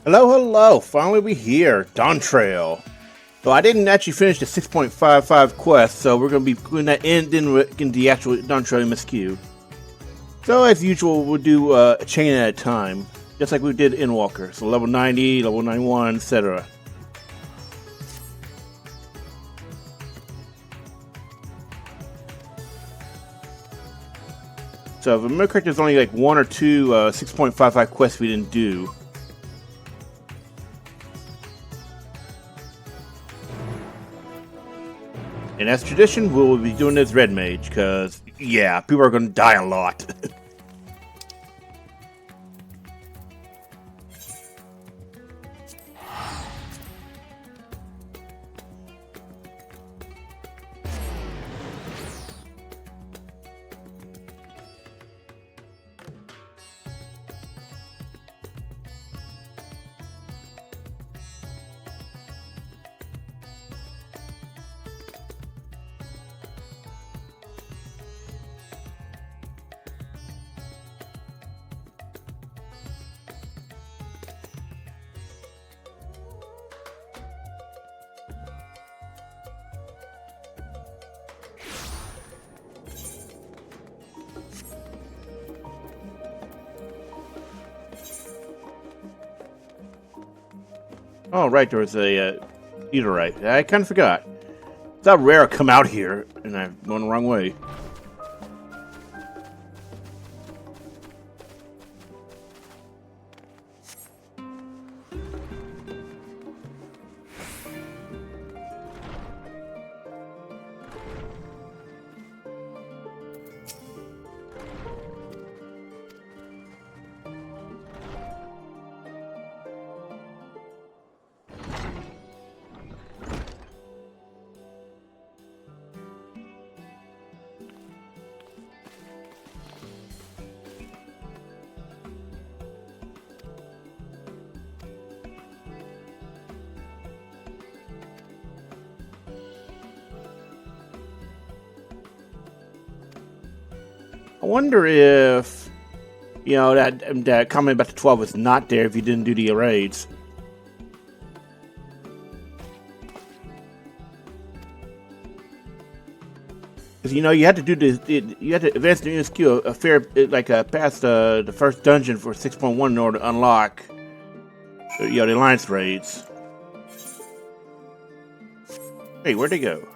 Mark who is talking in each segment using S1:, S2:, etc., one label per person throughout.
S1: Hello, hello! Finally we here, Dawntrail. So I didn't actually finish the 6.55 quest, so we're going to be putting that in the actual Dawntrail MSQ. So as usual, we'll do a chain at a time, just like we did in Walker. So level 90, level 91, etc. So if I remember correctly, there's only like one or two 6.55 quests we didn't do. And as tradition, we'll be doing this Red Mage, because, yeah, people are going to die a lot. Oh, right, there was a meteorite. I kind of forgot. It's how rare I come out here, and I'm going the wrong way. I wonder if, you know, that comment about the 12 was not there if you didn't do the raids. Because, you know, you had to do you had to advance the MSQ a fair, past the first dungeon for 6.1 in order to unlock, you know, the Alliance raids. Hey, where'd they go?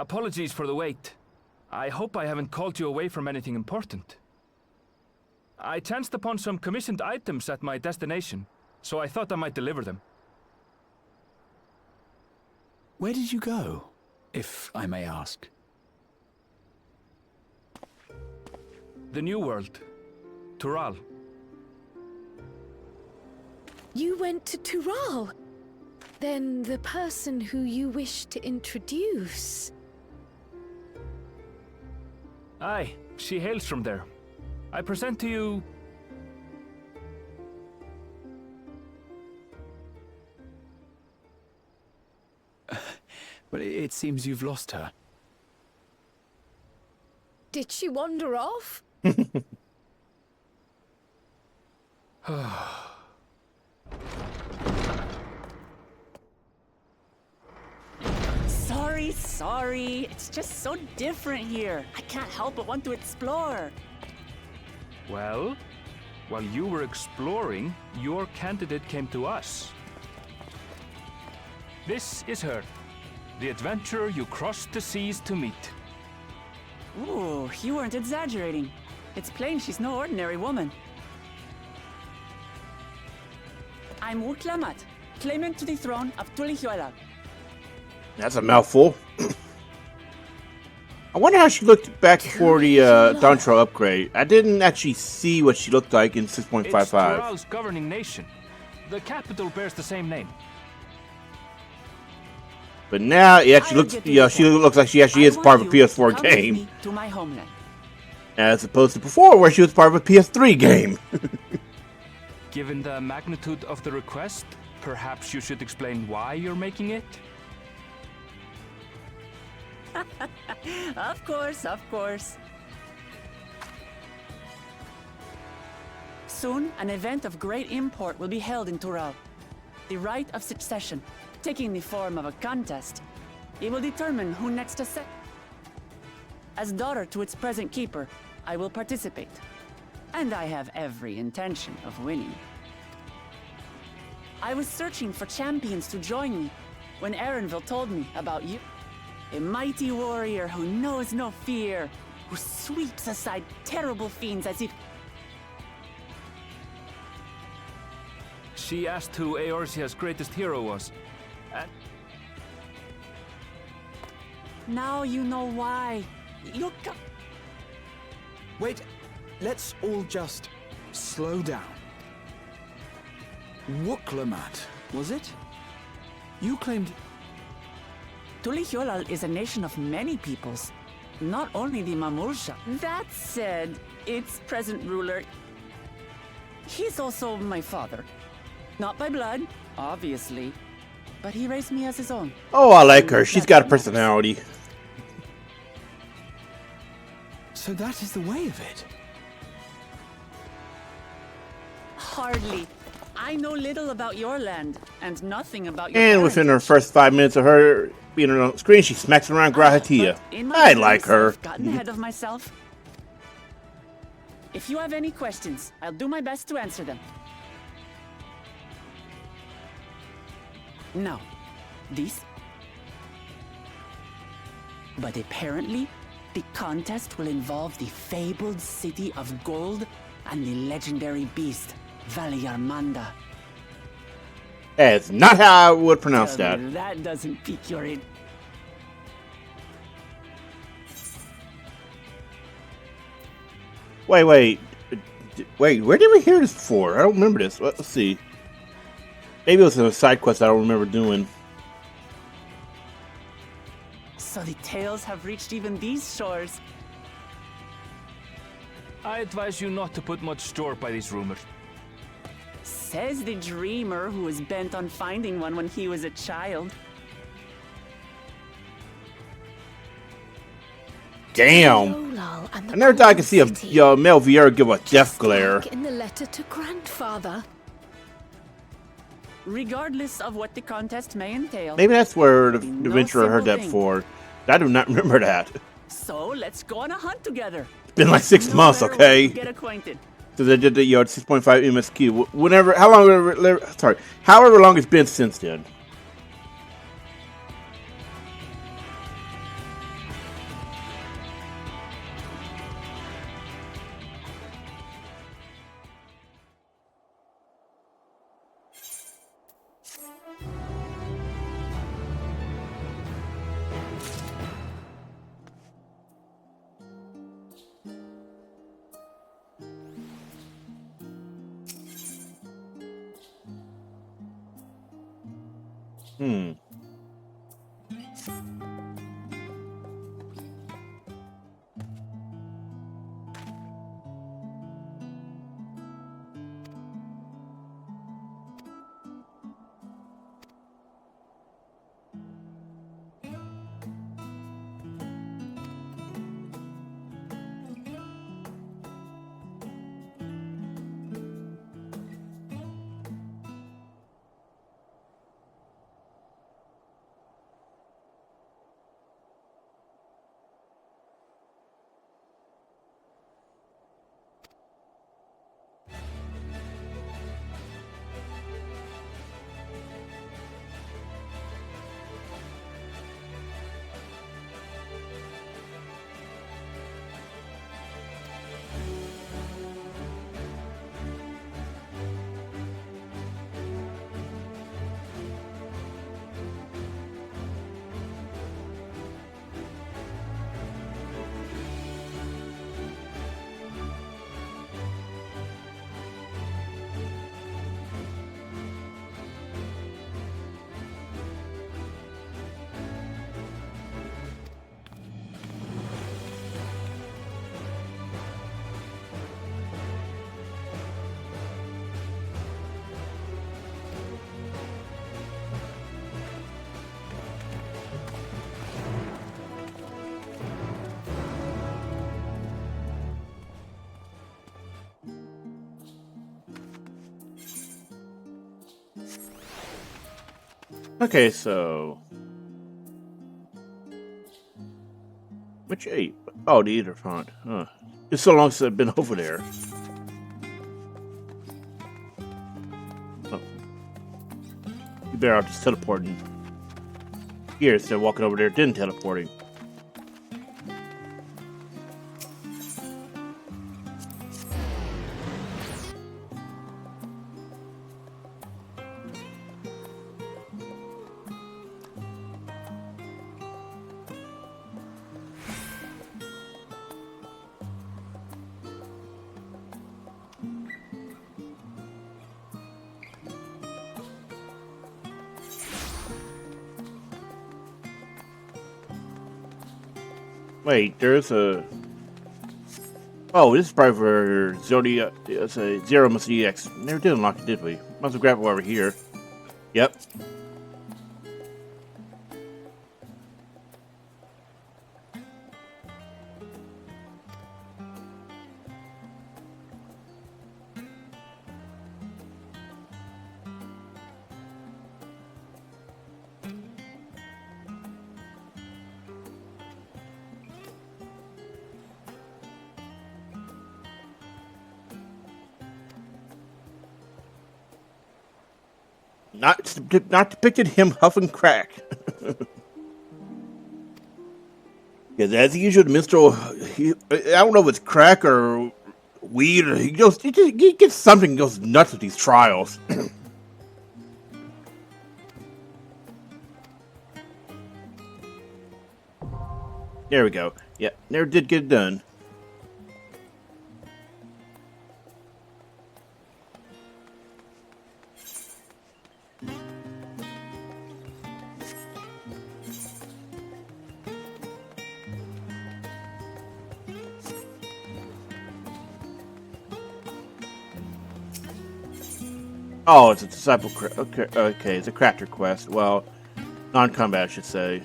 S2: Apologies for the wait. I hope I haven't called you away from anything important. I chanced upon some commissioned items at my destination, so I thought I might deliver them.
S3: Where did you go, if I may ask?
S2: The New World. Tural.
S4: You went to Tural? Then the person who you wish to introduce...
S2: Aye, she hails from there. I present to you...
S3: But it seems you've lost her.
S4: Did she wander off?
S5: Sorry, sorry. It's just so different here. I can't help but want to explore.
S2: Well, while you were exploring, your candidate came to us. This is her, the adventurer you crossed the seas to meet.
S5: Ooh, you weren't exaggerating. It's plain she's no ordinary woman. I'm Uklamat, claimant to the throne of Tulihuela.
S1: That's a mouthful. I wonder how she looked back before the Dawntrail upgrade. I didn't actually see what she looked like in 6.55.
S2: It's Tural's governing nation. The capital bears the same name.
S1: But now it actually looks, she looks like she actually is part of a PS4 game,
S5: To my homeland.
S1: as opposed to before, where she was part of a PS3 game.
S2: Given the magnitude of the request, perhaps you should explain why you're making it?
S5: Of course, of course. Soon, an event of great import will be held in Tural. The rite of succession, taking the form of a contest. It will determine who next to set. As daughter to its present keeper, I will participate. And I have every intention of winning. I was searching for champions to join me when Erenville told me about you. A mighty warrior who knows no fear, who sweeps aside terrible fiends as if...
S2: She asked who Eorzea's greatest hero was. And
S5: Now you know why. You ca-
S3: Wait, let's all just slow down. Wuklamat, was it? You claimed...
S5: Tulihuela is a nation of many peoples, not only the Mamulsha. That said, its present ruler... He's also my father. Not by blood, obviously, but he raised me as his own.
S1: Oh, I like her. She's got a personality.
S3: So that is the way of it.
S5: Hardly. I know little about your land, and nothing about your
S1: And
S5: parents.
S1: within her first 5 minutes of her being on the screen, she smacks around Grahatia.
S5: But in my
S1: I
S5: ignorance,
S1: like her.
S5: I've gotten ahead of myself. If you have any questions, I'll do my best to answer them. Now, this. But apparently, the contest will involve the fabled city of gold and the legendary beast, Valyarmanda.
S1: That's not how I would pronounce
S5: Tell
S1: that.
S5: me that doesn't pique your interest.
S1: Wait, where did we hear this before? I don't remember this. Let's see. Maybe it was a side quest I don't remember doing.
S5: So the tales have reached even these shores.
S2: I advise you not to put much store by these rumors.
S5: Says the dreamer who was bent on finding one when he was a child.
S1: Damn.
S4: Olal and the
S1: I never thought I could see
S4: City.
S1: a male Viera give a death
S4: Just
S1: glare.
S4: like in the letter to grandfather.
S5: Regardless of what the contest may entail.
S1: Maybe that's where the
S5: No
S1: adventurer heard
S5: simple
S1: that
S5: thing.
S1: before. I do not remember that.
S5: So let's go on a hunt together.
S1: It's been like 6
S5: No
S1: months,
S5: better way
S1: okay?
S5: to get acquainted.
S1: Because I did the 6.5 MSQ. Whenever, however long it's been since then. Okay, so which 8? Oh, the Ether font. Huh. It's so long since I've been over there. Oh. You better off just teleporting here instead of walking over there, then teleporting. Wait, there's a... Oh, this is probably for Zodiac. It's a Zero must EX. Never did unlock it, did we? Must have grabbed it over here. Yep. Not depicted him huffing crack. Because as usual, the minstrel, I don't know if it's crack or weed, or he gets something, goes nuts with these trials. There we go. Yeah, never did get it done. Oh, it's a disciple. Okay, it's a crafter quest. Well, non-combat, I should say.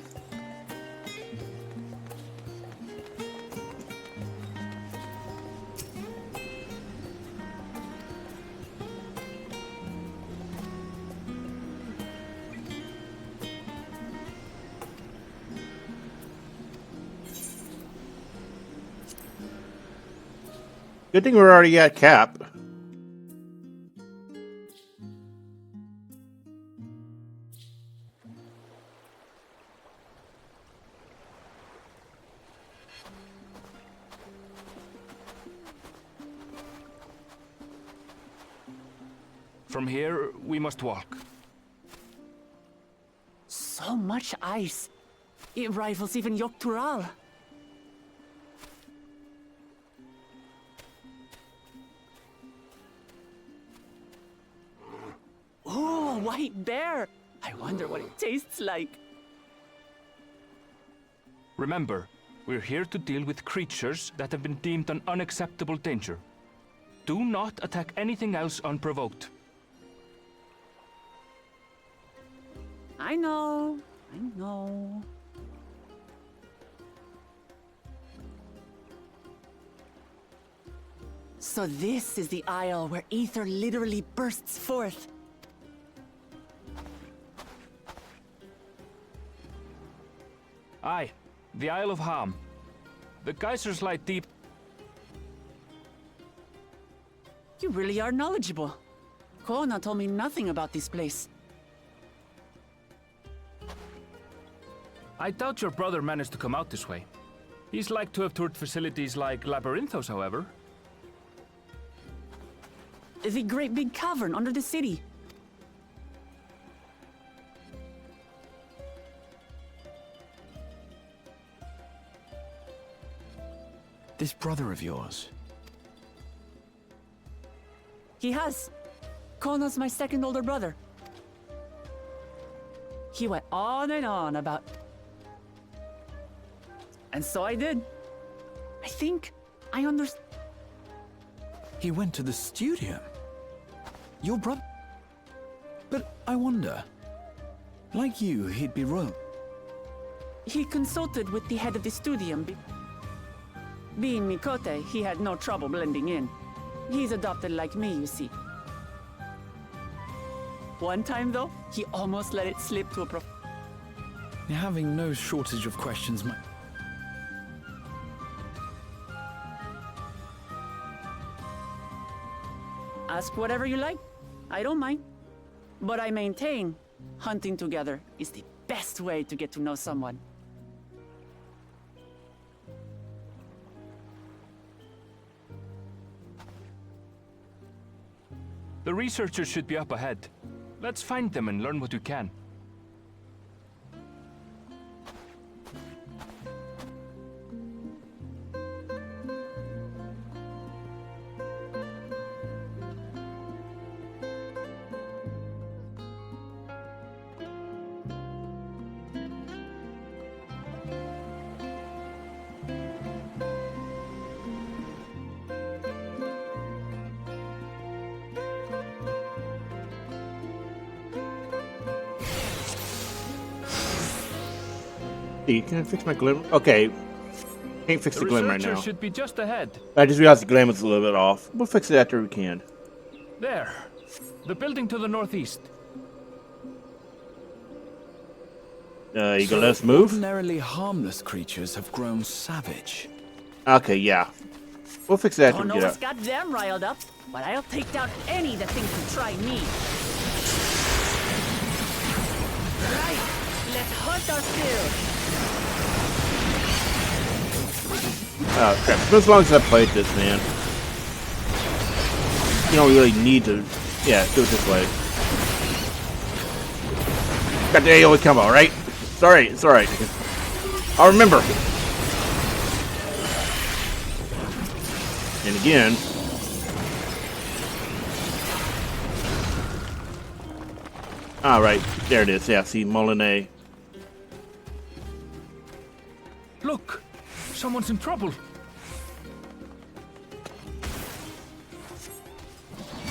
S1: Good thing we're already at cap.
S2: From here, we must walk.
S5: So much ice. It rivals even Yogg-Tural. Oh, a white bear! I wonder what it tastes like.
S2: Remember, we're here to deal with creatures that have been deemed an unacceptable danger. Do not attack anything else unprovoked.
S5: I know. I know. So this is the isle where ether literally bursts forth.
S2: Aye, the Isle of Ham. The geysers lie deep.
S5: You really are knowledgeable. Kona told me nothing about this place.
S2: I doubt your brother managed to come out this way. He's like to have toured facilities like Labyrinthos, however.
S5: The great big cavern under the city.
S3: This brother of yours.
S5: He has. Kono's my second older brother. He went on and on about... And so I did. I think I understand.
S3: He went to the studio. Your brother. But I wonder. Like you, he'd be wrong.
S5: He consulted with the head of the studium. Being Mikote, he had no trouble blending in. He's adopted like me, you see. One time, though, he almost let it slip to a
S3: You're having no shortage of questions, my...
S5: Ask whatever you like. I don't mind. But I maintain hunting together is the best way to get to know someone.
S2: The researchers should be up ahead. Let's find them and learn what we can.
S1: Can I fix my glimmer? Okay. Can't fix the glimmer right now.
S2: Should be just ahead.
S1: I just realized the glimmer's a little bit off. We'll fix it after we can.
S2: There. The building to the northeast.
S1: You gonna let us move?
S3: Ordinarily harmless creatures have grown savage.
S1: Okay, yeah. We'll fix it after
S5: Don't
S1: we
S5: know
S1: get
S5: what's
S1: out.
S5: got them riled up, but I'll take down any that thinks to try me. Right, let's hunt our fill.
S1: Oh, crap. It's been as long as I've played this, man. You don't really need to... Yeah, do it this way. Got the AoE combo, right? It's alright, it's alright. I'll remember. And again... Alright, there it is. Yeah, see, Molinet.
S2: Look! Someone's in trouble.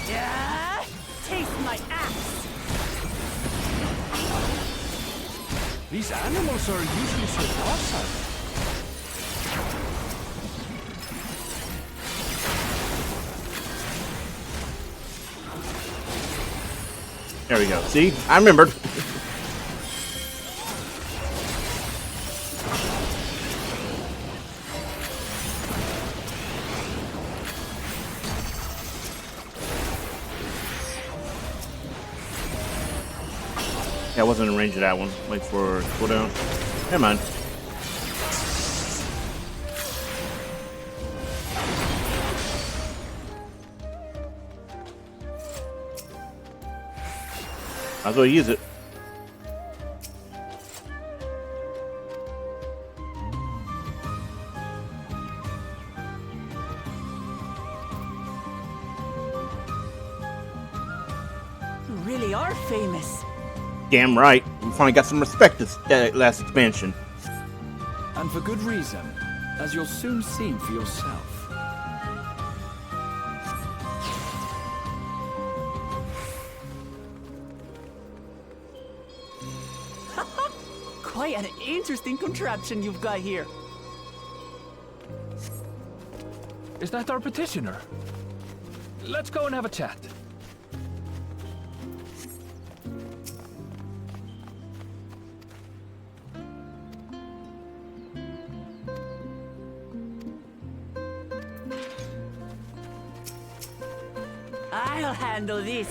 S5: Yeah, taste my axe.
S2: These animals are usually so docile.
S1: There we go. See? I remembered. I wasn't in range of that one. Wait for cooldown. Never mind. Might as well use it.
S5: You really are famous.
S1: Damn right. We finally got some respect this last expansion.
S3: And for good reason, as you'll soon see for yourself.
S5: Quite an interesting contraption you've got here.
S2: Is that our petitioner? Let's go and have a chat.
S5: I'll handle this.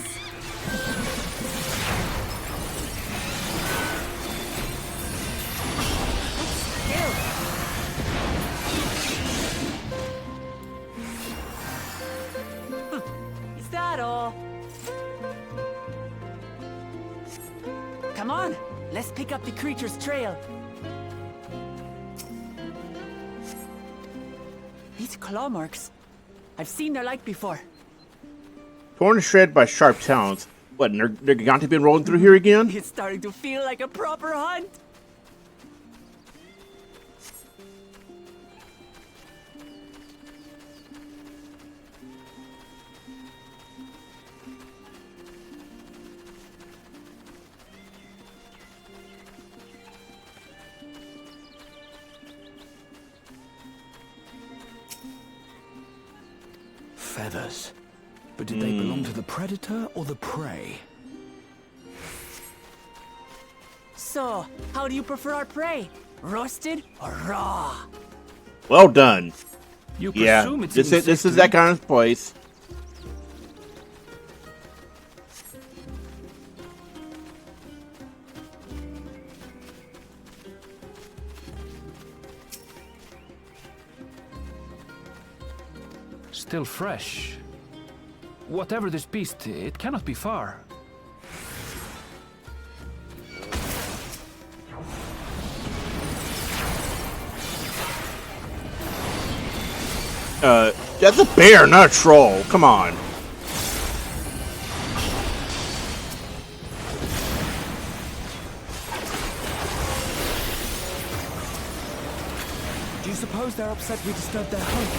S5: Still. Is that all? Come on, let's pick up the creature's trail. These claw marks. I've seen their like before.
S1: Torn to shred by sharp talons. What, they're going to be rolling through here again?
S5: It's starting to feel like a proper hunt.
S3: Feathers. But did they belong to the predator or the prey?
S5: So, how do you prefer our prey? Roasted or raw?
S1: Well done.
S2: You
S1: Yeah,
S2: presume it's
S1: this is
S2: insect
S1: that kind of place.
S2: still fresh. Whatever this beast, it cannot be far.
S1: That's a bear, not a troll. Come on.
S3: Do you suppose they're upset we disturbed their hunt?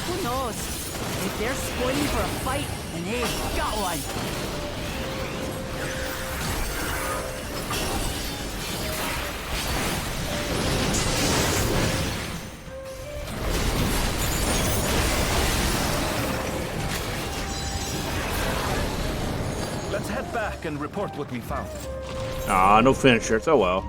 S5: Who knows? If they're spoiling for a fight, then hey, got one.
S2: Let's head back and report what we found.
S1: Ah, no finishers. Oh well.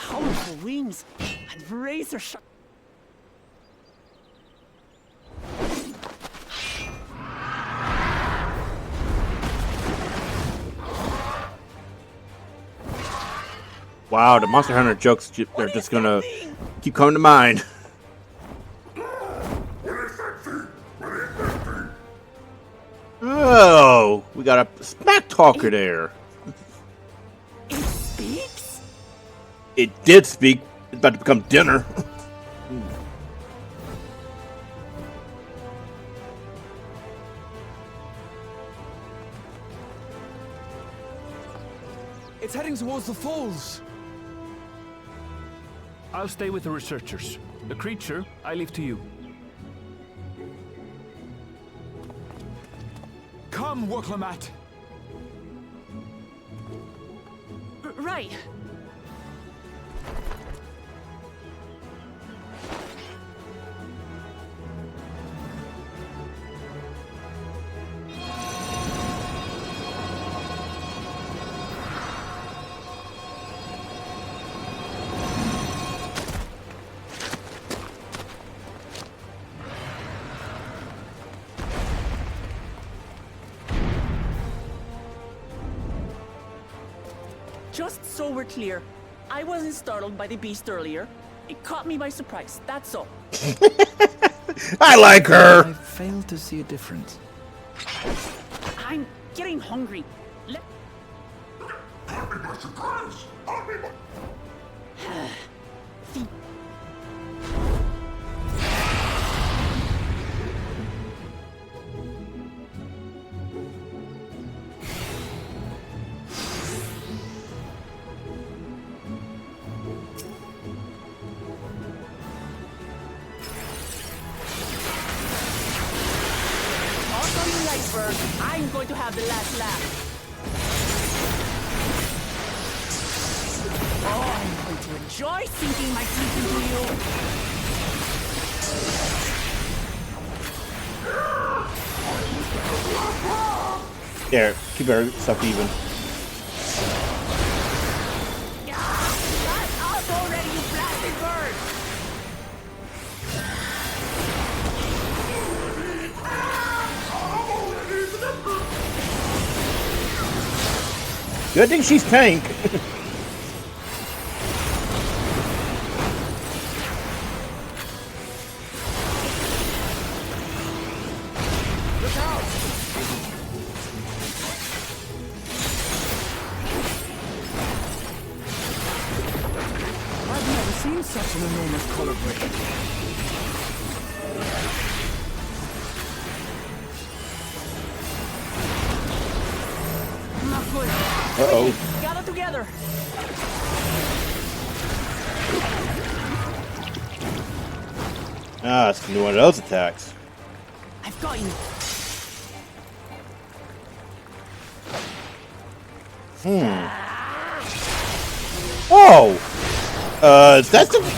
S5: Powerful wings and razor sharp.
S1: Wow, the Monster Hunter jokes, they're just gonna keep coming to mind. Oh, we got a smack talker there.
S5: It speaks?
S1: It did speak. It's about to become dinner.
S3: It's heading towards the falls.
S2: I'll stay with the researchers. The creature, I leave to you.
S3: Come, Woklamat.
S5: Right. Just so we're clear, I wasn't startled by the beast earlier. It caught me by surprise, that's all.
S1: I like her.
S3: I fail to see a difference.
S5: I'm getting hungry. Let...
S6: Caught me by surprise! Caught me by...
S5: I'm going to have the last laugh. Oh, I'm going to enjoy sinking my teeth into you.
S1: There, keep yourself even.
S5: Shut up already, you blasted bird!
S1: Good thing she's tank.
S3: Look out! I've never seen in such an enormous colibri?
S5: Not good.
S1: Uh-oh.
S5: Gather together.
S1: Ah, it's gonna be one of those attacks.
S5: I've got you.
S1: Whoa! Is that something?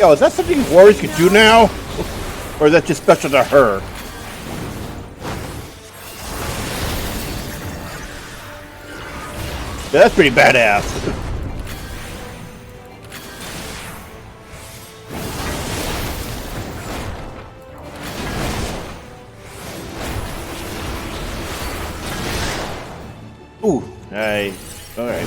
S1: Yo, is that something warriors can do now? Or is that just special to her? Yeah, that's pretty badass. Ooh, hey, alright.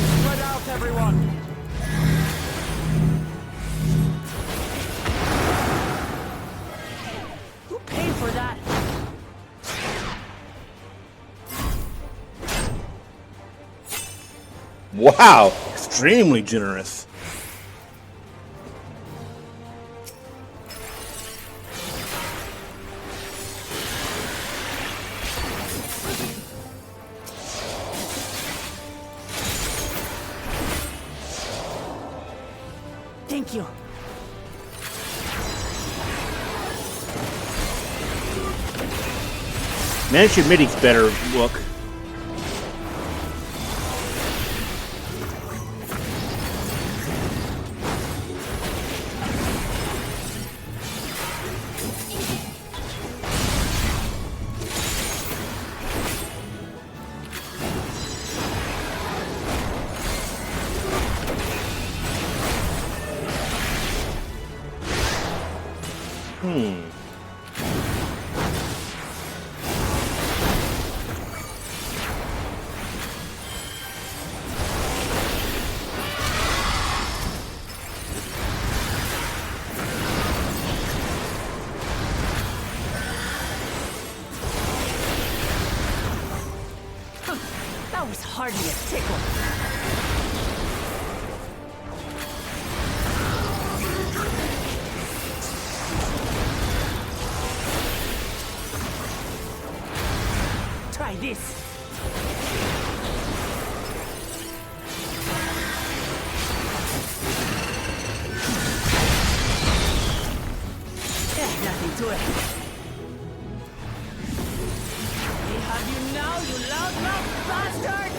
S2: Spread out, everyone!
S5: Who paid for that?
S1: Wow, extremely generous.
S5: Thank you.
S1: Mansion Midi's better look.
S5: That was hardly a tickle. Try this. Nothing to it. We have you now, you loudmouth bastard!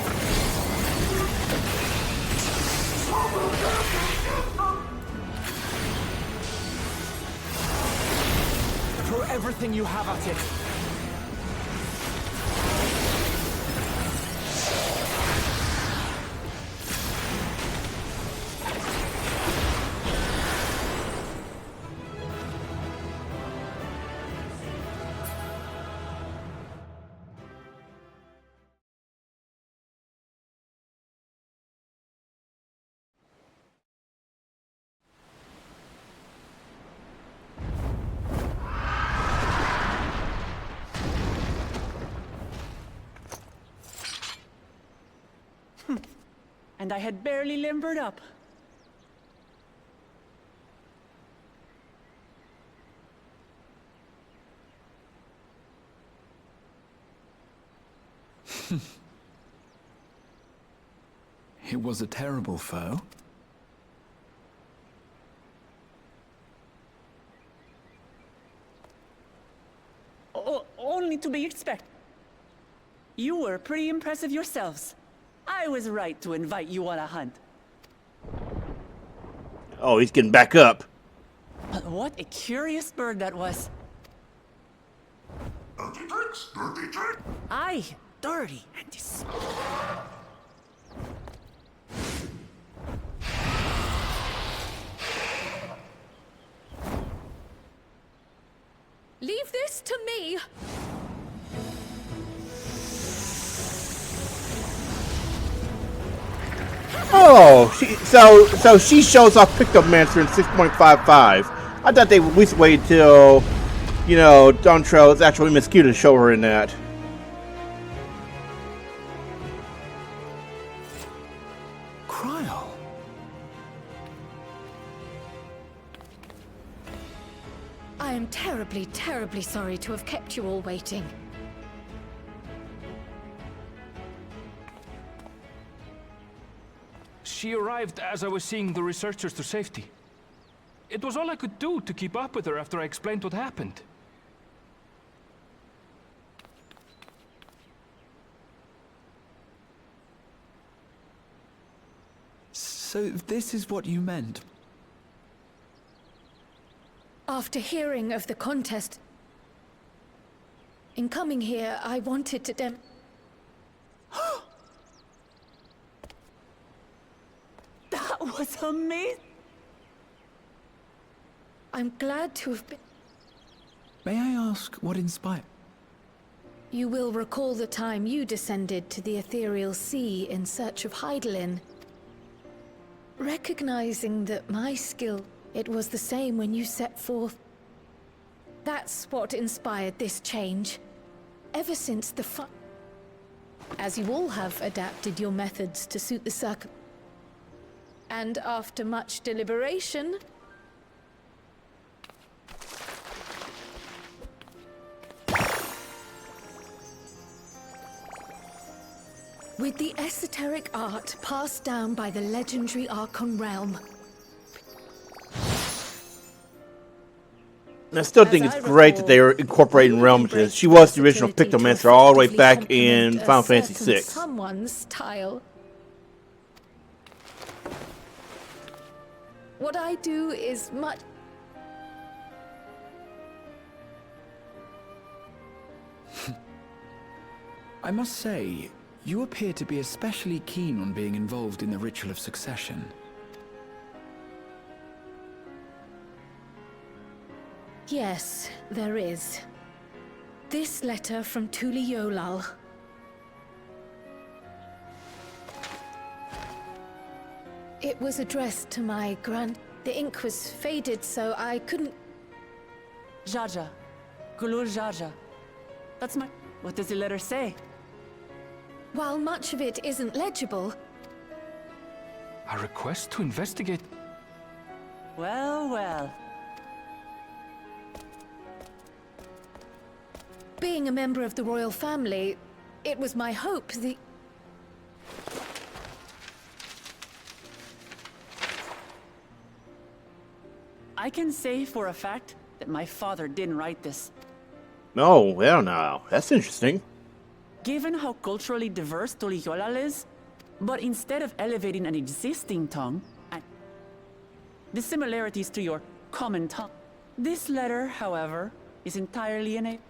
S2: Throw everything you have at it.
S5: And I had barely limbered up.
S3: It was a terrible foe.
S5: Only to be expected. You were pretty impressive yourselves. I was right to invite you on a hunt.
S1: Oh, he's getting back up.
S5: But what a curious bird that was.
S6: Dirty tricks, dirty tricks.
S5: Aye, dirty and dis...
S4: Leave this to me.
S1: Oh, so she shows off Pictomancer in 6.55. I thought they would at least wait till, you know, Dawntrail is actually MSQ to show her in that.
S3: Cryle.
S4: I am terribly, terribly sorry to have kept you all waiting.
S2: She arrived as I was seeing the researchers to safety. It was all I could do to keep up with her after I explained what happened.
S3: So this is what you meant?
S4: After hearing of the contest, in coming here, I wanted to
S5: That was amazing!
S4: I'm glad to have been...
S3: May I ask what inspired?
S4: You will recall the time you descended to the ethereal sea in search of Heidelin. Recognizing that my skill, it was the same when you set forth. That's what inspired this change. Ever since the as you all have adapted your methods to suit the and after much deliberation, with the esoteric art passed down by the legendary Archon realm.
S1: And I still think it's great that they are incorporating Realm into this. She was the original Pictomancer all the way back in Final Fantasy VI.
S4: Someone's tile. What I do is much...
S3: I must say, you appear to be especially keen on being involved in the ritual of succession.
S4: Yes, there is. This letter from Tuli Yolal. It was addressed to my The ink was faded, so I couldn't...
S5: Jaja. Gulul Jaja. That's my... What does the letter say?
S4: While much of it isn't legible...
S2: A request to investigate?
S5: Well, well.
S4: Being a member of the royal family, it was my hope the...
S5: I can say for a fact that my father didn't write this.
S1: No, well now, that's interesting.
S5: Given how culturally diverse Toliyolal is, but instead of elevating an existing tongue, the similarities to your common tongue. This letter, however, is entirely innate.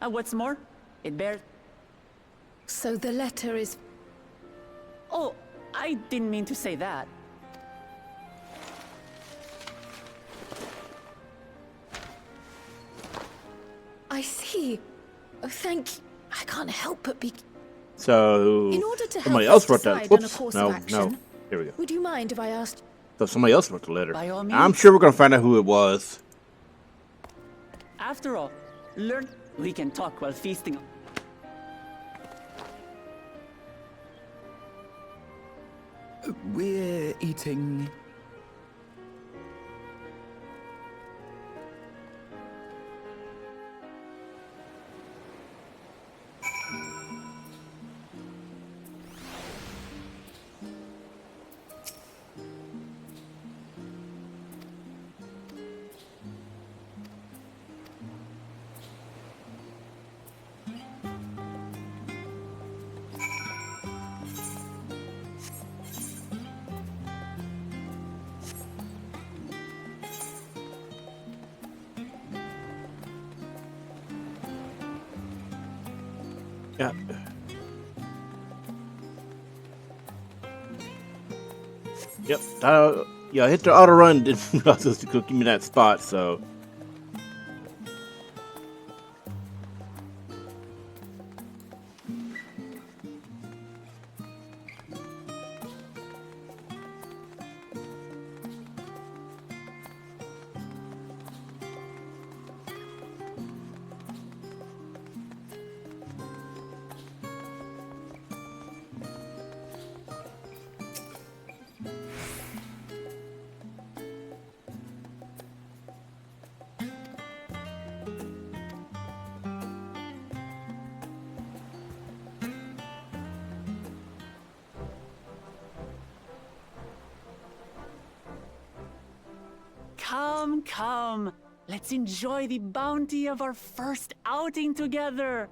S5: And what's more, it bears...
S4: So the letter is...
S5: Oh, I didn't mean to say that.
S4: I see. Oh, thank you. I can't help but be...
S1: So,
S4: In order to
S1: somebody
S4: help
S1: else
S4: us
S1: wrote that.
S4: decide on a
S1: Whoops,
S4: course
S1: no,
S4: of action,
S1: no. Here we go.
S4: Would you mind if I asked...
S1: So somebody else wrote the letter.
S5: By all means.
S1: I'm sure we're going to find out who it was.
S5: After all, learn... We can talk while feasting.
S3: We're eating...
S1: Yeah. Yep. Yeah, I hit the auto run. Didn't realize it was going to give me that spot, so.
S5: come. Let's enjoy the bounty of our first outing together.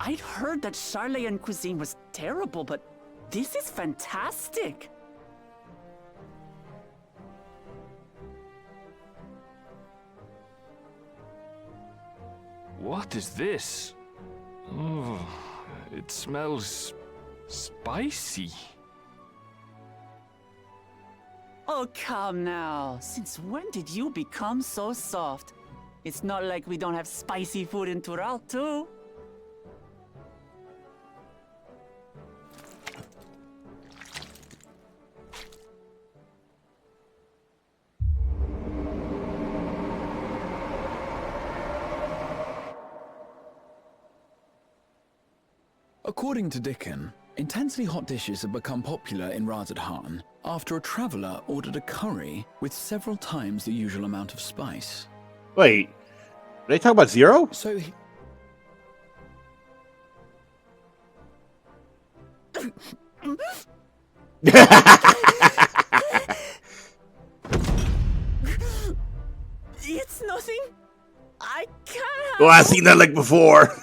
S5: I'd heard that Charlayan cuisine was terrible, but this is fantastic.
S2: What is this? Oh, it smells spicy.
S5: Oh, come now. Since when did you become so soft? It's not like we don't have spicy food in Tural, too.
S3: According to Dickon, intensely hot dishes have become popular in Razadhan after a traveller ordered a curry with several times the usual amount of spice.
S1: Wait, are they talking about Zero?
S3: So
S5: It's nothing. I can't.
S1: Well, I've seen that look before.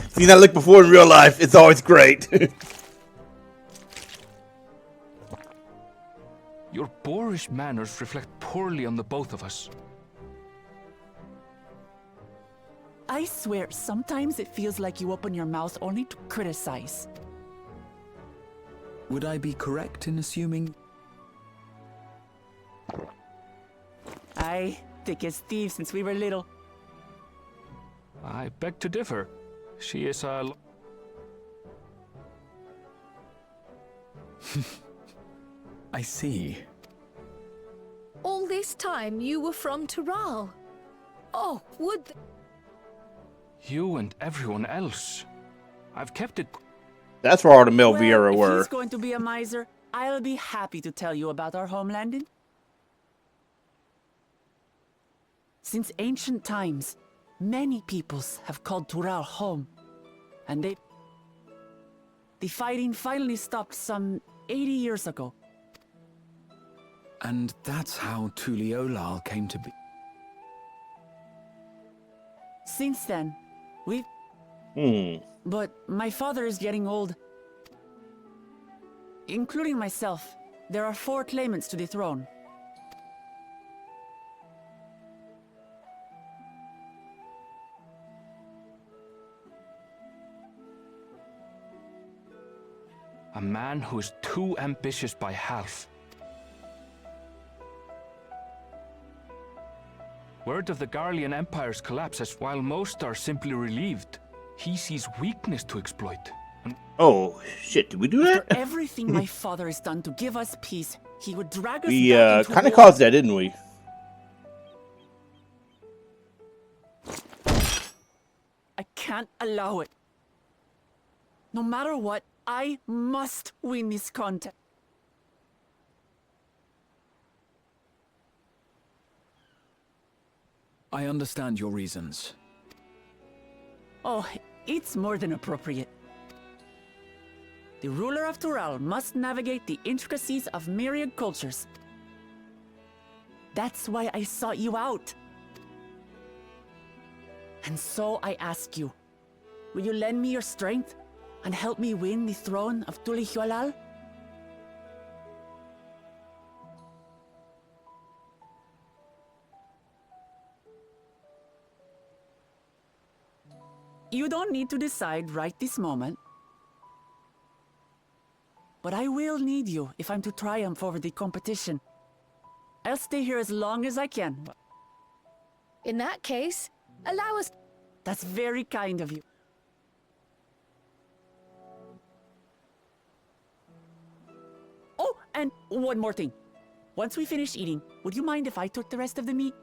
S1: Seen that look before in real life. It's always great.
S2: Your boorish manners reflect poorly on the both of us.
S5: I swear, sometimes it feels like you open your mouth only to criticize.
S3: would I be correct in assuming?
S5: Aye, thick as thieves since we were little.
S2: I beg to differ. She is a...
S3: I see.
S4: All this time you were from Tural. Oh, would...
S2: You and everyone else. I've kept it...
S1: That's where all the Mel
S5: Well,
S1: Vieira
S5: if
S1: were.
S5: he's going to be a miser, I'll be happy to tell you about our homelanding. Since ancient times, many peoples have called Tural home. And the fighting finally stopped some 80 years ago.
S3: And that's how Tuliolal came to be.
S5: Since then, we've... But my father is getting old. Including myself, there are 4 claimants to the throne.
S2: A man who is too ambitious by half. Word of the Garlean Empire's collapse as while most are simply relieved, he sees weakness to exploit.
S1: Oh, shit, did we do that?
S5: After everything my father has done to give us peace, he would drag us
S1: We
S5: back into
S1: kind of
S5: war.
S1: caused that, didn't we?
S5: I can't allow it. No matter what, I must win this contest.
S3: I understand your reasons.
S5: Oh, it's more than appropriate. The ruler of Tural must navigate the intricacies of myriad cultures. That's why I sought you out. And so I ask you, will you lend me your strength and help me win the throne of Tulihualal? You don't need to decide right this moment. But I will need you if I'm to triumph over the competition. I'll stay here as long as I can.
S4: In that case, allow us...
S5: That's very kind of you. Oh, and one more thing. Once we finish eating, would you mind if I took the rest of the meat?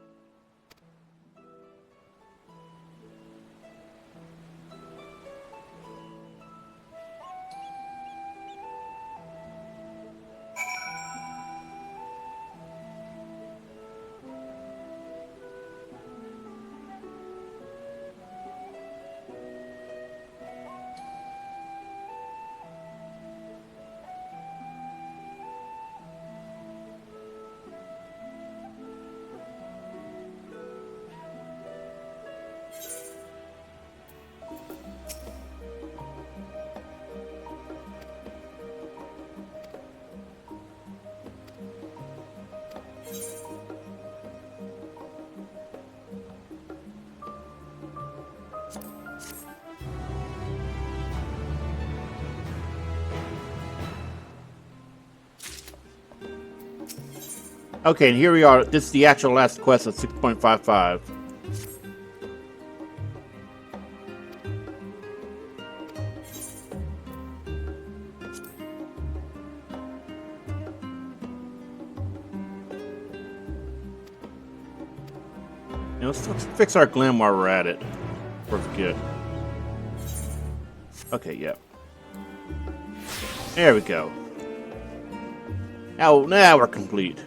S1: Okay, and here we are. This is the actual last quest of 6.55. Let's fix our glam while we're at it. Before we forget. Okay, yep. There we go. Now we're complete.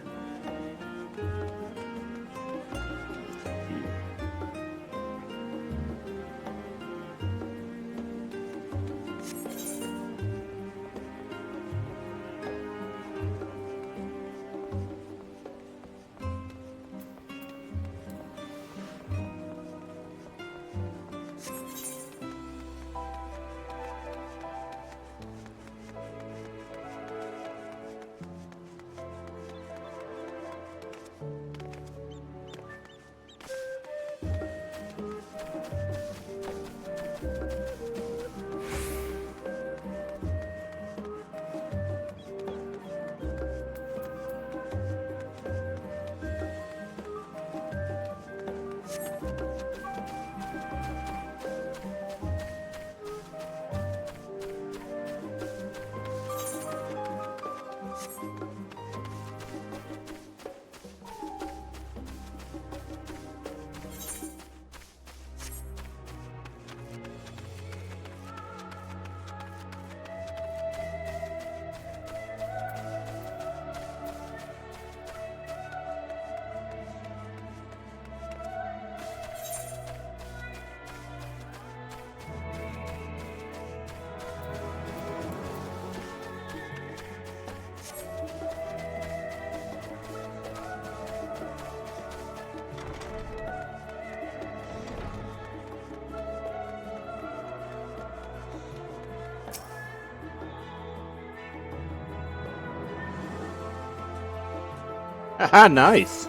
S1: Haha, nice.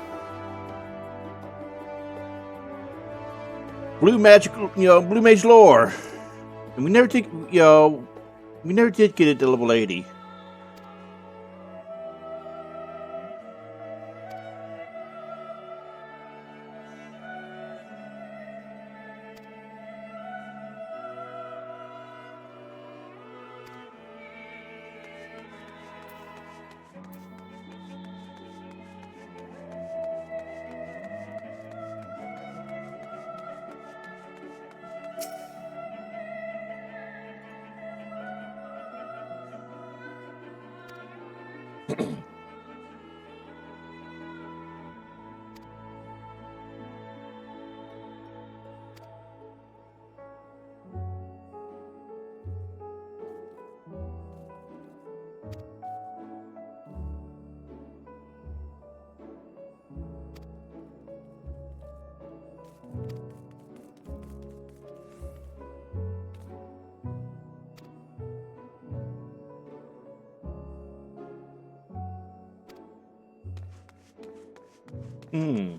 S1: Blue magic, blue mage lore. And we never did, we never did get it to level 80. Hmm.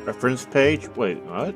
S1: Reference page? Wait, what?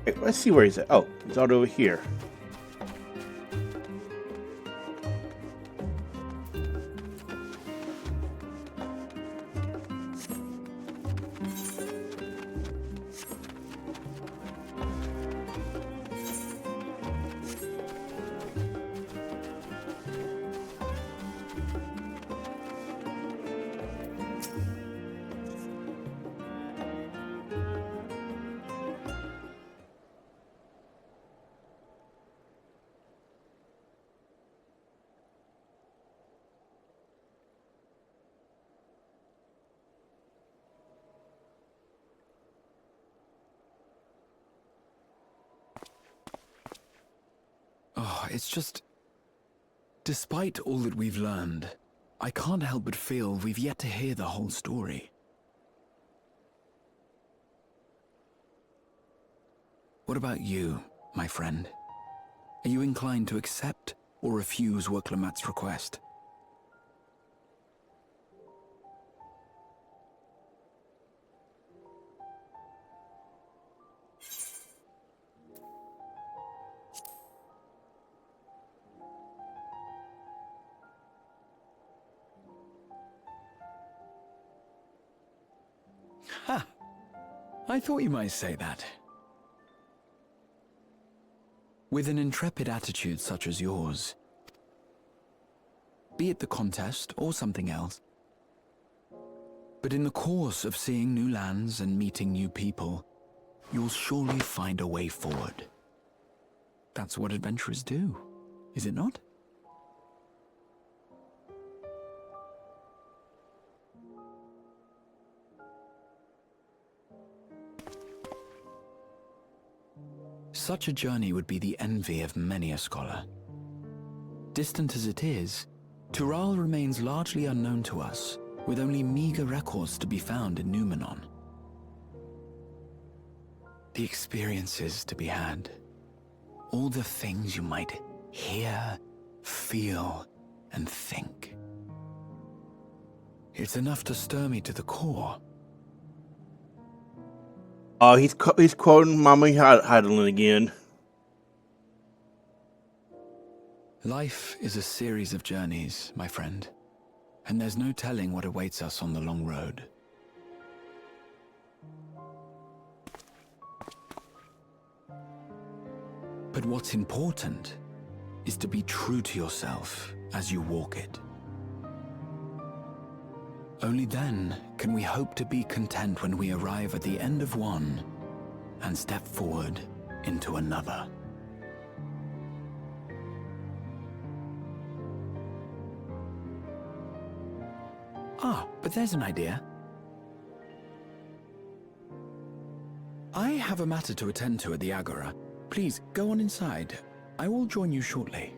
S1: Wait, let's see where he's at. Oh, he's all over here.
S3: Oh, it's just... Despite all that we've learned, I can't help but feel we've yet to hear the whole story. What about you, my friend? Are you inclined to accept or refuse Worklamat's request? Ha! I thought you might say that. With an intrepid attitude such as yours, be it the contest or something else, but in the course of seeing new lands and meeting new people, you'll surely find a way forward. That's what adventurers do, is it not? Such a journey would be the envy of many a scholar. Distant as it is, Tural remains largely unknown to us, with only meager records to be found in Numenon. The experiences to be had, all the things you might hear, feel, and think. It's enough to stir me to the core.
S1: Oh, he's quoting Mommy Heidelin again.
S3: Life is a series of journeys, my friend, and there's no telling what awaits us on the long road. But what's important is to be true to yourself as you walk it. Only then can we hope to be content when we arrive at the end of one and step forward into another. Ah, but there's an idea. I have a matter to attend to at the Agora. Please, go on inside. I will join you shortly.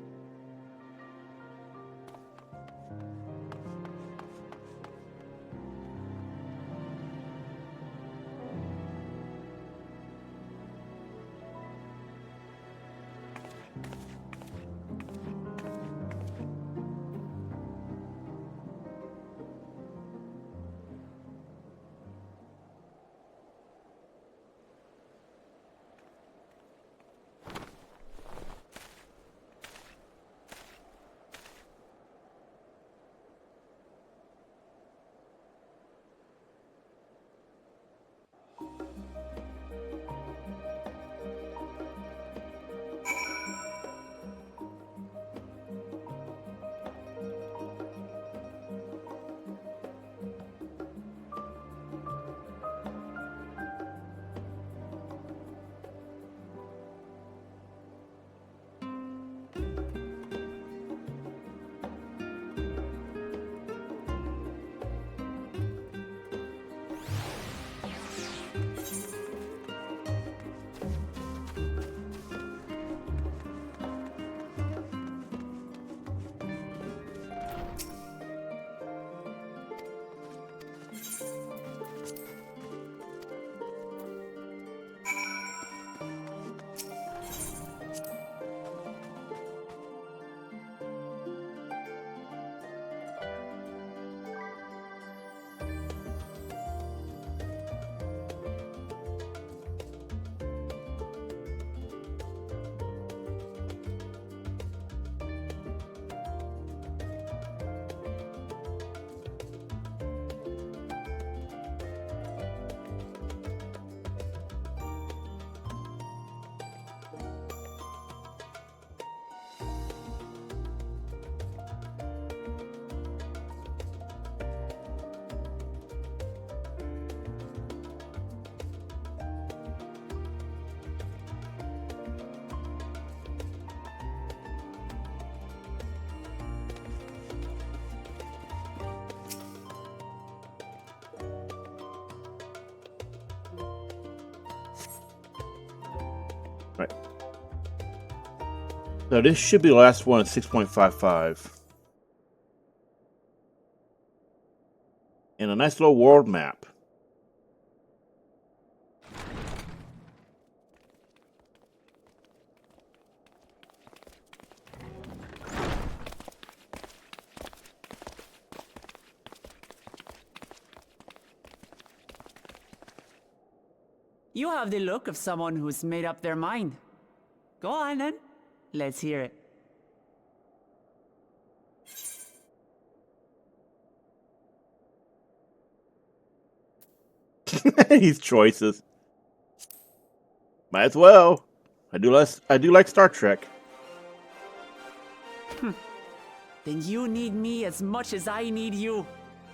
S1: Right. So this should be the last one at 6.55. And a nice little world map.
S5: You have the look of someone who's made up their mind. Go on then. Let's hear it.
S1: These choices. Might as well. I do like Star Trek.
S5: Then you need me as much as I need you.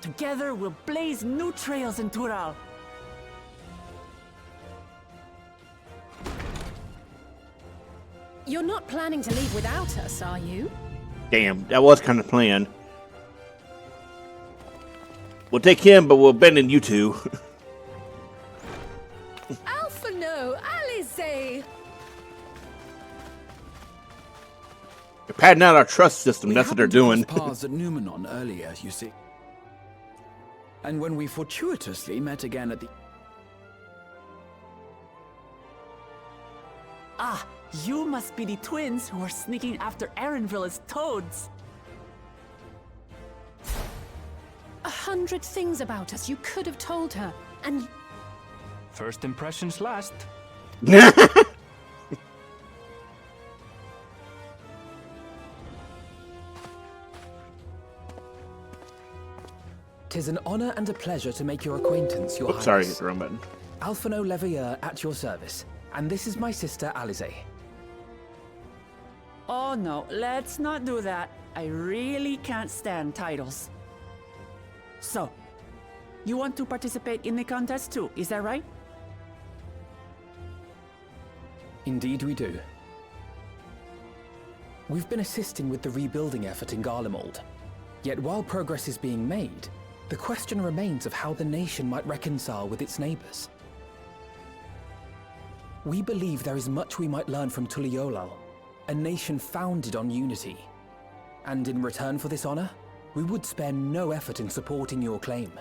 S5: Together we'll blaze new trails in Tural.
S7: You're not planning to leave without us, are you?
S1: Damn, that was kind of planned. We'll take him, but we'll abandon you two.
S7: Alpha no, Alize!
S1: They're padding out our trust system. That's what they're doing.
S3: We paths at Numenon earlier, you see. And when we fortuitously met again at the...
S5: Ah, you must be the twins who are sneaking after Erenville as toads.
S7: 100 things about us you could have told her, and...
S2: First impressions last.
S8: 'Tis an honor and a pleasure to make your acquaintance, Your
S1: Oops, sorry,
S8: Highness.
S1: hit the wrong button.
S8: Alphino Leveilleur at your service, and this is my sister Alize.
S5: Oh no, let's not do that. I really can't stand titles. So, you want to participate in the contest too, is that right?
S8: Indeed we do. We've been assisting with the rebuilding effort in Garlemald. Yet while progress is being made, the question remains of how the nation might reconcile with its neighbors. We believe there is much we might learn from Tuliolal, a nation founded on unity. And in return for this honor, we would spare no effort in supporting your claim.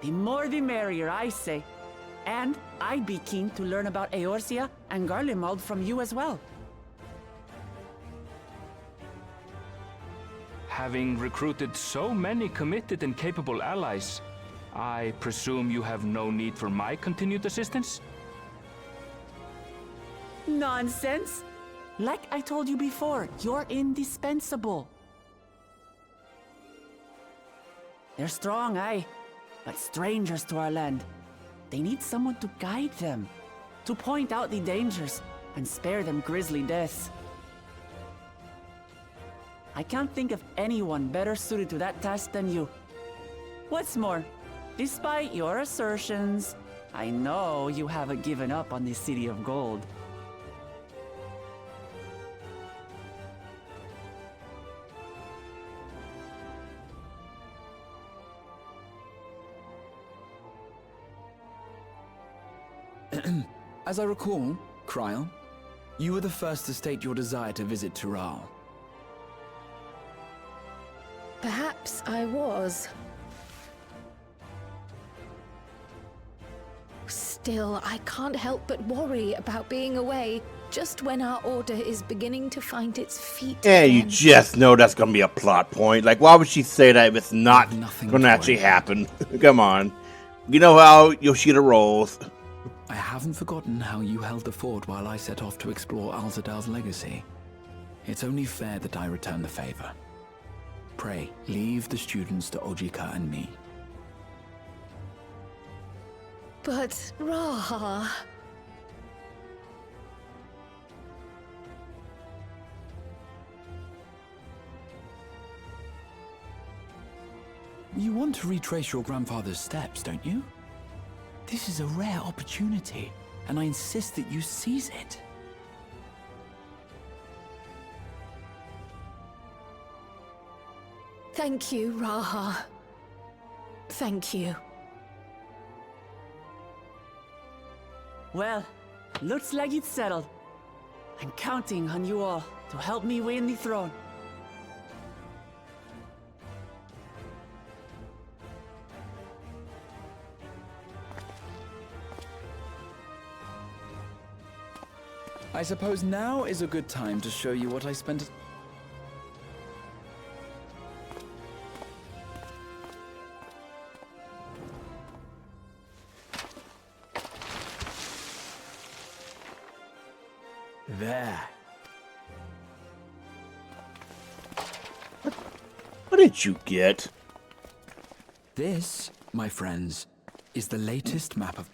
S5: The more the merrier, I say. And I'd be keen to learn about Eorzea and Garlemald from you as well.
S2: Having recruited so many committed and capable allies, I presume you have no need for my continued assistance?
S5: Nonsense! Like I told you before, you're indispensable. They're strong, aye, but strangers to our land. They need someone to guide them, to point out the dangers and spare them grisly deaths. I can't think of anyone better suited to that task than you. What's more, despite your assertions, I know you haven't given up on the City of Gold.
S3: As I recall, Kryl, you were the first to state your desire to visit Tural.
S4: Perhaps I was. Still, I can't help but worry about being away just when our order is beginning to find its feet
S1: Yeah, you
S4: again.
S1: just know that's gonna be a plot point. Like, why would she say that if it's not
S3: Nothing
S1: gonna
S3: to
S1: actually
S3: worry.
S1: happen? Come on. You know how Yoshida rolls.
S3: I haven't forgotten how you held the fort while I set off to explore Alzadal's legacy. It's only fair that I return the favor. Pray, leave the students to Ojika and me.
S4: But, Raha...
S3: You want to retrace your grandfather's steps, don't you? This is a rare opportunity, and I insist that you seize it.
S4: Thank you, Raha. Thank you.
S5: Well, Looks like it's settled. I'm counting on you all to help me win the throne.
S3: I suppose now is a good time to show you what I spent. There.
S1: What did you get?
S3: This, my friends, is the latest map of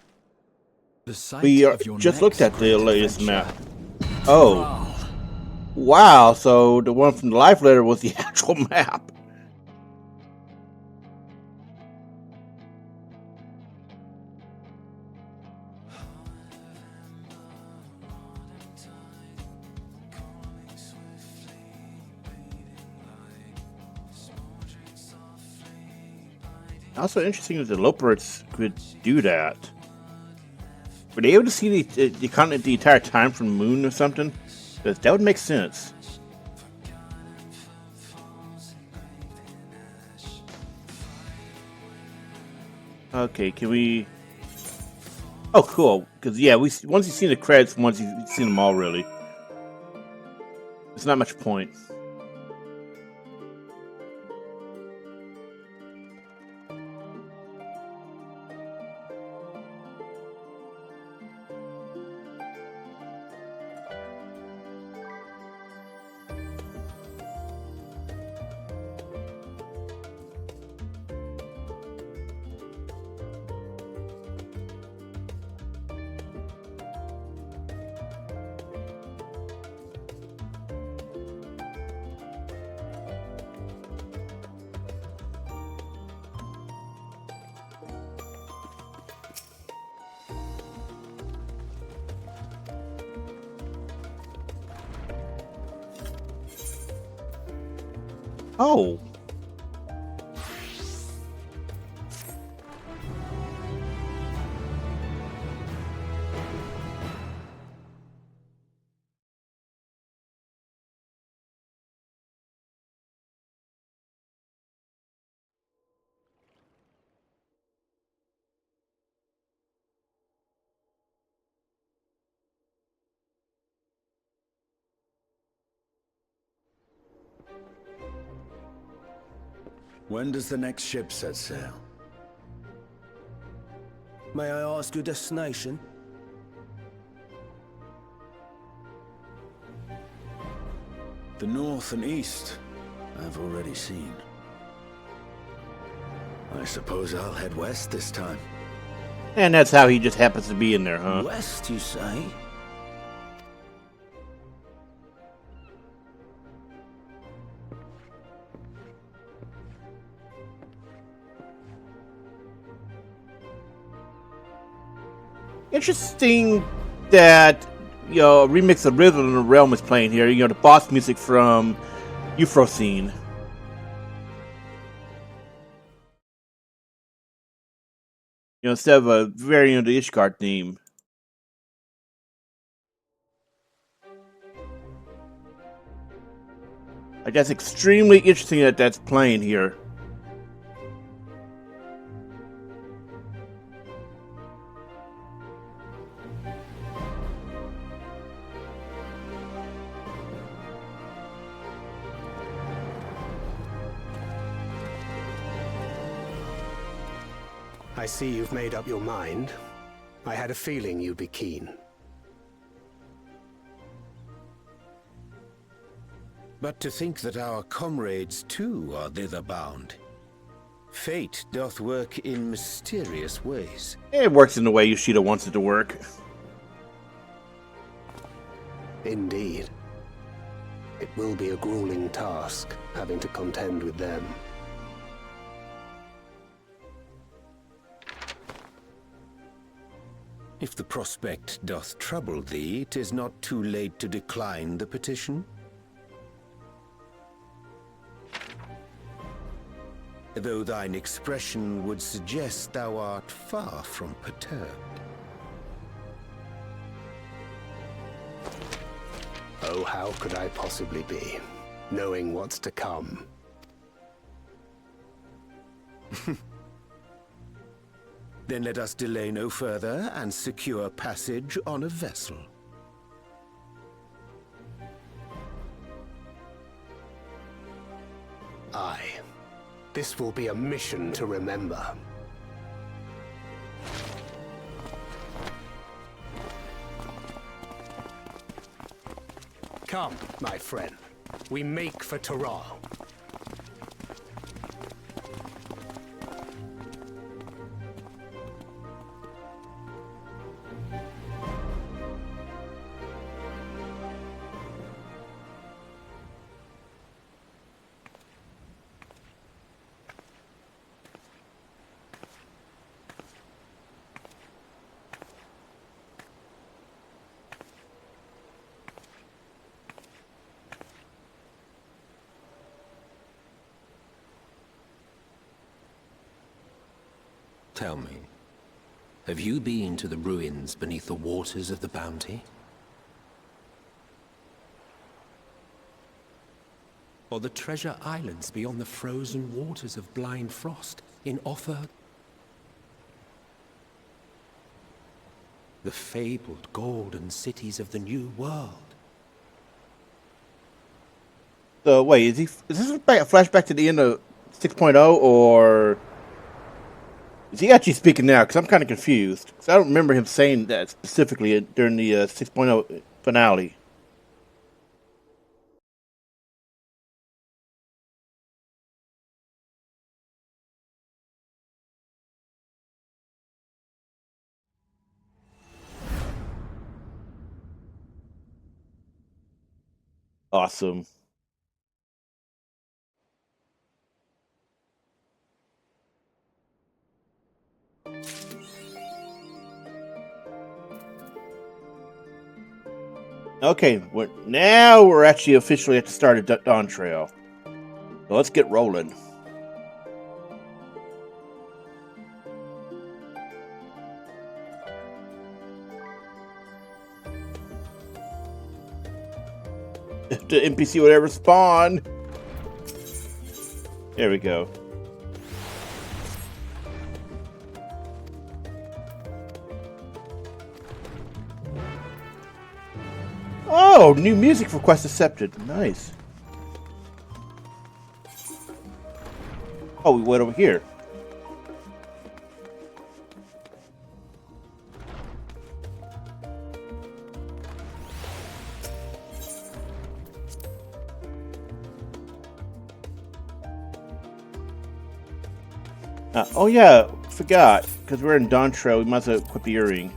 S3: the site
S1: We
S3: of your
S1: just
S3: next
S1: looked at the
S3: great
S1: latest
S3: adventure.
S1: map. Oh. Wow, so the one from the life letter was the actual map. Also interesting that the Loperts could do that. Were they able to see the continent the entire time from the moon or something? Because that would make sense. Okay, can we... Oh, cool. Because, yeah, once you've seen the credits, once you've seen them all, really. It's not much point. Oh.
S9: When does the next ship set sail?
S10: May I ask your destination?
S9: The north and east, I've already seen. I suppose I'll head west this time.
S1: And that's how he just happens to be in there, huh?
S10: West, you say?
S1: Interesting that, you know, a remix of Rhythm of the Realm is playing here. You know, the boss music from Euphrosyne. You know, instead of a variant of the Ishgard theme. Like, that's extremely interesting that that's playing here.
S10: I see you've made up your mind. I had a feeling you'd be keen.
S9: But to think that our comrades too are thither bound. Fate doth work in mysterious ways.
S1: It works in the way Yoshida wants it to work.
S10: Indeed. It will be a grueling task, having to contend with them.
S9: If the prospect doth trouble thee, 'tis not too late to decline the petition. Though thine expression would suggest thou art far from perturbed.
S10: No, how could I possibly be, knowing what's to come?
S9: Then let us delay no further and secure passage on a vessel.
S10: Aye. This will be a mission to remember. Come, my friend. We make for Taral.
S11: Tell me, have you been to the ruins beneath the waters of the Bounty? Or the treasure islands beyond the frozen waters of Blind Frost in Afoot? The fabled golden cities of the New World?
S1: So wait, is this a flashback to the end of 6.0, or is he actually speaking now? Because I'm kind of confused. Because I don't remember him saying that specifically during the 6.0 finale. Awesome. Okay, now we're actually officially at the start of Dawntrail. So let's get rolling. If the NPC would ever spawn. There we go. Oh, new music request accepted. Nice. Oh, we went over here. Oh yeah, forgot. Because we're in Dawntrail, we must have equipped the earring.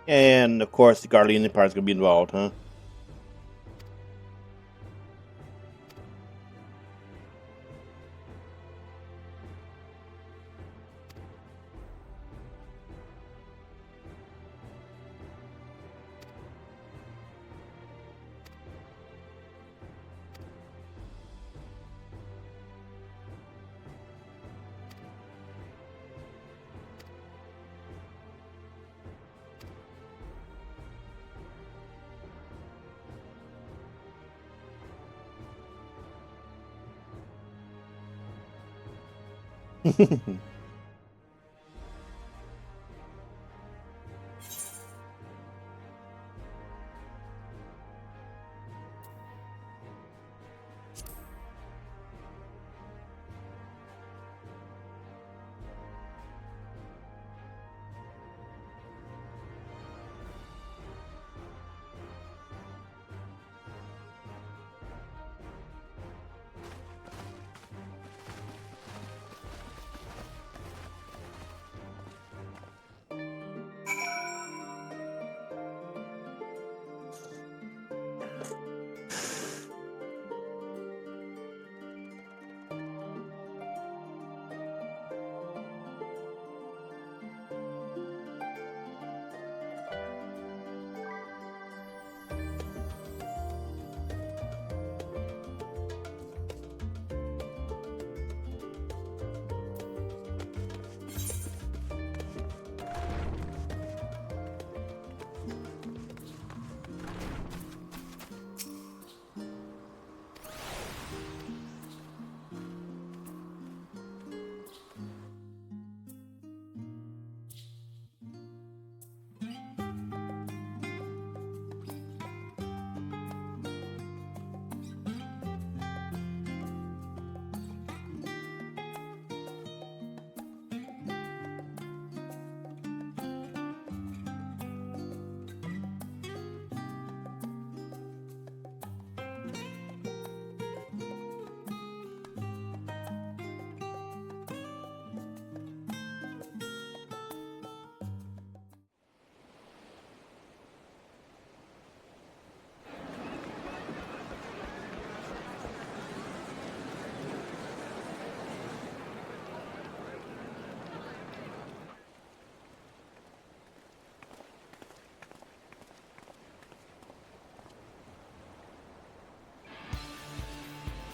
S1: And of course, the Guardian Empire is going to be involved, huh?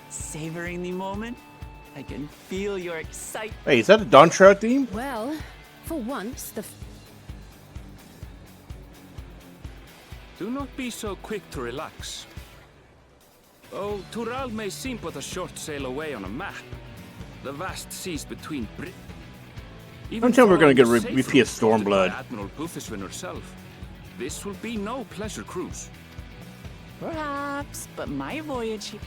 S5: Savoring the moment? I can feel your excitement.
S1: Hey, is that a Dawntrail theme?
S7: Well, for once, the...
S2: Do not be so quick to relax. Oh, Tural may seem but a short sail away on a map. The vast seas between Brit.
S1: Don't tell me we're gonna get repeat Stormblood.
S2: Admiral Bufiswin herself. This will be no pleasure cruise.
S5: Perhaps, but my voyage here...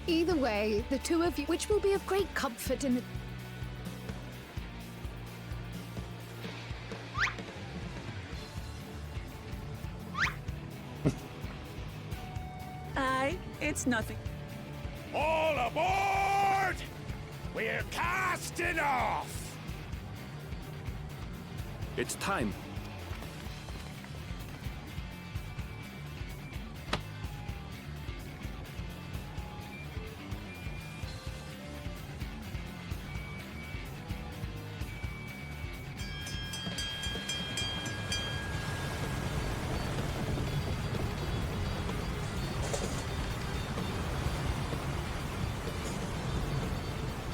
S7: Either way, the two of you, which will be of great comfort in the...
S5: Aye, it's nothing.
S6: All aboard! We're casting off!
S2: It's time.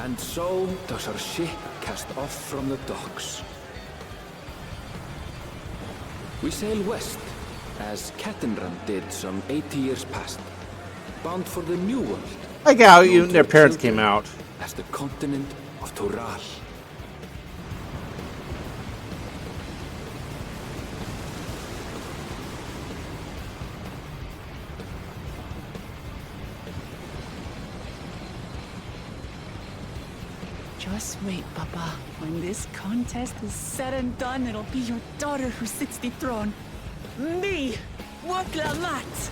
S2: And so does our ship cast off from the docks. We sail west, as Cattenrand did some 80 years past, bound for the New World.
S1: I like how even their parents came out.
S2: As the continent of Tural.
S5: Just wait, Papa. When this contest is said and done, it'll be your daughter who sits the throne. Me! Waklamat!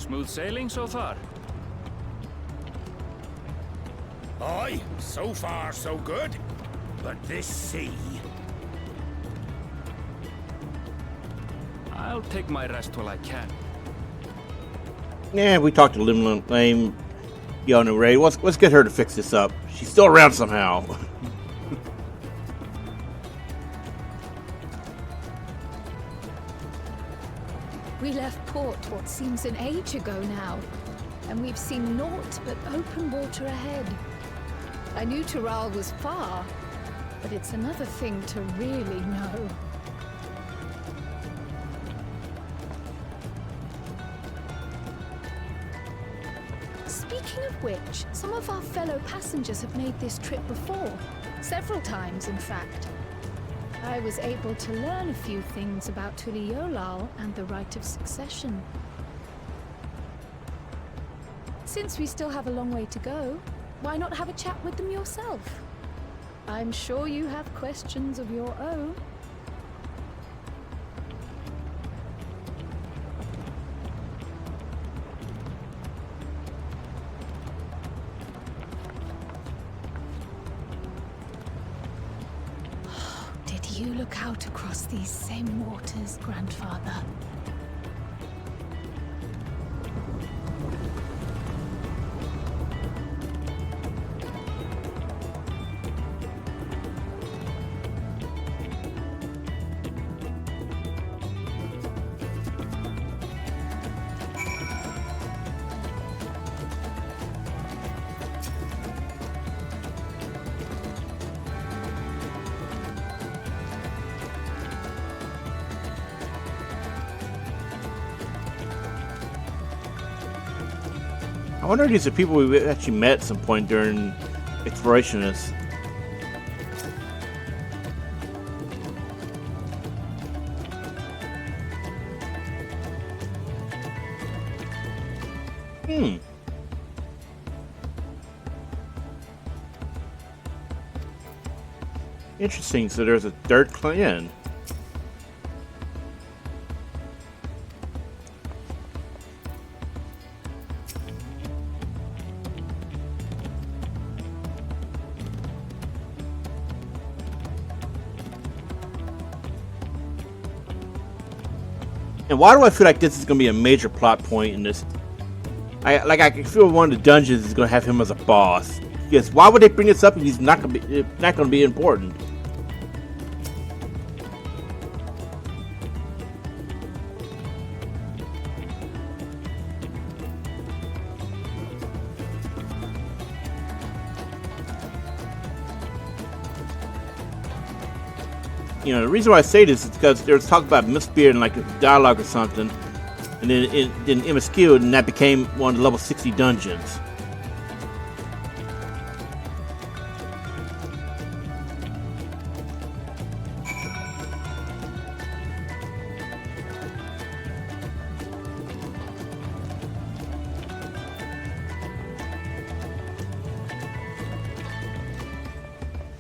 S2: Smooth sailing so far?
S9: Aye, so far so good. But this sea...
S2: I'll take my rest while I can.
S1: Yeah, we talked to Lame Yona Ray. Let's get her to fix this up. She's still around somehow.
S4: We left port what seems an age ago now, and we've seen naught but open water ahead. I knew Tural was far, but it's another thing to really know. Speaking of which, some of our fellow passengers have made this trip before. Several times, in fact. I was able to learn a few things about Tuliolal and the right of succession. Since we still have a long way to go, why not have a chat with them yourself? I'm sure you have questions of your own. Did you look out across these same waters, Grandfather?
S1: I wonder if these are people we actually met at some point during exploration of this. Interesting, so there's a third clan. And why do I feel like this is going to be a major plot point in this? I can feel one of the dungeons is going to have him as a boss. Yes, why would they bring this up if he's not going to be important? You know, the reason why I say this is because there was talk about Mistbeard in like a dialogue or something, and then MSQ, and that became one of the level 60 dungeons.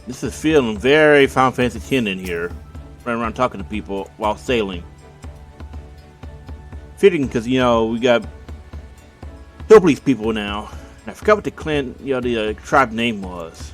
S1: This is feeling very Final Fantasy X in here, running around talking to people while sailing. Fitting because, you know, we got Hillbillies people now. And I forgot what the clan, you know, the tribe name was.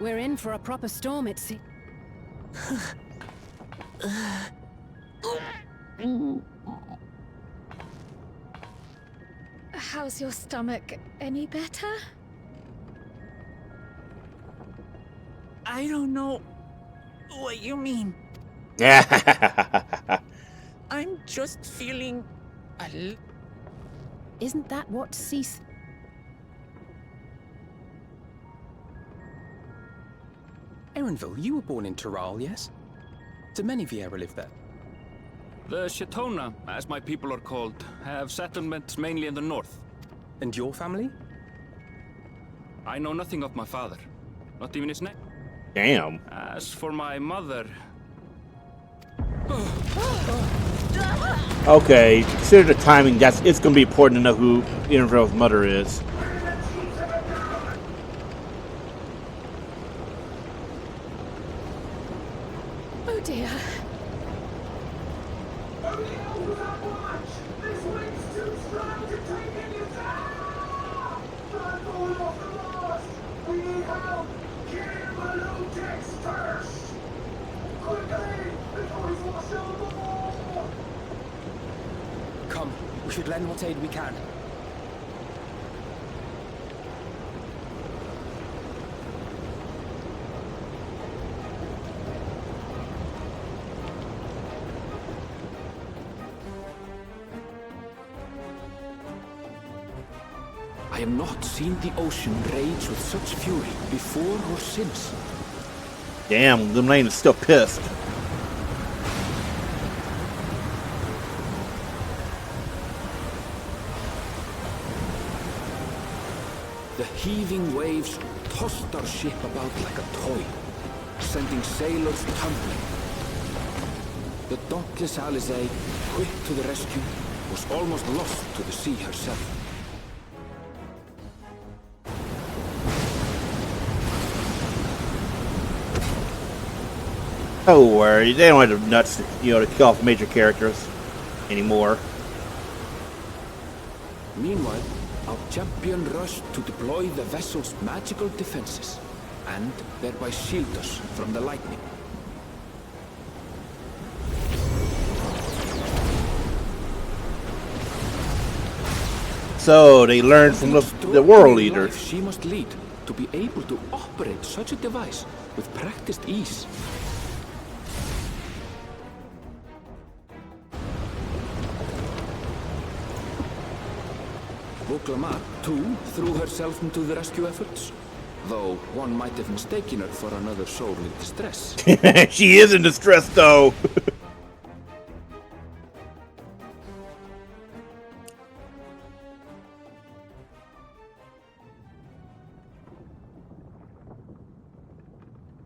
S7: We're in for a proper storm, it seems.
S4: How's your stomach? Any better?
S5: I don't know what you mean. I'm just feeling a
S7: Isn't that what cease?
S8: Erenville, you were born in Tural, yes? Do many Viera live there?
S2: The Shatona, as my people are called, have settlements mainly in the north.
S8: And your family?
S2: I know nothing of my father, not even his name.
S1: Damn.
S2: As for my mother,
S1: Okay, consider the timing. It's gonna be important to know who Erenville's mother is.
S4: Oh dear.
S8: Come, we should lend what aid we can.
S3: I have not seen the ocean rage with such fury before or since.
S1: Damn, the lane is still pissed.
S3: The heaving waves tossed our ship about like a toy, sending sailors tumbling. The dauntless Alizé, quick to the rescue, was almost lost to the sea herself.
S1: Oh, worry, they don't have the nuts, to kill off major characters anymore.
S3: Meanwhile, our champion rushed to deploy the vessel's magical defenses, and thereby shield us from the lightning.
S1: So they learned from the world leader.
S3: She must lead to be able to operate such a device with practiced ease. Voklamar, too, threw herself into the rescue efforts, though one might have mistaken her for another soul in distress.
S1: She is in distress, though.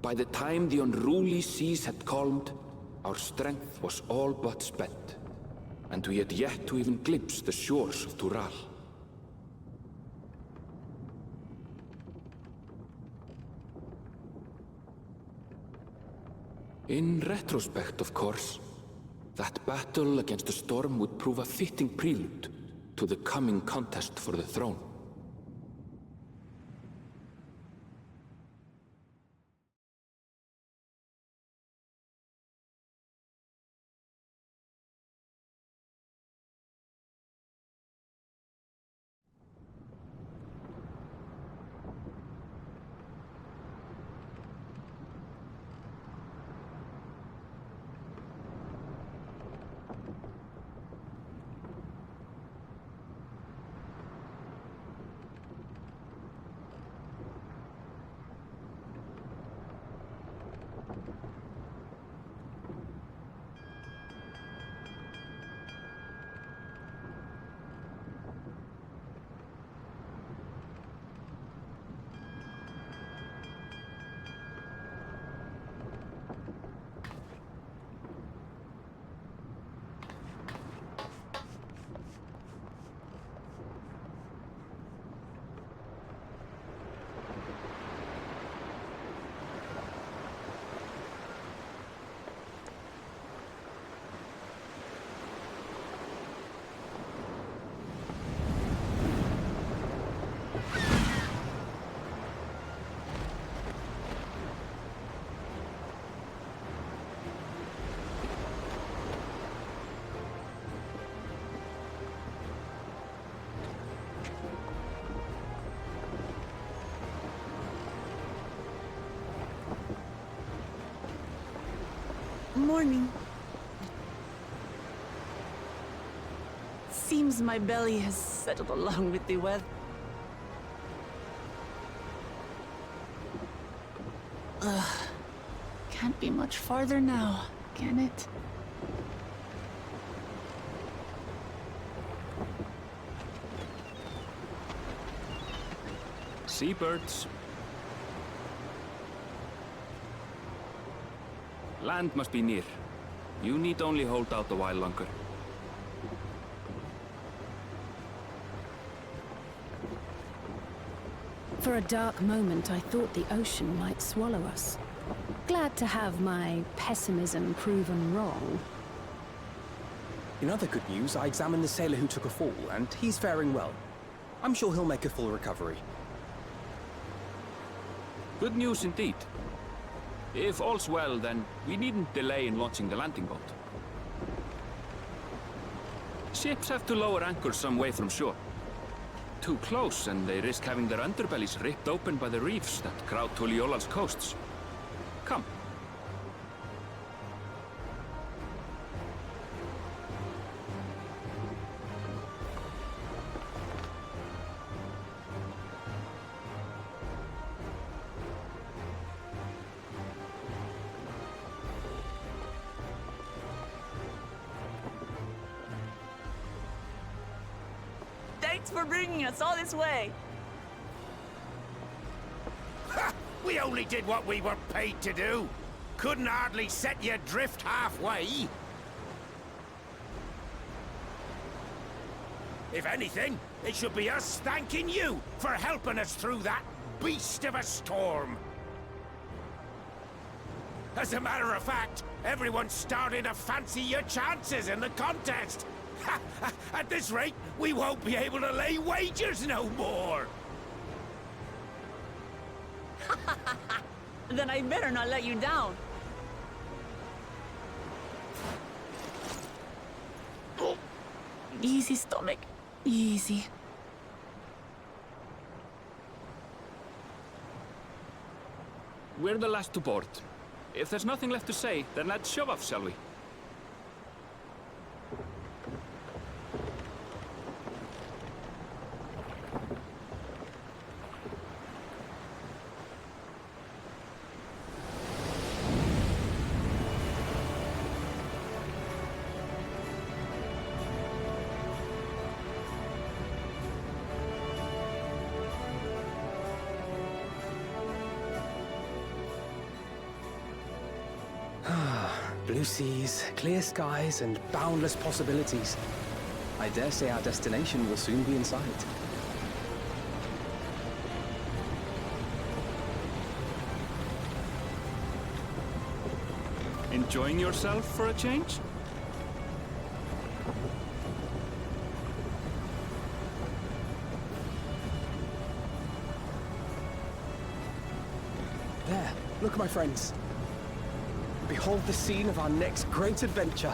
S3: By the time the unruly seas had calmed, our strength was all but spent, and we had yet to even glimpse the shores of Tural. In retrospect, of course, that battle against the storm would prove a fitting prelude to the coming contest for the throne.
S5: morning. Seems my belly has settled along with the weather. Ugh. Can't be much farther now, can it?
S2: Seabirds. Land must be near. You need only hold out a while longer.
S7: For a dark moment, I thought the ocean might swallow us. Glad to have my pessimism proven wrong.
S8: In other good news, I examined the sailor who took a fall, and he's faring well. I'm sure he'll make a full recovery.
S2: Good news indeed. If all's well, then we needn't delay in launching the landing boat. Ships have to lower anchors some way from shore. Too close, and they risk having their underbellies ripped open by the reefs that crowd Tuliola's coasts. Come.
S5: Thanks for bringing us all this way.
S9: Ha! We only did what we were paid to do. Couldn't hardly set you adrift halfway. If anything, it should be us thanking you for helping us through that beast of a storm. As a matter of fact, everyone's starting to fancy your chances in the contest. At this rate, we won't be able to lay wagers no more.
S5: Then I better not let you down. Easy, stomach. Easy.
S2: We're the last to board. If there's nothing left to say, then let's shove off, shall we?
S8: Blue seas, clear skies, and boundless possibilities. I dare say our destination will soon be in sight.
S2: Enjoying yourself for a change?
S8: There, look, my friends. Behold the scene of our next great adventure.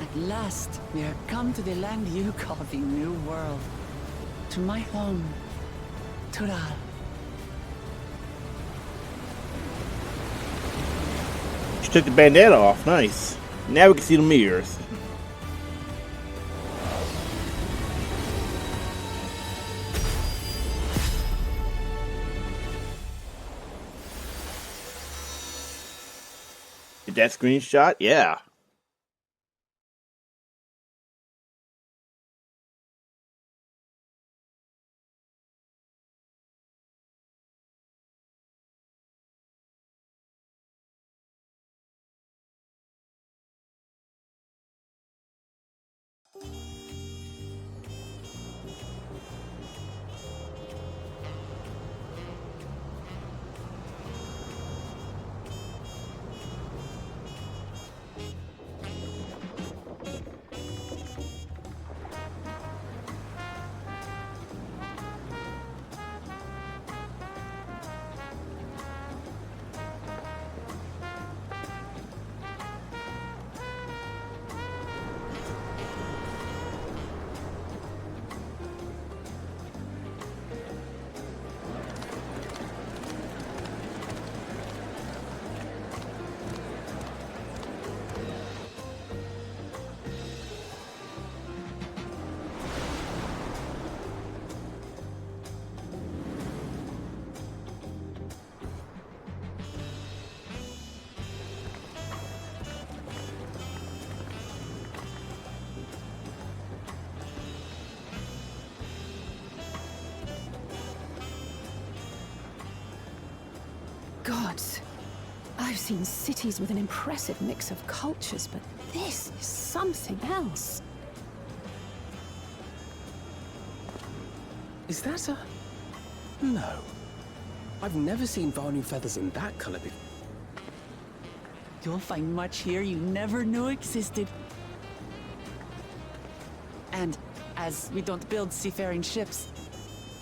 S5: At last, we are come to the land you call the New World. To my home, Tural.
S1: She took the bandana off. Nice. Now we can see the mirrors. Did that screenshot? Yeah.
S7: I've seen cities with an impressive mix of cultures, but this is something else.
S8: Is that a... No. I've never seen Vanu feathers in that color before.
S5: You'll find much here you never knew existed. And as we don't build seafaring ships,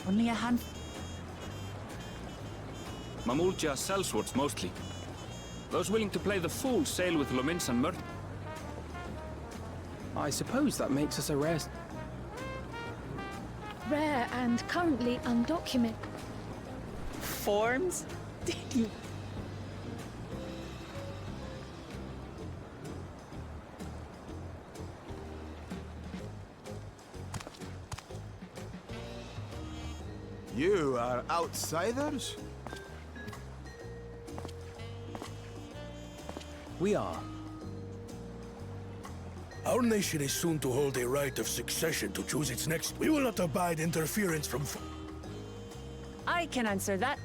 S5: only a handful.
S2: Mamulja sellswords mostly. Those willing to play the fool sail with Lomins and Murd.
S8: I suppose that makes us a rare...
S4: Rare and currently undocumented.
S5: Forms? Did you...
S12: You are outsiders?
S8: We are.
S13: Our nation is soon to hold a right of succession to choose its next. We will not abide interference from...
S5: I can answer that.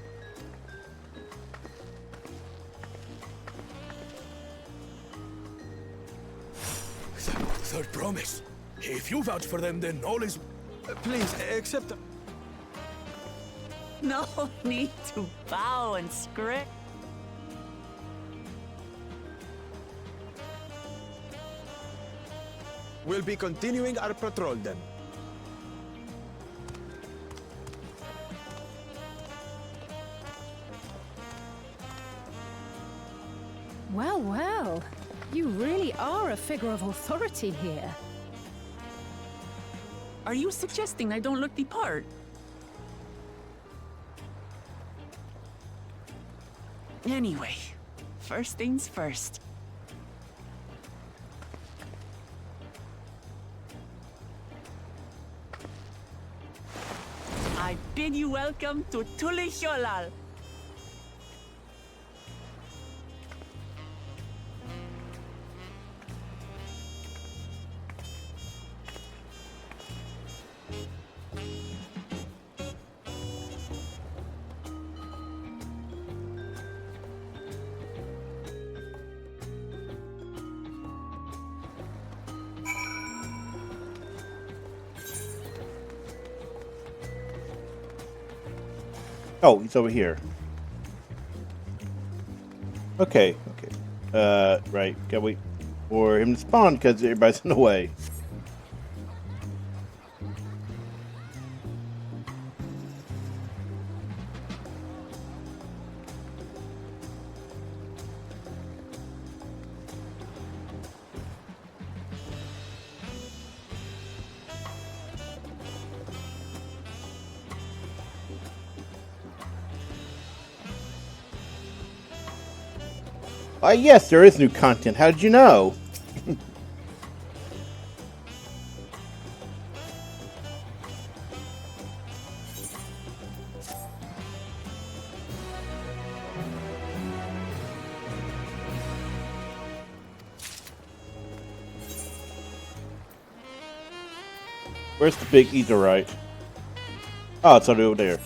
S13: Third promise. If you vouch for them, then all is...
S12: Please, accept...
S5: No need to bow and scrape.
S12: We'll be continuing our patrol then.
S7: Well, well. You really are a figure of authority here.
S5: Are you suggesting I don't look the part? Anyway, first things first. I bid you welcome to Tulicholal.
S1: Oh, he's over here. Okay, okay. Right. Gotta wait for him to spawn because everybody's in the way. Yes, there is new content. How did you know? Where's the big etherite? Oh, it's over there.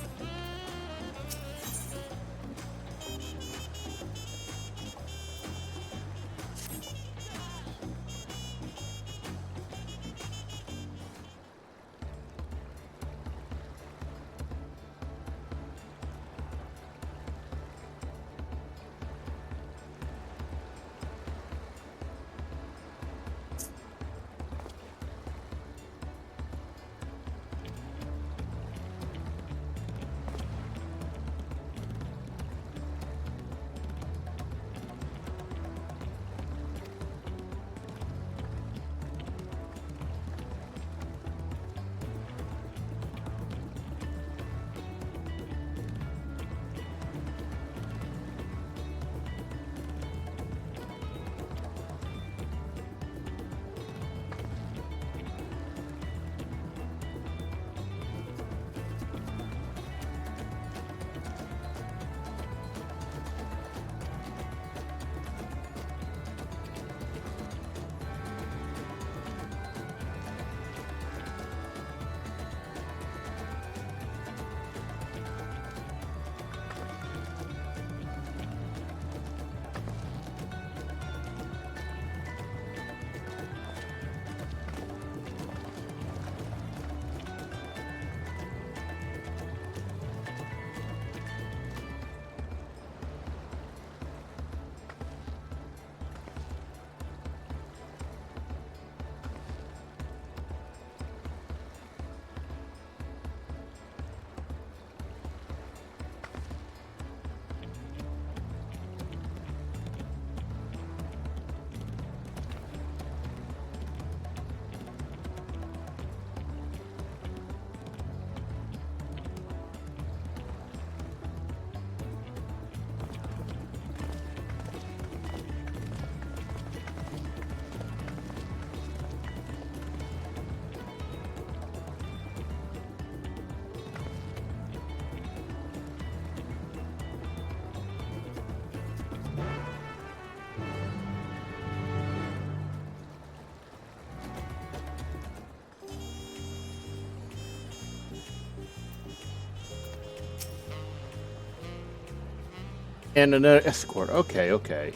S1: And another escort. Okay, okay.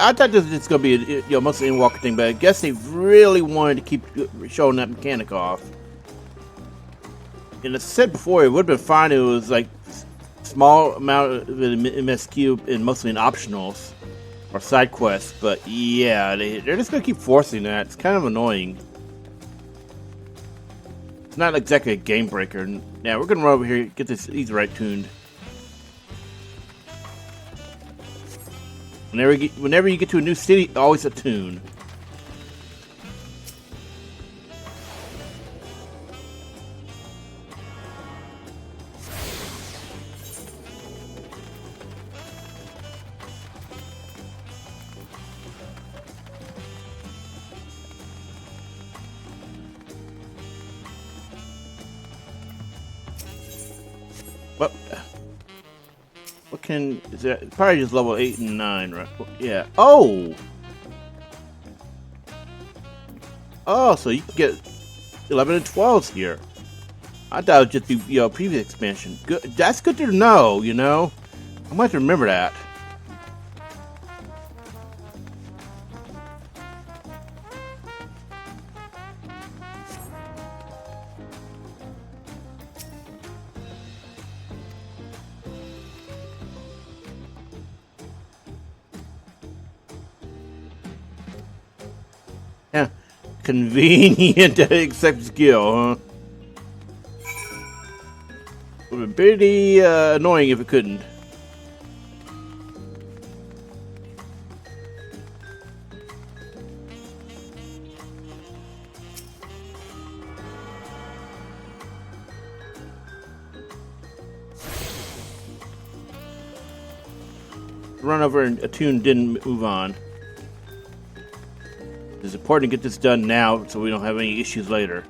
S1: I thought this was gonna be a mostly in-walker thing, but I guess they really wanted to keep showing that mechanic off. And as I said before, it would have been fine if it was like small amount of MSQ and mostly in optionals or side quests. But yeah, they're just gonna keep forcing that. It's kind of annoying. It's not exactly a game breaker. Now we're gonna run over here and get these right tuned. Whenever you get to a new city, always attune. Well, what is that? Probably just level 8 and 9, right? Yeah. Oh, so you can get 11 and 12s here. I thought it would just be previous expansion. Good. That's good to know. I might remember that. Yeah, convenient to accept skill, huh? Would be pretty annoying if it couldn't. Run over and attune didn't move on. It's important to get this done now so we don't have any issues later.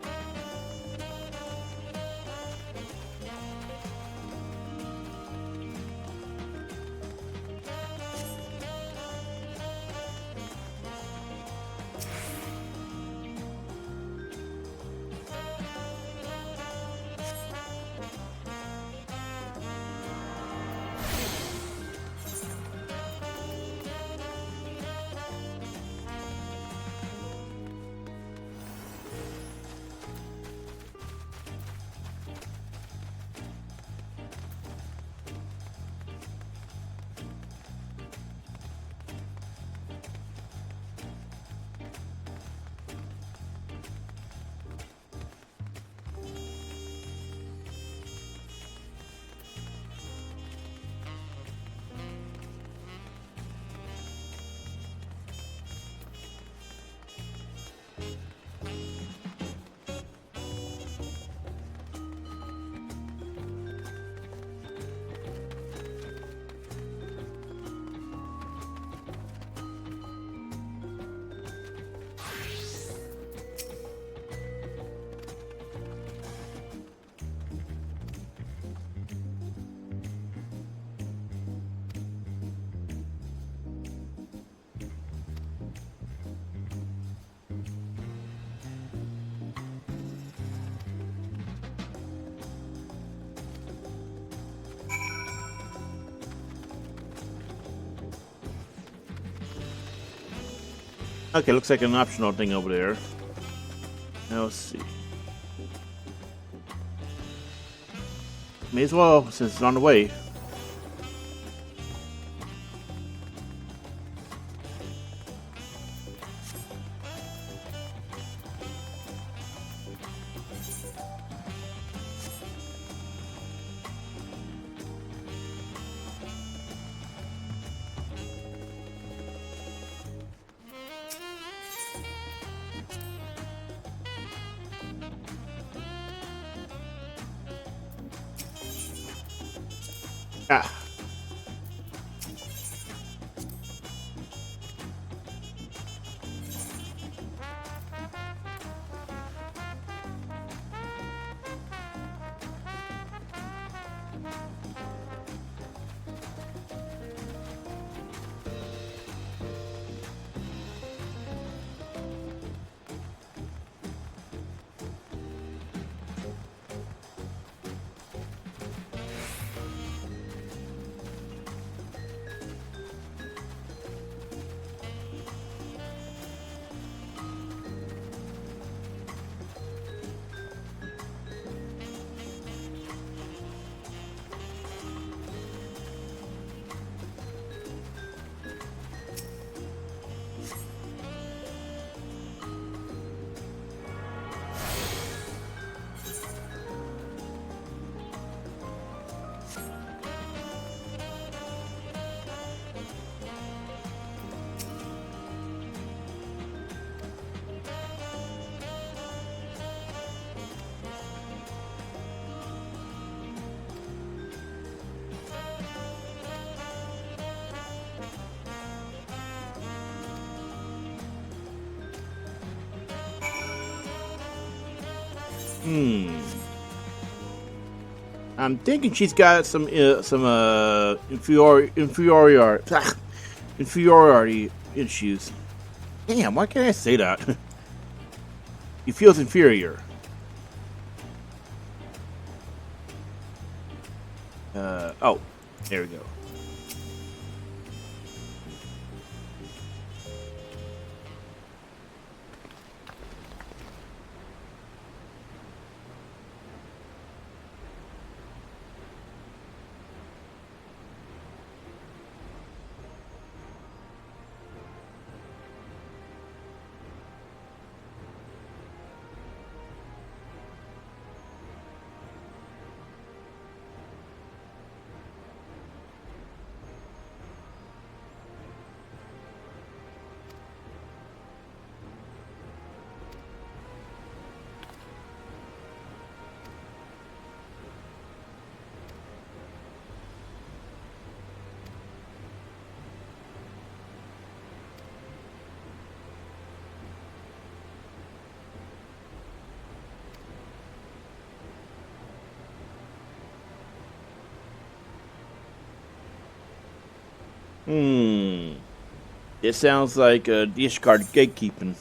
S1: Okay, looks like an optional thing over there. Now let's see. May as well, since it's on the way. Ah. I'm thinking she's got some inferiority issues. Damn, why can't I say that? He feels inferior. Oh, there we go. It sounds like discard gatekeeping.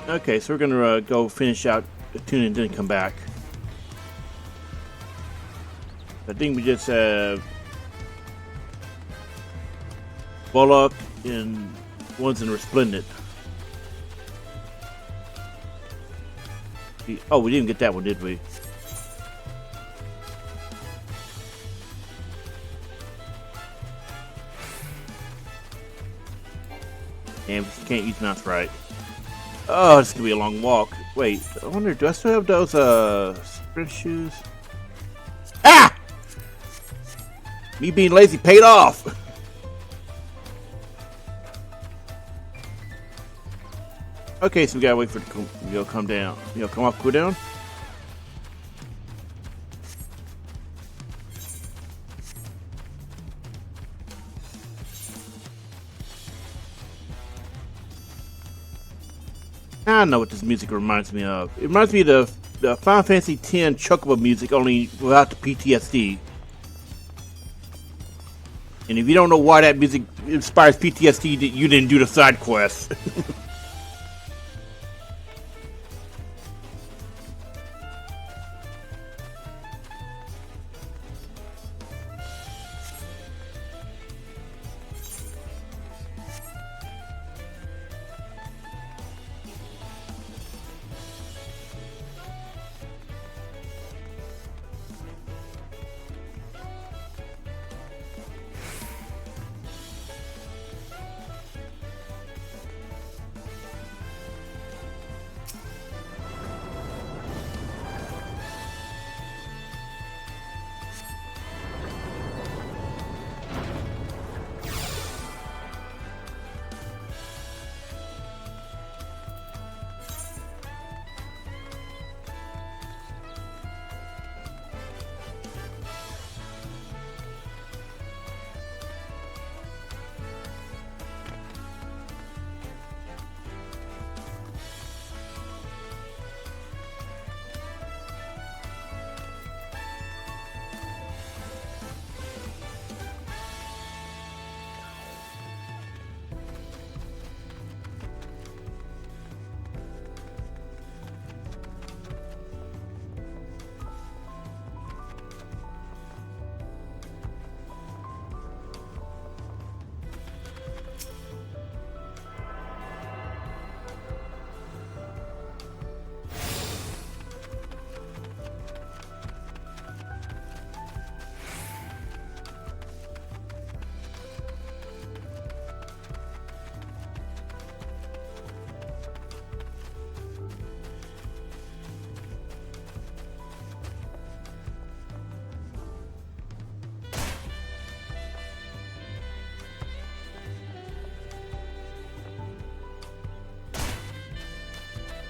S1: Okay, so we're gonna go finish out the tune and then come back. I think we just have Bullock and one's in Resplendent. Oh, we didn't get that one, did we? Damn, you can't use mouse right. Oh, this is gonna be a long walk. Wait, I wonder, do I still have those sprint shoes? Ah! Me being lazy paid off. Okay, so we gotta wait for it to come down. Come off cooldown. I know what this music reminds me of. It reminds me of the Final Fantasy X Chocobo music, only without the PTSD. And if you don't know why that music inspires PTSD, you didn't do the side quest.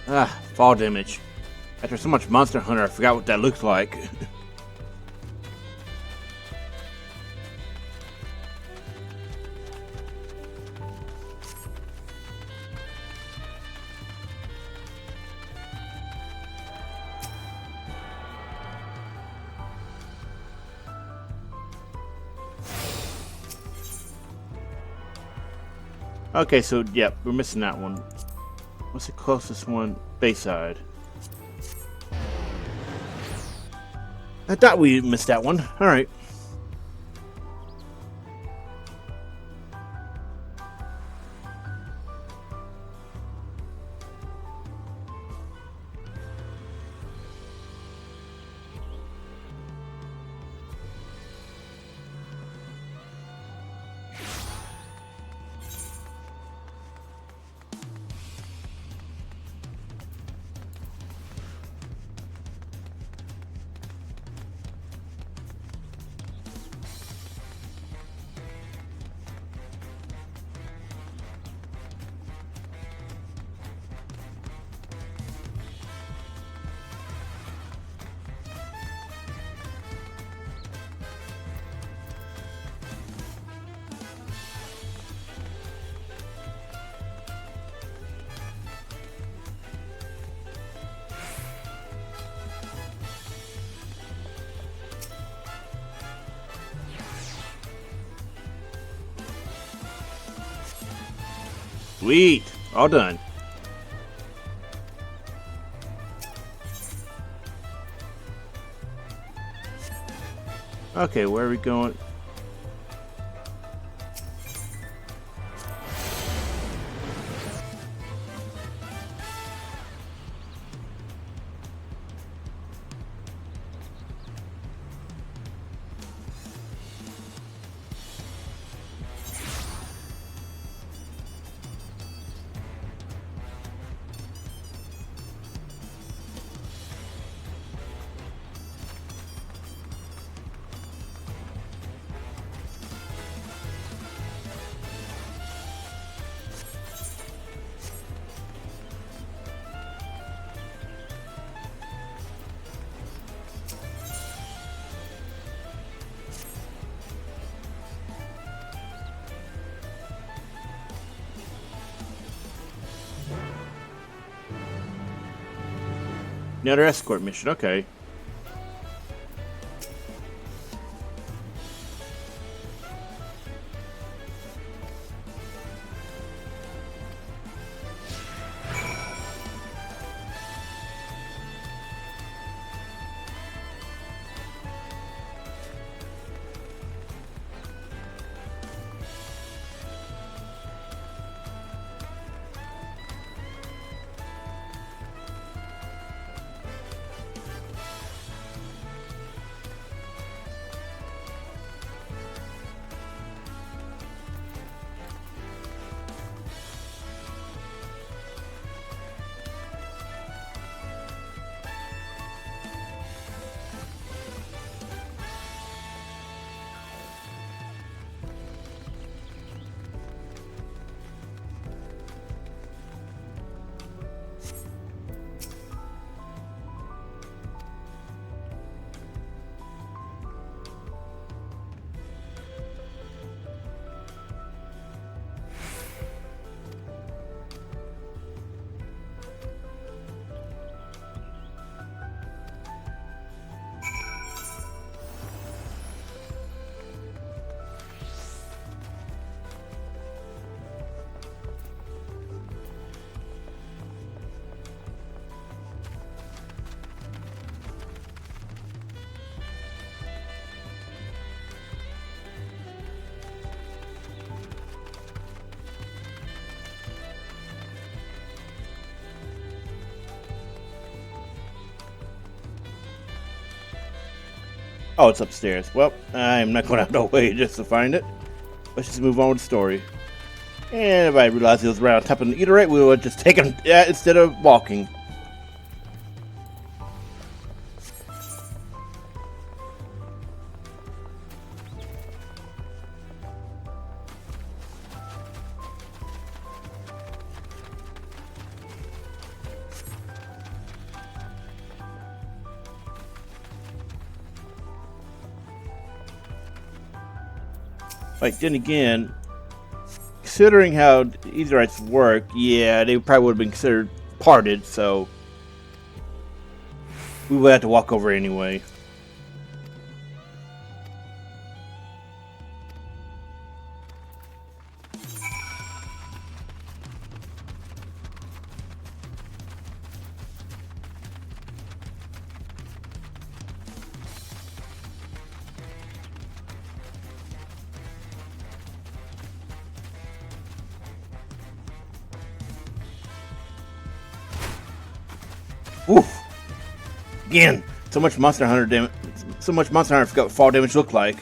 S1: Ah, fall damage. After so much Monster Hunter, I forgot what that looks like. Okay, so, yep, we're missing that one. What's the closest one? Bayside. I thought we missed that one. Alright. Sweet! All done. Okay, where are we going? Another escort mission, okay. Oh, it's upstairs. Well, I'm not going out no way just to find it. Let's just move on with the story. And if I realized it was right on top of the eater, we would just take him instead of walking. Like, then again, considering how Aetherites work, yeah, they probably would have been considered parted, so we would have to walk over anyway. Oof. Again, so much Monster Hunter damage. So much Monster Hunter, I forgot what fall damage looked like.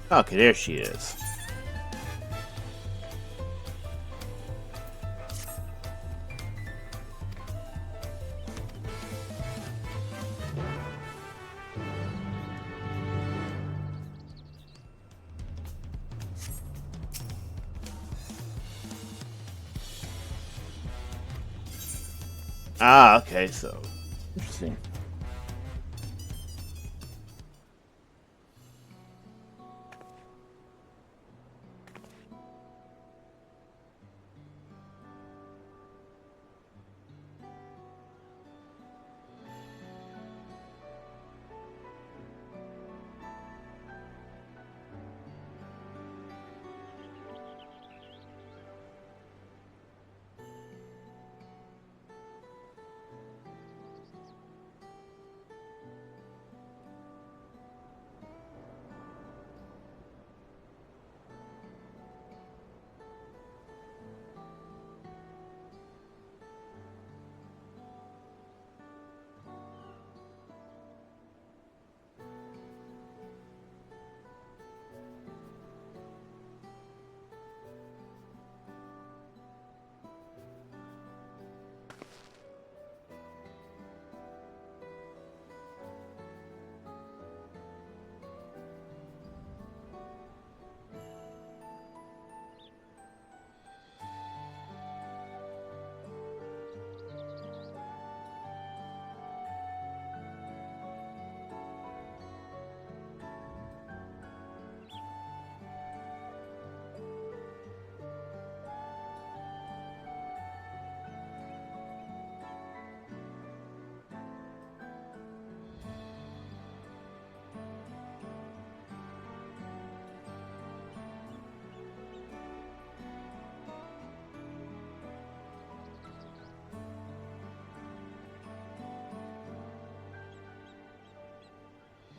S1: Okay, there she is. Ah, okay, so interesting.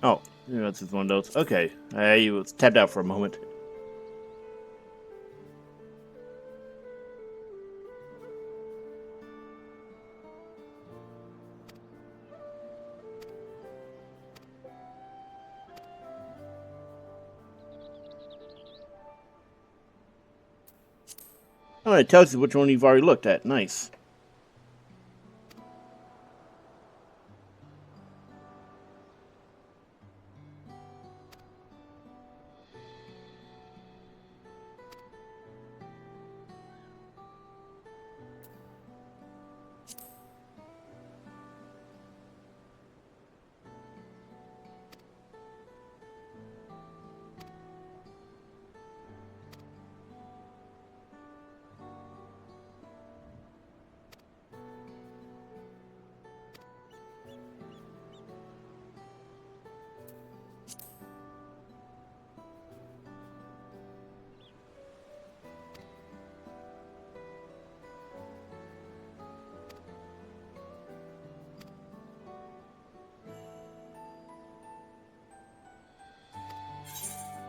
S1: Oh, yeah, that's just one of those. Okay, I was tapped out for a moment. Oh, it tells you which one you've already looked at. Nice.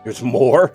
S1: There's more?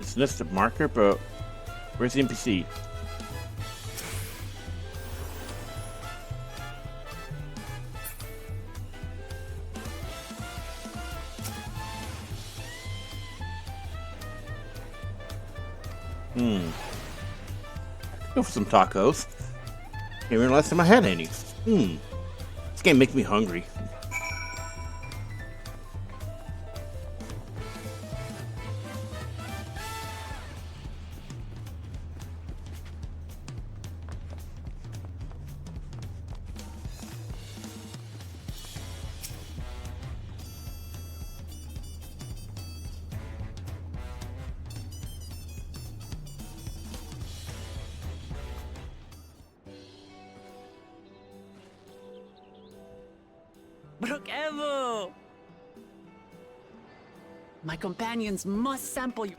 S1: It's listed marker, but where's the NPC? Go for some tacos. Can't remember last time I had any. This game makes me hungry.
S5: Evo! My companions must sample you.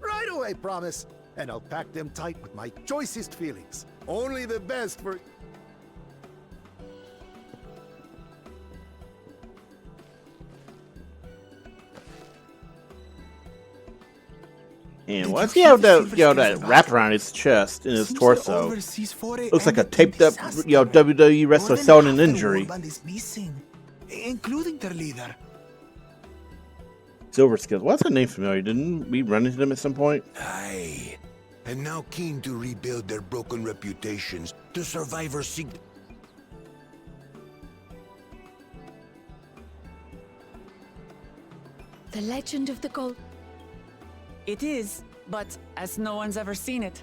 S14: Right away, promise. And I'll pack them tight with my choicest feelings. Only the best for...
S1: And what's he have that wrapped around his chest and his torso? Looks like a taped up, WWE wrestler selling an injury.
S12: Including their leader.
S1: Silver Skills. What's the name familiar? Didn't we run into them at some point?
S6: Aye. And now keen to rebuild their broken reputations, the survivors seek...
S4: The legend of the gold.
S5: It is, but as no one's ever seen it.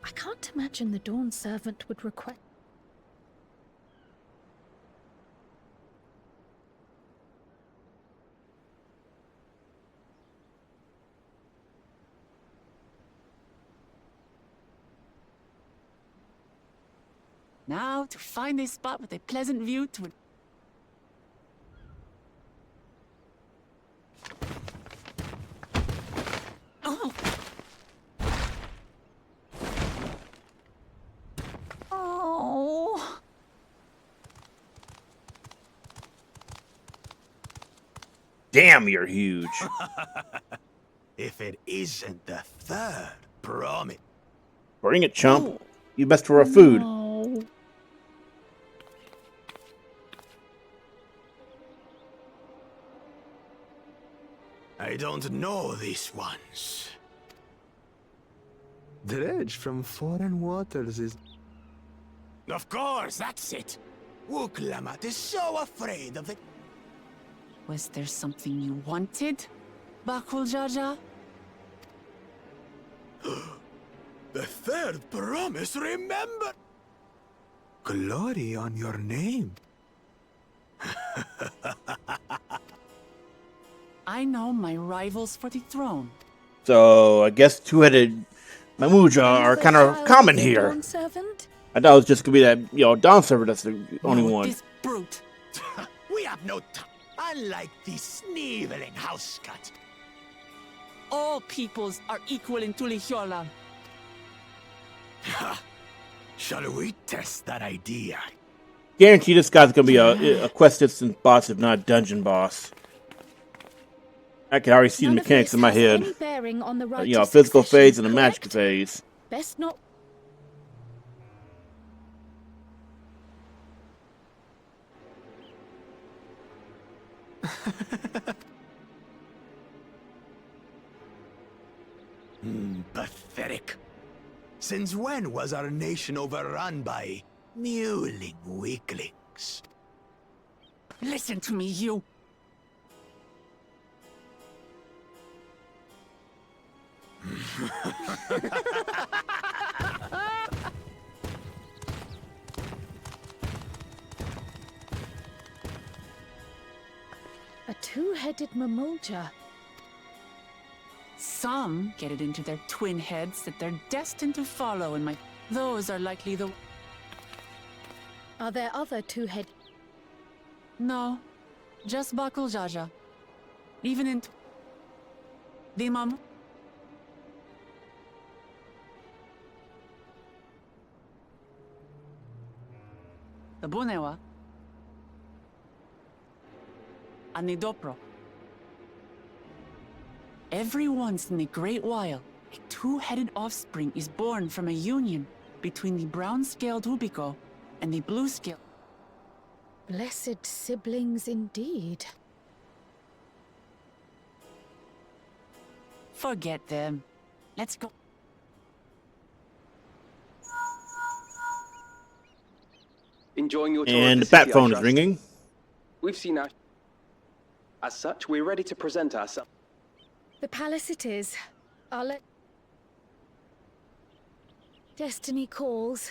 S4: I can't imagine the Dawn Servant would request.
S5: Now, to find a spot with a pleasant view to... Oh! Oh!
S1: Damn, you're huge.
S12: If it isn't the third promise.
S1: Bring it, chump. You best for our food.
S4: No.
S12: I don't know these ones. Dredge from foreign waters is...
S9: Of course, that's it.
S12: Wuklamat is so afraid of it.
S5: Was there something you wanted, Bakul Jaja?
S12: The third promise, remember? Glory on your name.
S5: I know my rivals for the throne.
S1: So, I guess two-headed Mamuja are kind of common here.
S4: Dawn Servant?
S1: I thought it was just going to be that, Dawn Servant that's the only one.
S5: This brute.
S12: We have no time. Unlike the sneevling house cut.
S5: All peoples are equal in Tulihiola.
S12: Shall we test that idea?
S1: Guarantee this guy's going to be a quest distance boss, if not a dungeon boss. I can already see the mechanics in my head. A physical phase and a magic phase.
S4: Best not.
S12: Pathetic. Since when was our nation overrun by mewling weaklings?
S5: Listen to me, you.
S4: A two-headed Mamulja.
S5: Some get it into their twin heads that they're destined to follow in my... Those are likely the...
S4: Are there other two-headed...
S5: No, just Bakul Jaja. Even in... The Mam... The Bunewa. And the Dopro. Every once in a great while, a two-headed offspring is born from a union between the brown-scaled Ubiko and the blue-scaled...
S4: Blessed siblings indeed.
S5: Forget them. Let's go.
S15: Enjoying your tour
S1: And the
S15: of the
S1: bat
S15: city, I
S1: phone is
S15: trust?
S1: ringing.
S15: We've seen our... As such, we're ready to present ourselves.
S4: The palace it is. I'll let... Destiny calls.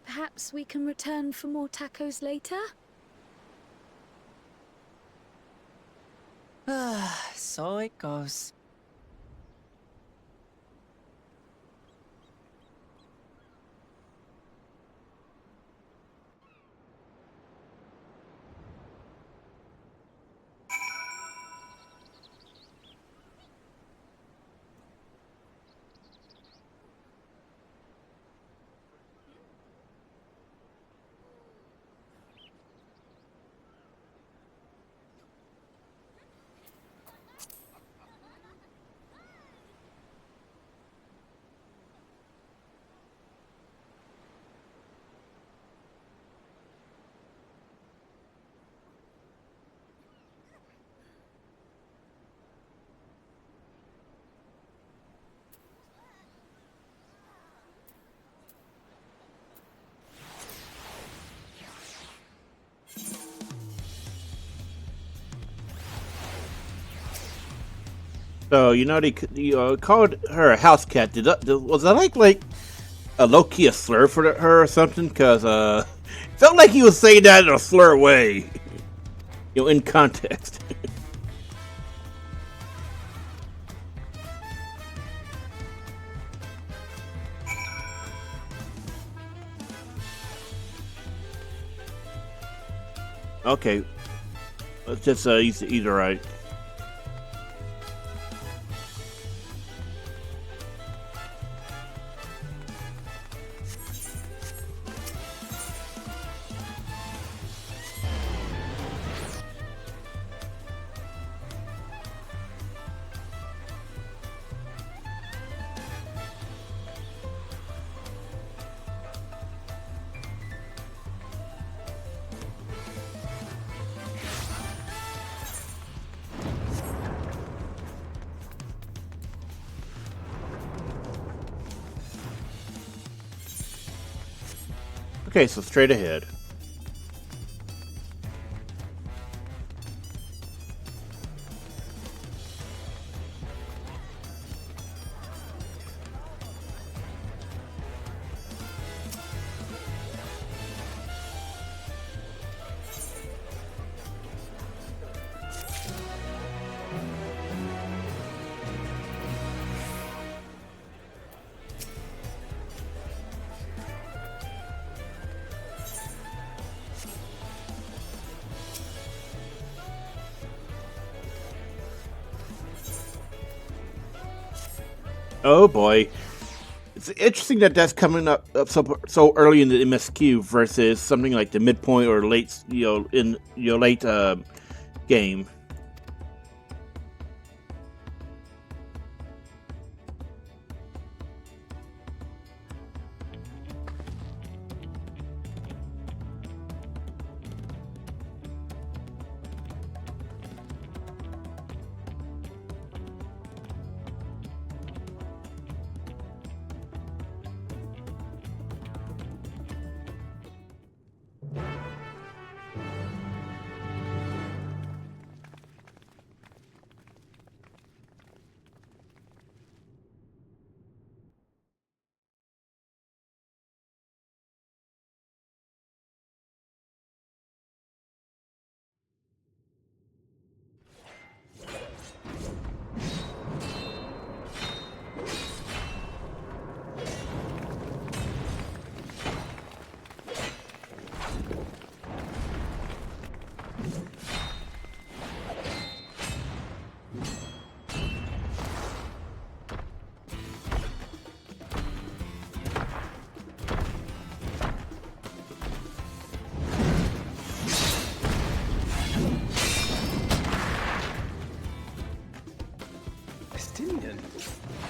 S4: Perhaps we can return for more tacos later?
S5: So it goes.
S1: So you know they called her a house cat. Was that like a low-key a slur for her or something? Cause it felt like he was saying that in a slur way, in context. Okay, let's just eat right. Okay, so straight ahead. Oh boy, it's interesting that that's coming up so early in the MSQ versus something like the midpoint or late, in your late game.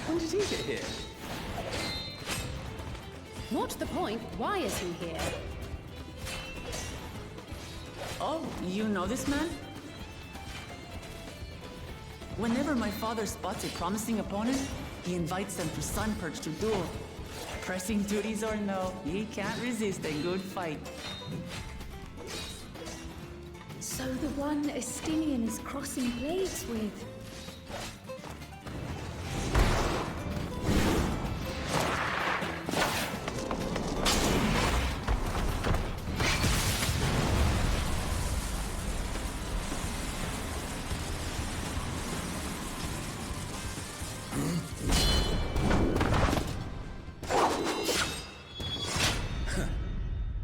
S15: When did he get here?
S7: Not the point. Why is he here?
S5: Oh, you know this man? Whenever my father spots a promising opponent, he invites them to Sunperch to duel. Pressing duties or no, he can't resist a good fight.
S4: So the one Estinian is crossing blades with.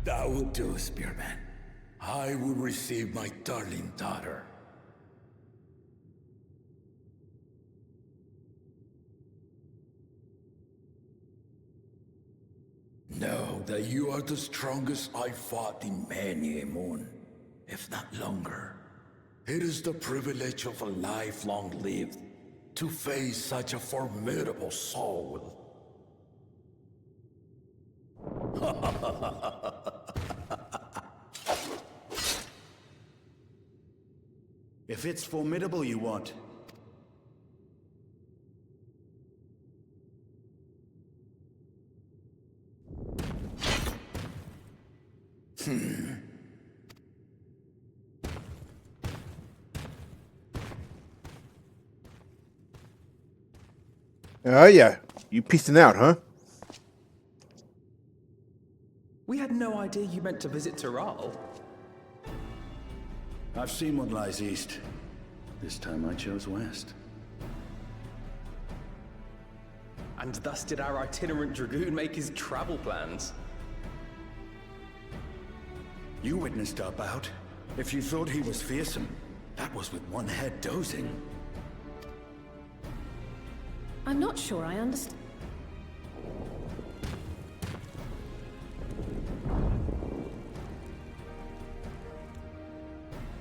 S13: That will do, Spearman. I will receive my darling daughter. Know that you are the strongest I fought in many a moon, if not longer. It is the privilege of a life long lived to face such a formidable soul.
S12: If it's formidable you want.
S1: Oh yeah, you piecing out, huh?
S8: We had no idea you meant to visit Tyrrell.
S12: I've seen what lies east. This time I chose west.
S16: And thus did our itinerant dragoon make his travel plans.
S12: You witnessed our bout. If you thought he was fearsome, that was with one head dozing.
S7: I'm not sure I understand.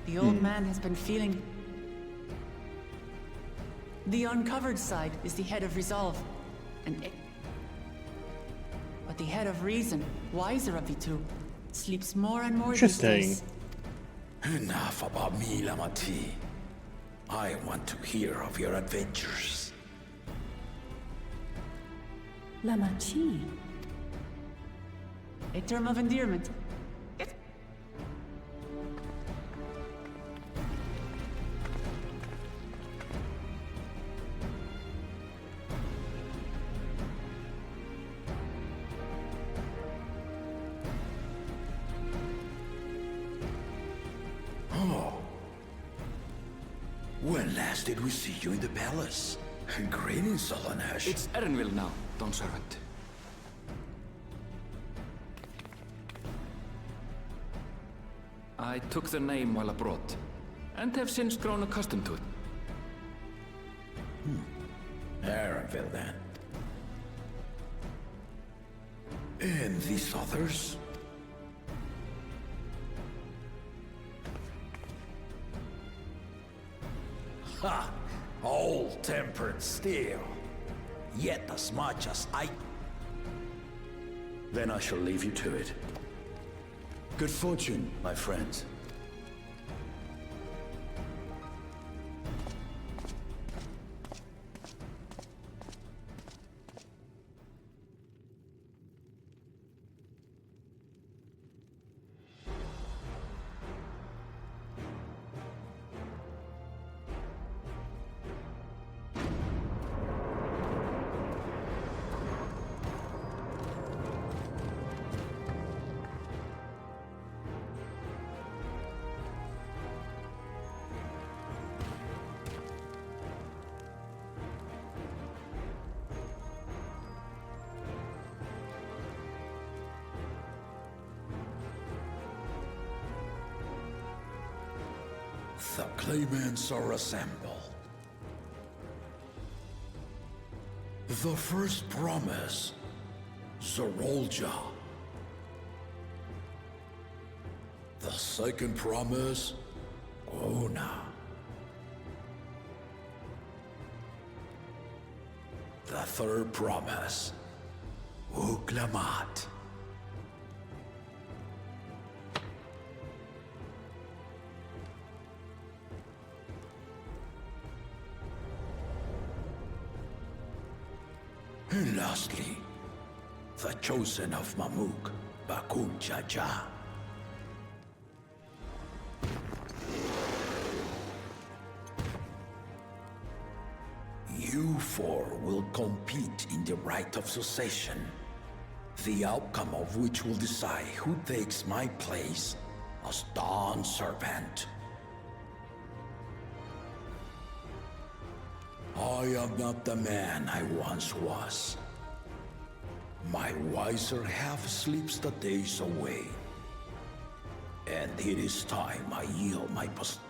S5: The old man has been feeling... The uncovered side is the head of resolve, but the head of reason, wiser of the two, sleeps more and more these days.
S13: Enough about me, Lamati. I want to hear of your adventures.
S7: Lamachi.
S5: A term of endearment.
S13: When last did we see you in the palace? Greetings, Solanash.
S2: It's Erenville now, Dawn Servant. I took the name while abroad, and have since grown accustomed to it.
S13: Erenville, then. And these others? Ha! Old-tempered still. Yet as much as I...
S12: Then I shall leave you to it. Good fortune, my friends.
S13: The claimants are assembled. The first promise, Zorolja. The second promise, Ona. The third promise, Uklamat. Lastly, the chosen of Mamuk, Bakun Jaja. You four will compete in the rite of succession, the outcome of which will decide who takes my place as Dawn Servant. I am not the man I once was. My wiser half sleeps the days away, and it is time I yield my position.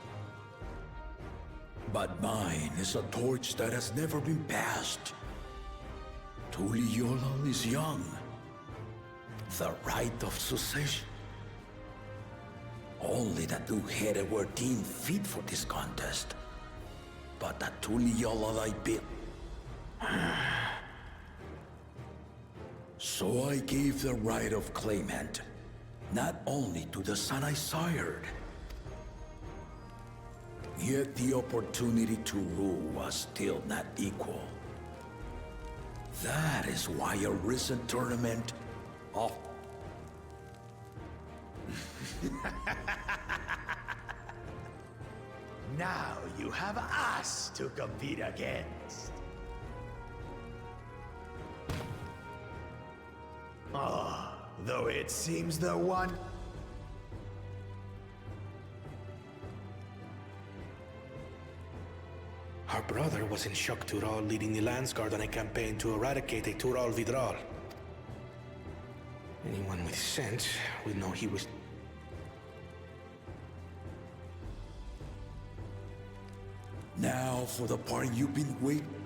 S13: But mine is a torch that has never been passed. Tuliyola is young. The rite of succession. Only the two-headed were deemed fit for this contest. But the Tuliyola I built. So I gave the right of claimant, not only to the son I sired, yet the opportunity to rule was still not equal. That is why a recent tournament of...
S9: Now you have us to compete against. Oh, though it seems the one...
S17: Our brother was in Shok Tural leading the Landsguard on a campaign to eradicate a Tural Vidral. Anyone with sense would know he was...
S13: Now for the part you've been waiting.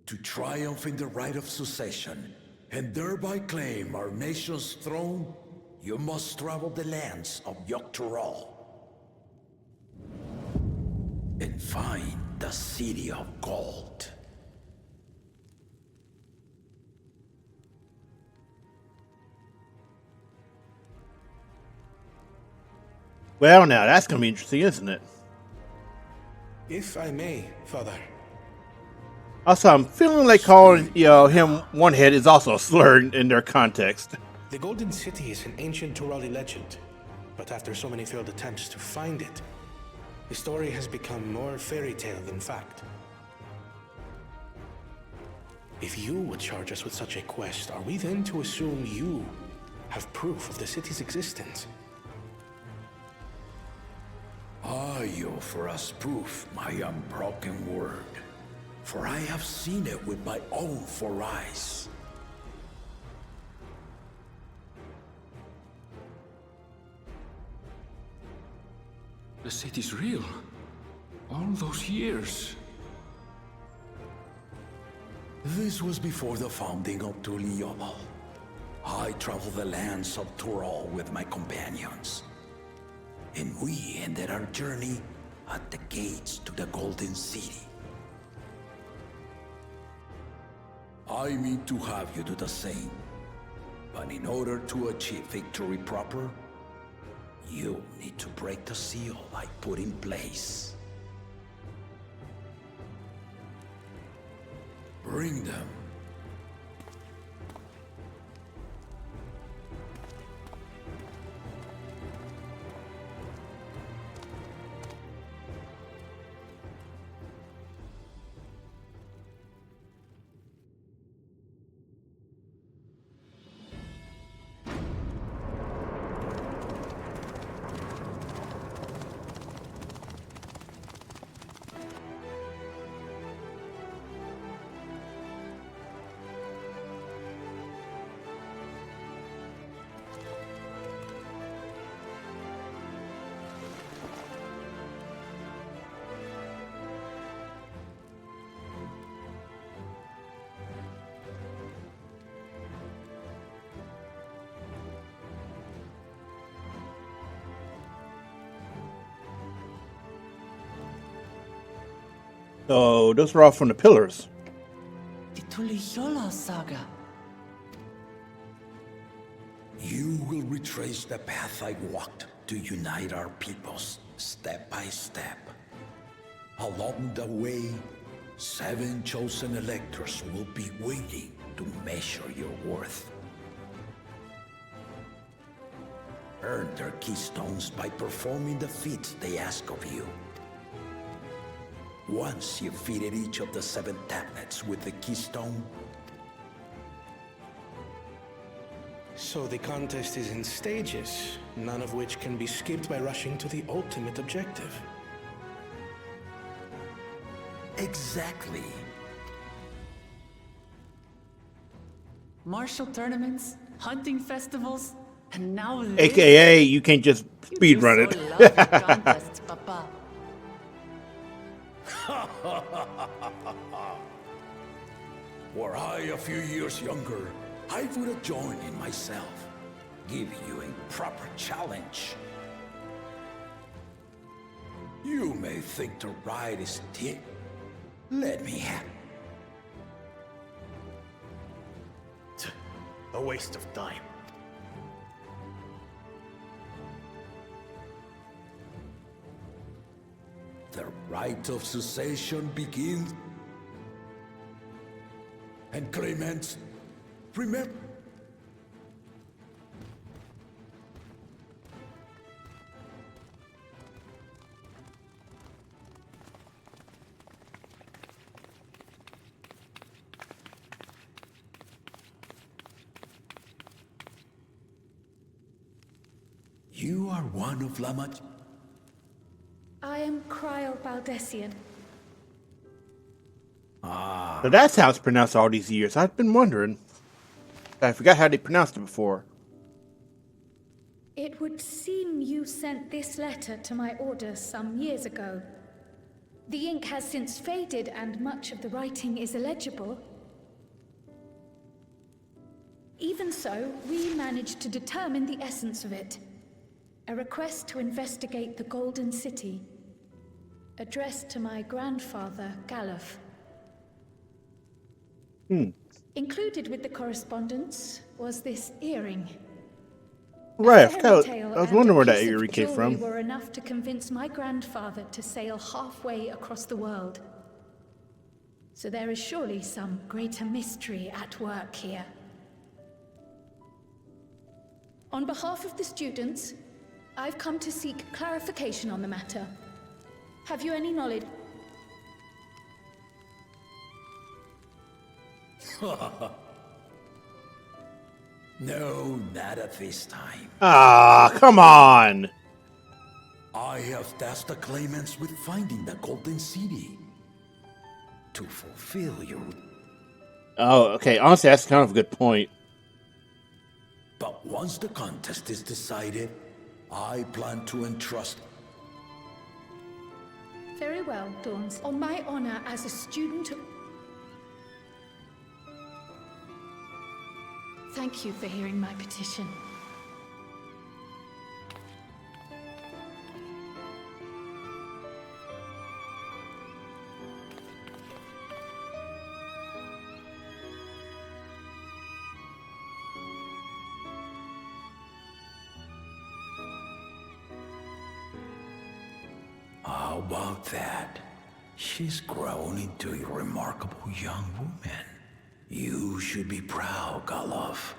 S13: To triumph in the rite of succession, and thereby claim our nation's throne, you must travel the lands of Yogg-Tural and find the City of Gold.
S1: Well, now that's gonna be interesting, isn't it?
S17: If I may, Father.
S1: Also, I'm feeling like calling, him one head is also a slur in their context.
S17: The Golden City is an ancient Turali legend, but after so many failed attempts to find it, the story has become more fairy tale than fact. If you would charge us with such a quest, are we then to assume you have proof of the city's existence?
S13: I offer us proof, my unbroken word, for I have seen it with my own four eyes.
S3: The city's real. All those years.
S13: This was before the founding of Tuliyola. I traveled the lands of Tural with my companions, and we ended our journey at the gates to the Golden City. I mean to have you do the same, but in order to achieve victory proper, you need to break the seal I put in place. Bring them.
S1: So those are all from the pillars.
S5: The Tuliyola saga.
S13: You will retrace the path I walked to unite our peoples step by step. Along the way, 7 chosen electors will be waiting to measure your worth. Earn their keystones by performing the feats they ask of you. Once you've fitted each of the 7 tablets with the keystone,
S17: So the contest is in stages, none of which can be skipped by rushing to the ultimate objective.
S13: exactly.
S5: Martial tournaments, hunting festivals, and now this.
S1: AKA, you can't just speed run it.
S5: You love the contests, Papa.
S13: Were I a few years younger, I would have joined in myself, give you a proper challenge. You may think the ride is tip. Let me have it.
S14: A waste of time.
S13: The rite of cessation begins. And Clemens, remember. You are one of Lamat.
S4: I am Cryle Baldessian.
S1: So that's how it's pronounced all these years. I've been wondering. I forgot how they pronounced it before.
S4: It would seem you sent this letter to my orders some years ago. The ink has since faded and much of the writing is illegible. Even so, we managed to determine the essence of it. A request to investigate the Golden City, addressed to my grandfather, Galuf. Included with the correspondence was this earring.
S1: Right, I was wondering where that earring came from.
S4: Were enough to convince my grandfather to sail halfway across the world. So there is surely some greater mystery at work here. On behalf of the students, I've come to seek clarification on the matter. Have you any knowledge?
S13: No, not at this time.
S1: Ah, come on!
S13: I have tasked the claimants with finding the Golden City to fulfill your...
S1: Oh, okay, honestly, that's kind of a good point.
S13: But once the contest is decided, I plan to entrust...
S4: Very well, Dawns. On my honor as a student of... Thank you for hearing my petition.
S13: How about that? She's grown into a remarkable young woman. You should be proud, Galuf.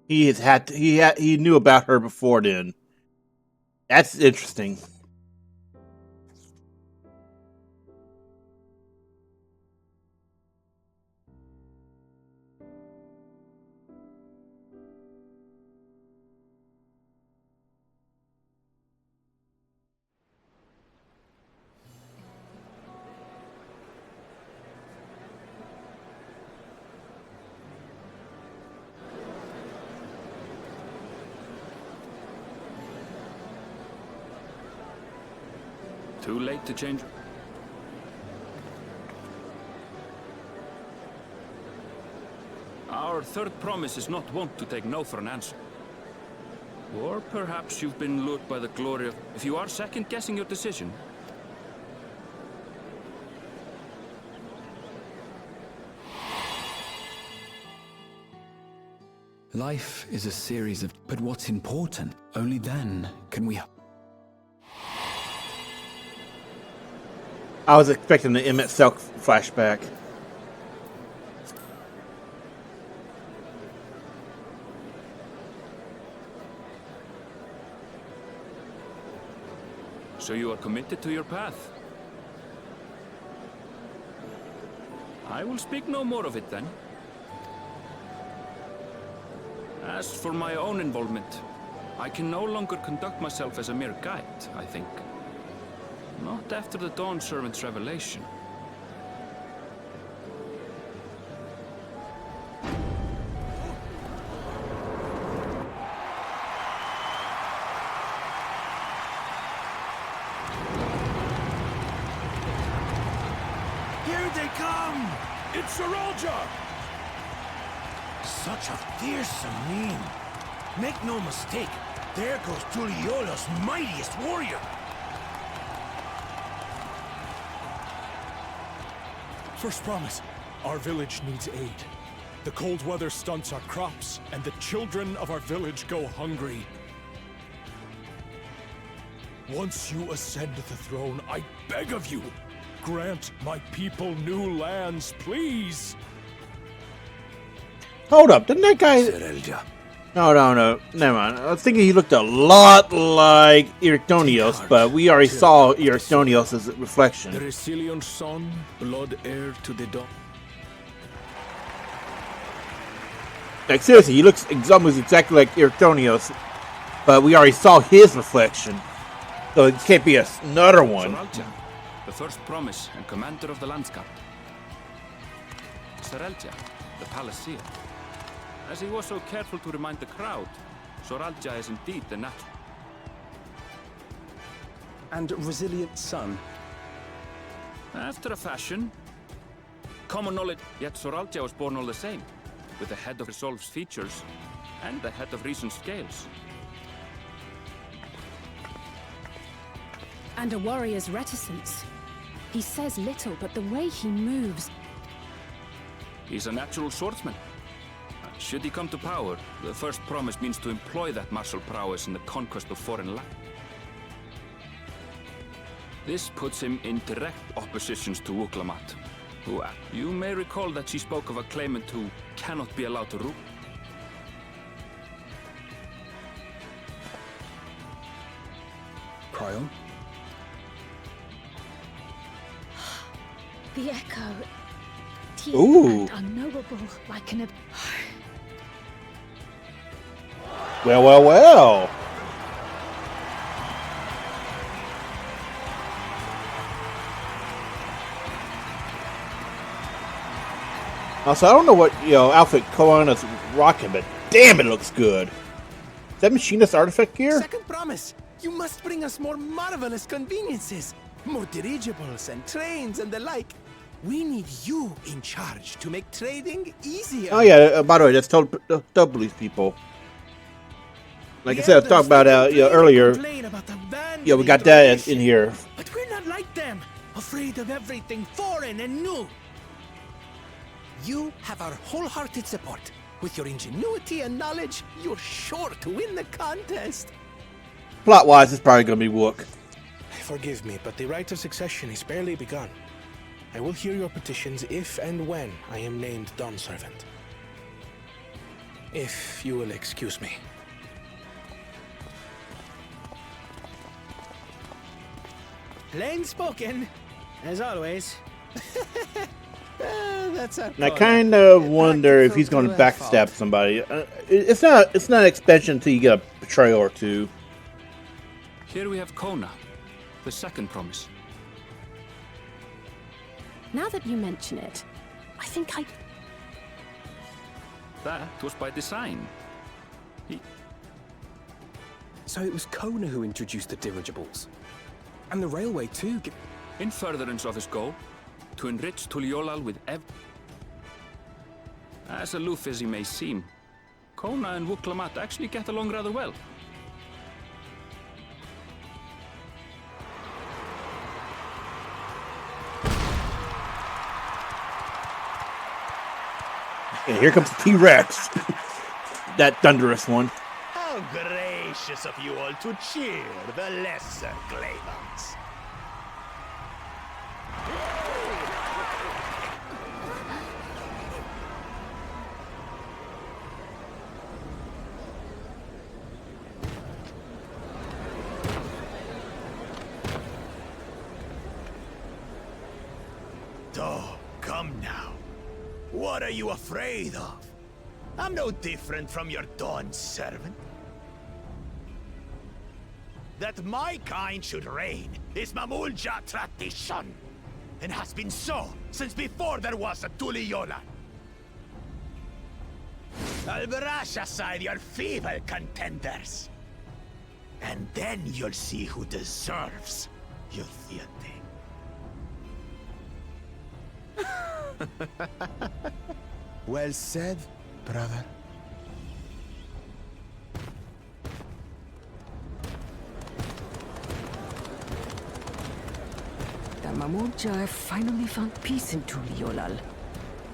S1: He knew about her before then. That's interesting.
S2: Too late to change. Our third promise is not wont to take no for an answer. Or perhaps you've been lured by the glory of... If you are second-guessing your decision...
S3: Life is a series of... But what's important? Only then can we...
S1: I was expecting the Emmett Selk flashback.
S2: So you are committed to your path? I will speak no more of it then. As for my own involvement, I can no longer conduct myself as a mere guide, I think. Not after the Dawn Servant's revelation.
S9: Here they come! It's Saralja! Such a fearsome mien. Make no mistake, there goes Tuliola's mightiest warrior.
S18: First promise, our village needs aid. The cold weather stunts our crops, and the children of our village go hungry. Once you ascend the throne, I beg of you, grant my people new lands, please!
S1: Hold up, didn't that guy... No. Never mind. I was thinking he looked a lot like Irictonios, but we already saw Irictonios' reflection.
S18: The Resilion son, blood heir to the dawn.
S1: Like, seriously, he looks almost exactly like Irictonios, but we already saw his reflection. So it can't be another one.
S2: Saralja, the first promise and commander of the Landscape. Saralja, the Palaceer. As he was so careful to remind the crowd, Saralja is indeed the natural.
S16: And resilient son.
S2: After a fashion. Common knowledge, yet Saralja was born all the same, with the head of Resolve's features and the head of Reason's scales.
S7: And a warrior's reticence. He says little, but the way he moves...
S2: He's a natural swordsman. Should he come to power, the first promise means to employ that martial prowess in the conquest of foreign land. This puts him in direct opposition to Wuklamat, who, you may recall that she spoke of a claimant who cannot be allowed to rule.
S8: Cryon?
S4: The echo. Deep
S1: Ooh.
S4: and unknowable, like an...
S1: Well. Also, I don't know what, outfit Koan is rocking, but damn, it looks good. Is that machinist artifact gear?
S9: Second promise, you must bring us more marvelous conveniences. More dirigibles and trains and the like. We need you in charge to make trading easier.
S1: Oh yeah, by the way, that's told police people. Like I said, I was talking about earlier. We got that in here.
S9: But we're not like them, afraid of everything foreign and new. You have our wholehearted support. With your ingenuity and knowledge, you're sure to win the contest.
S1: Plot-wise, it's probably going to be Wook.
S17: Forgive me, but the right of succession is barely begun. I will hear your petitions if and when I am named Dawn Servant. If you will excuse me.
S9: Plain spoken, as always. That's our
S1: And I kind of wonder if he's going to backstab somebody. It's not an expansion until you get a betrayal or two.
S2: Here we have Kona, the second promise.
S7: Now that you mention it, I think
S2: That was by design.
S8: So it was Kona who introduced the dirigibles. And the railway too.
S2: In furtherance of his goal, to enrich Tuliolal with As aloof as he may seem, Kona and Wuklamat actually get along rather well.
S1: And here comes the T-Rex. that thunderous one.
S9: How gracious of you all to cheer the lesser Claymans. Oh, come now. What are you afraid of? I'm no different from your Dawn servant. That my kind should reign is Mamulja tradition, and has been so since before there was a Tuliyola. I'll brush aside your feeble contenders, and then you'll see who deserves your deity. Well said, brother.
S19: The Mamulja have finally found peace in Tuliolal.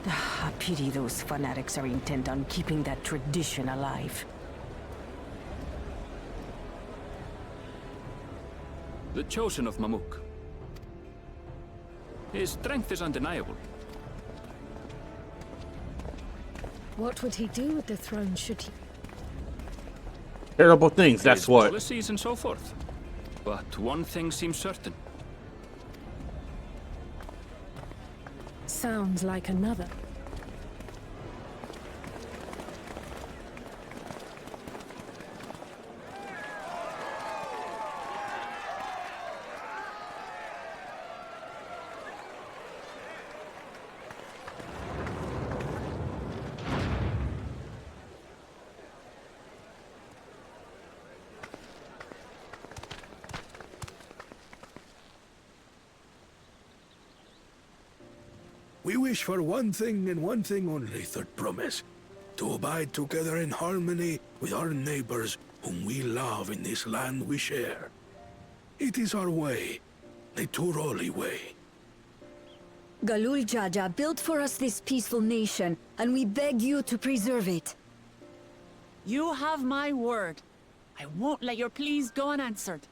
S19: I pity those fanatics are intent on keeping that tradition alive.
S2: The chosen of Mamuk. His strength is undeniable.
S7: What would he do with the throne should he?
S1: Terrible things, that's
S2: His
S1: what.
S2: policies and so forth. But one thing seems certain.
S7: Sounds like another.
S12: We wish for one thing and one thing only, Third Promise. To abide together in harmony with our neighbors whom we love in this land we share. It is our way, the Turoli way.
S20: Galul Jaja built for us this peaceful nation, and we beg you to preserve it.
S5: You have my word. I won't let your pleas go unanswered.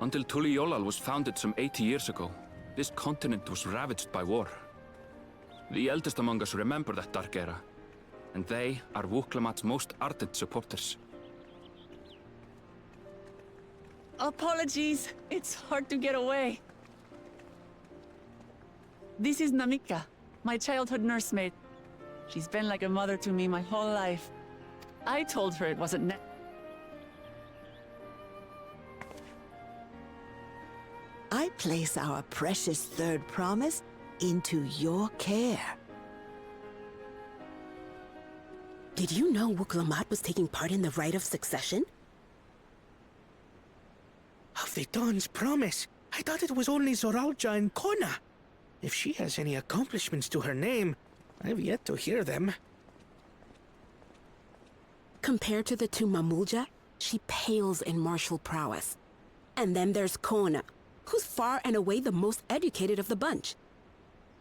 S2: Until Tuliolal was founded some 80 years ago, this continent was ravaged by war. The eldest among us remember that dark era, and they are Wuklamat's most ardent supporters.
S5: Apologies, it's hard to get away. This is Namika, my childhood nursemaid. She's been like a mother to me my whole life. I told her it wasn't
S21: I place our precious Third Promise into your care.
S19: Did you know Wuklamat was taking part in the rite of succession?
S9: Of the Dawn's Promise, I thought it was only Zoralja and Kona. If she has any accomplishments to her name, I've yet to hear them.
S19: Compared to the two Mamulja, she pales in martial prowess. And then there's Kona, who's far and away the most educated of the bunch.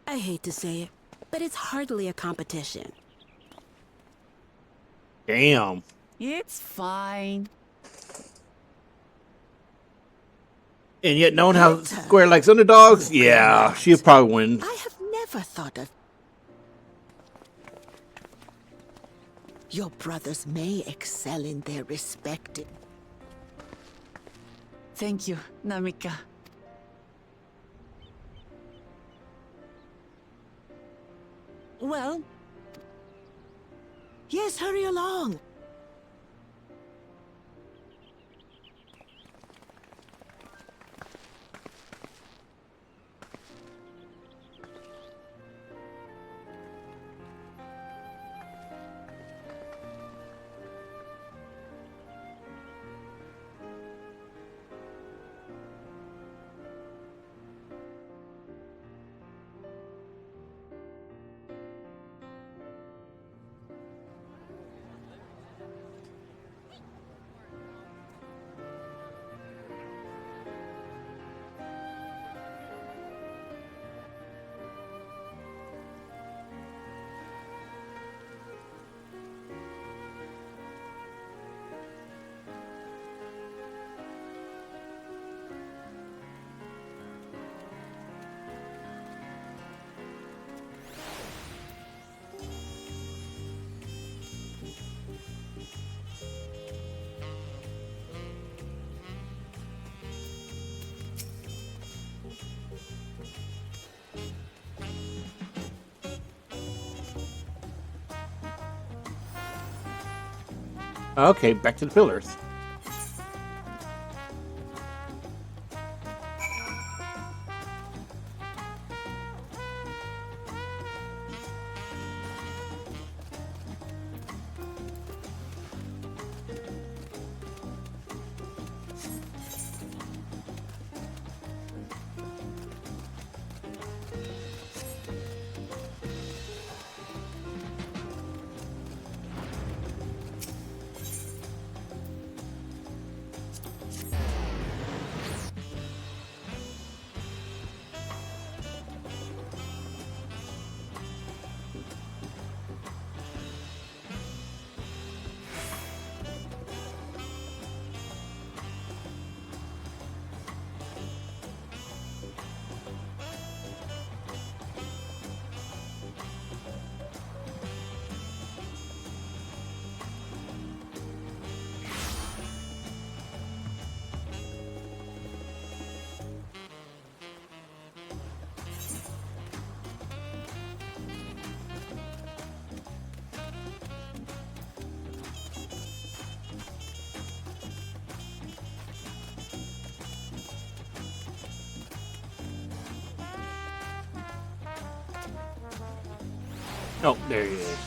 S19: I hate to say it, but it's hardly a competition.
S1: Damn.
S5: It's fine.
S1: And yet, knowing how Square likes underdogs, yeah, she'll probably win.
S19: I have never thought of...
S21: Your brothers may excel in their respective...
S5: Thank you, Namika. Well...
S21: Yes, hurry along.
S1: Okay, back to the pillars. Oh, there he is.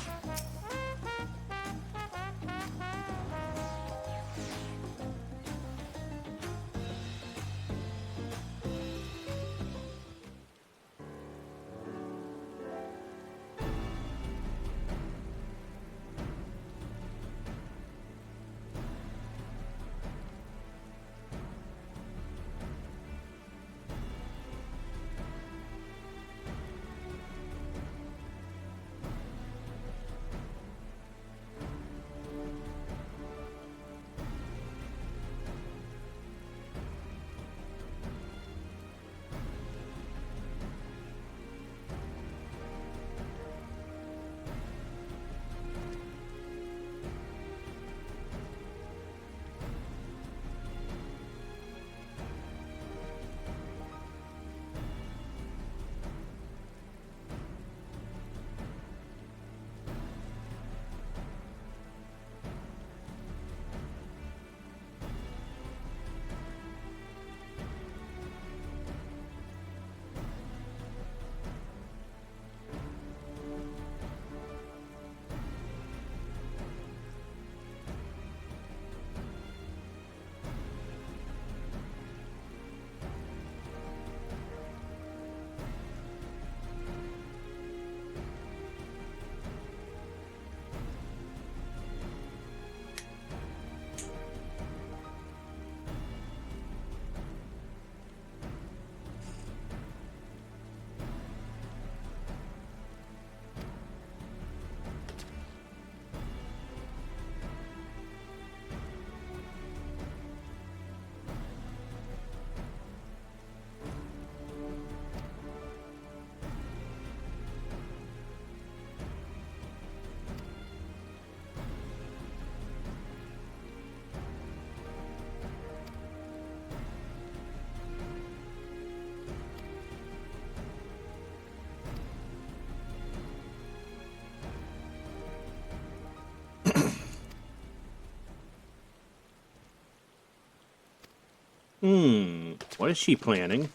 S1: What is she planning?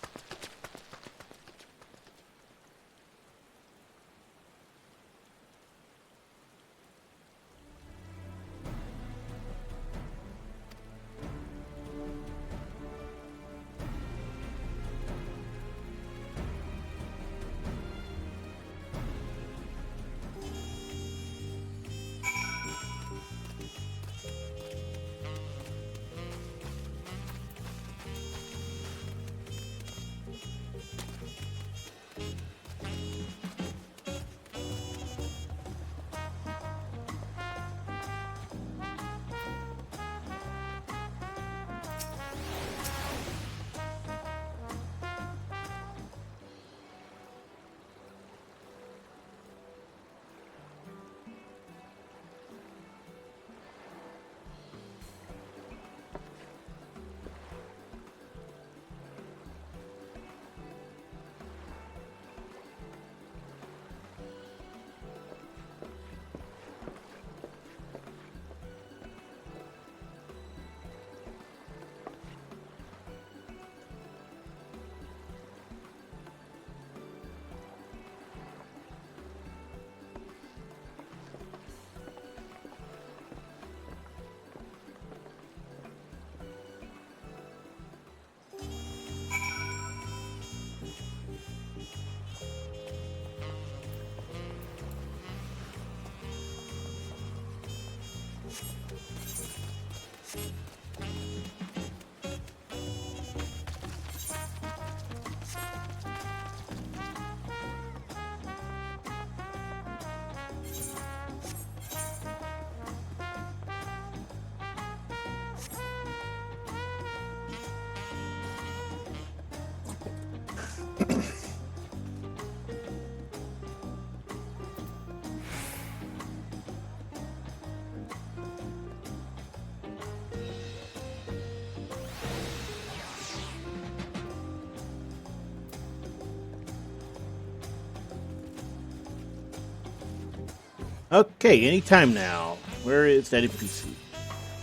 S1: Okay, anytime now. Where is that NPC?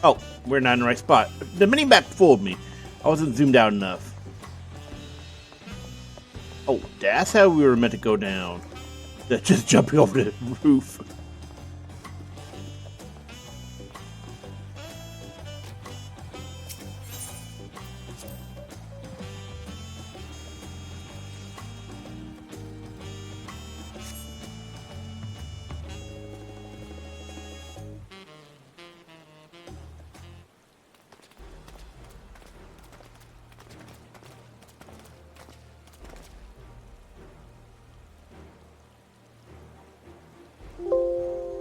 S1: Oh, we're not in the right spot. The mini-map fooled me. I wasn't zoomed out enough. Oh, that's how we were meant to go down. Just jumping over the roof.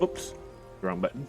S1: Oops, wrong button.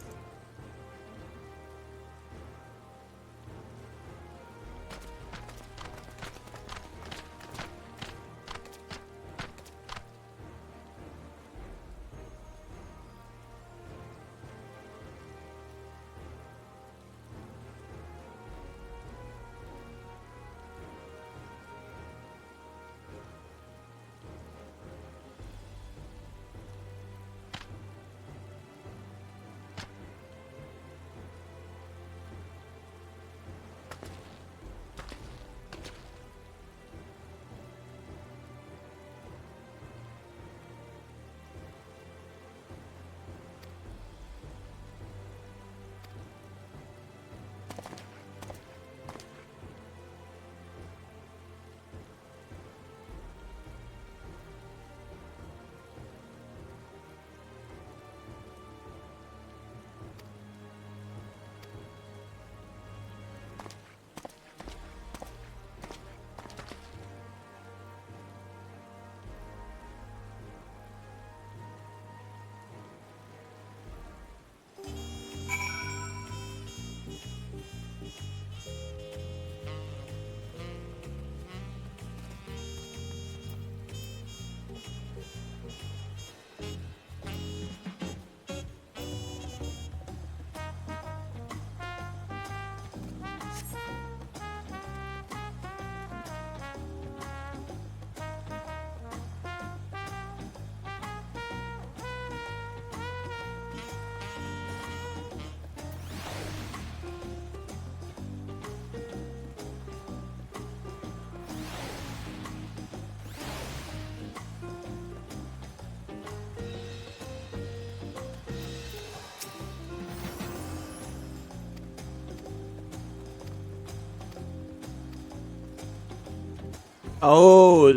S1: Oh,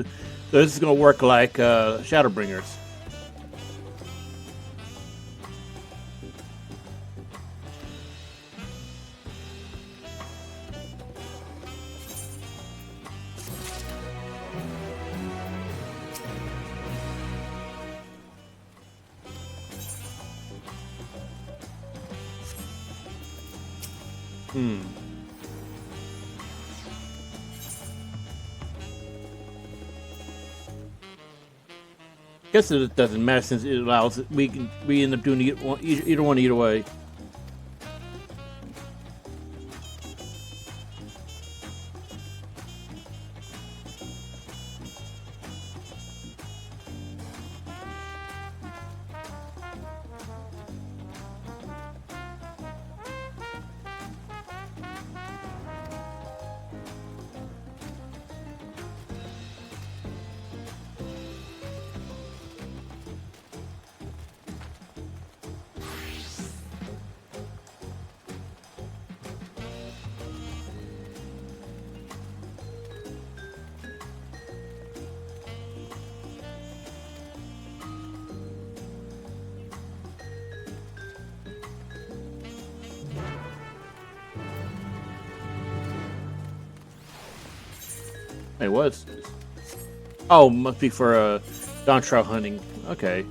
S1: this is gonna work like Shadowbringers. Guess it doesn't matter since it allows we end up doing either one either way. Hey, what? Oh, must be for Dawntrail hunting. Okay.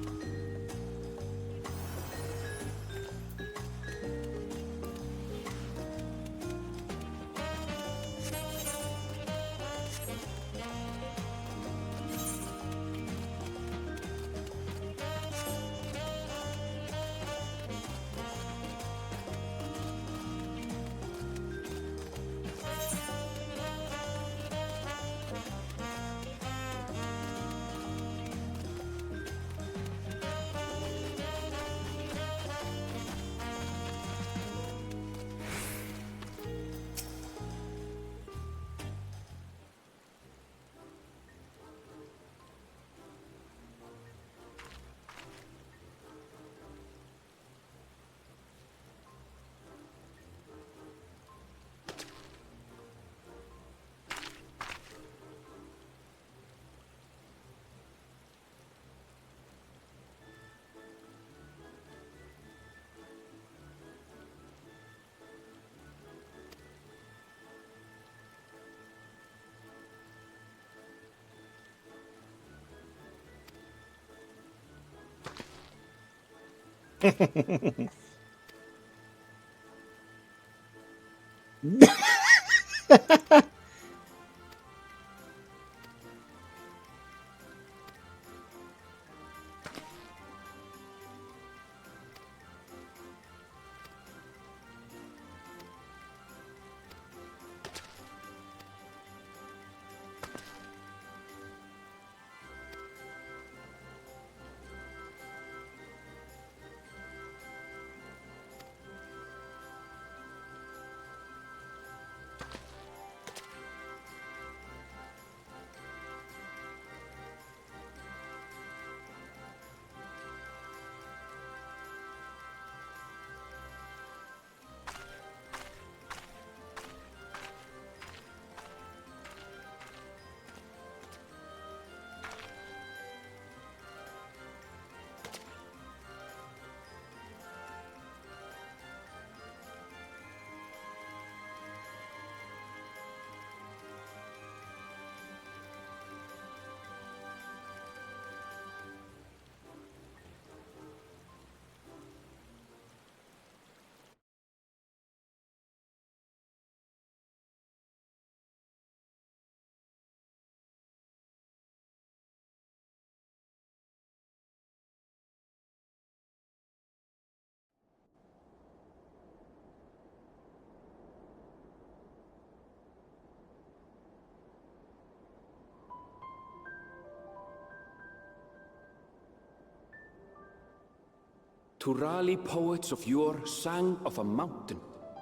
S2: Turali poets of yore sang of a mountain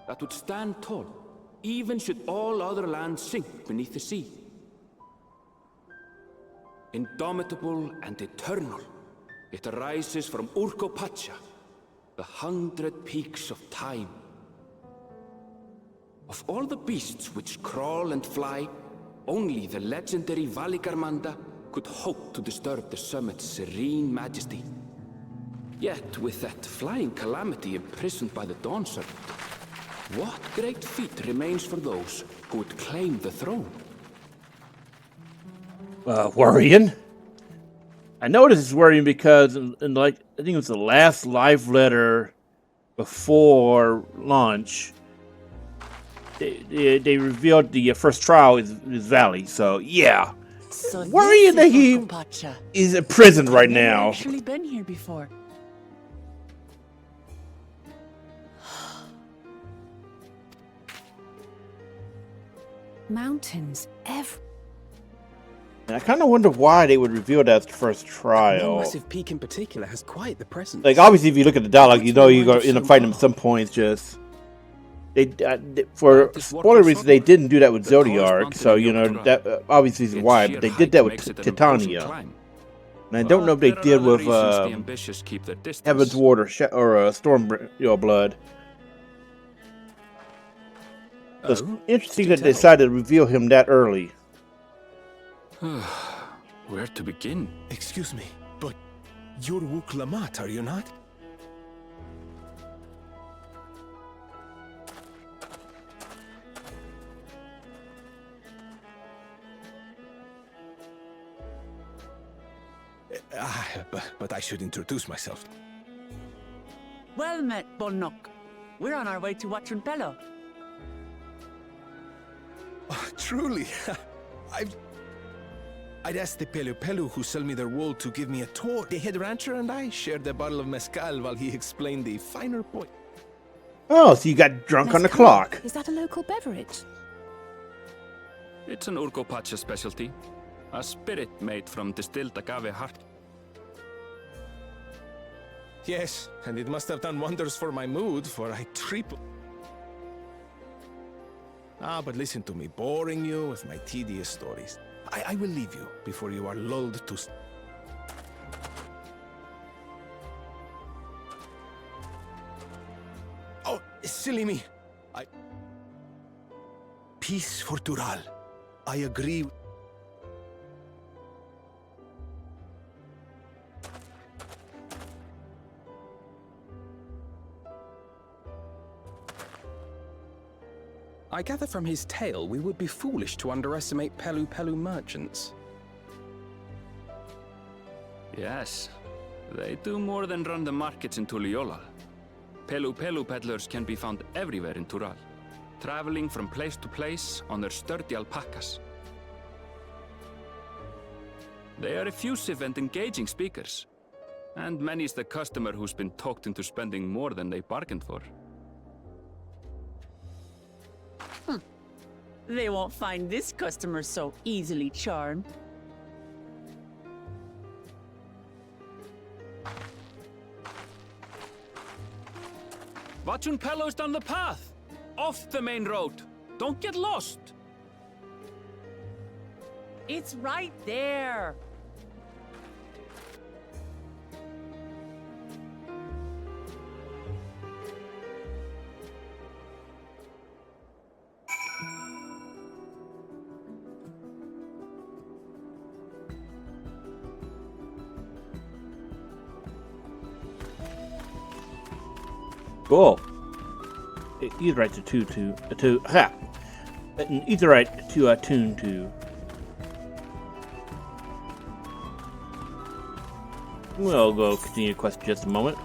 S2: that would stand tall, even should all other lands sink beneath the sea. Indomitable and eternal, it arises from Urkopacha, the 100 peaks of time. Of all the beasts which crawl and fly, only the legendary Valigarmanda could hope to disturb the summit's serene majesty. Yet, with that flying calamity imprisoned by the Dawn Serpent, what great feat remains for those who would claim the throne?
S1: Worrying. I know this is worrying because, like, I think it was the last live letter before launch, they revealed the first trial is Valley. So yeah,
S5: So
S1: worrying that he
S5: Urkopacha.
S1: is in prison right
S5: I've never
S1: now.
S5: actually been here before.
S7: Mountains everywhere.
S1: And I kind of wonder why they would reveal that as the first
S16: One
S1: trial.
S16: massive peak in particular has quite the presence.
S1: Like, obviously, if you look at the dialogue, you know you're going to end up fighting them at some points. Just for spoiler reasons, they didn't do that with Zodiark, so you know that obviously is why. But they did that with Titania, and I don't know if they did with Heaven's Ward or Storm Blood. So it's interesting that they decided to reveal him that early.
S2: Where to begin?
S9: Excuse me, but you're Wuklamat, are you not? But I should introduce myself.
S5: Well met, Bolnok. We're on our way to Watranpello.
S9: Oh, truly, I'd asked the Pelu who sell me their wool to give me a tour. The head rancher and I shared a bottle of mezcal while he explained the finer point.
S1: Oh, so you got drunk on the clock.
S7: Is that a local beverage?
S2: It's an Urkopacha specialty. A spirit made from distilled agave heart.
S9: Yes, and it must have done wonders for my mood, for I triple. But listen to me, boring you with my tedious stories. I will leave you before you are lulled to... Oh, silly me. Peace for Tural. I agree.
S16: I gather from his tale we would be foolish to underestimate Pelu merchants.
S2: Yes, They do more than run the markets in Tuliyollal. Pelu peddlers can be found everywhere in Tural, traveling from place to place on their sturdy alpacas. They are effusive and engaging speakers, and many's the customer who's been talked into spending more than they bargained for.
S5: They won't find this customer so easily charmed.
S2: Watchun Pello's down the path! Off the main road! Don't get lost!
S5: It's right there!
S1: Cool. Either right either right to attune to. We'll go continue the quest in just a moment.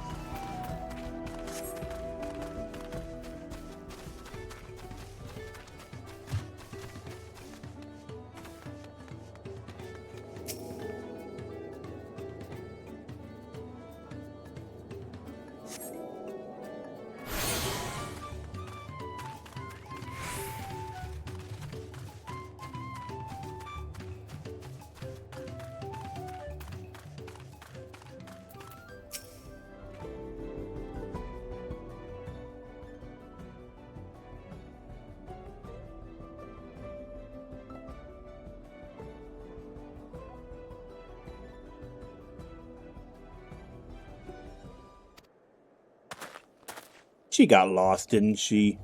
S1: She got lost, didn't she?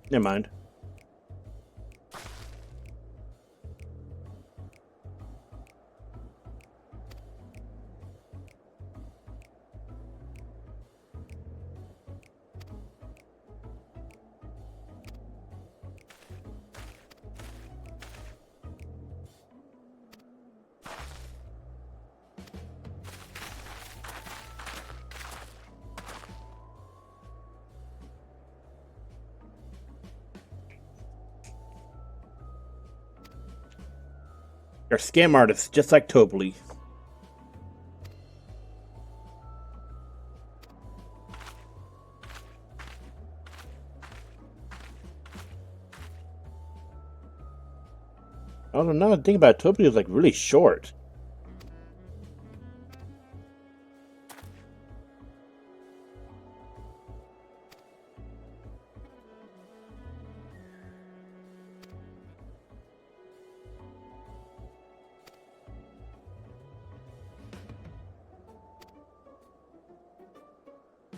S1: Never mind. They're scam artists, just like Tobley. I don't know. The thing about Tobley is like really short.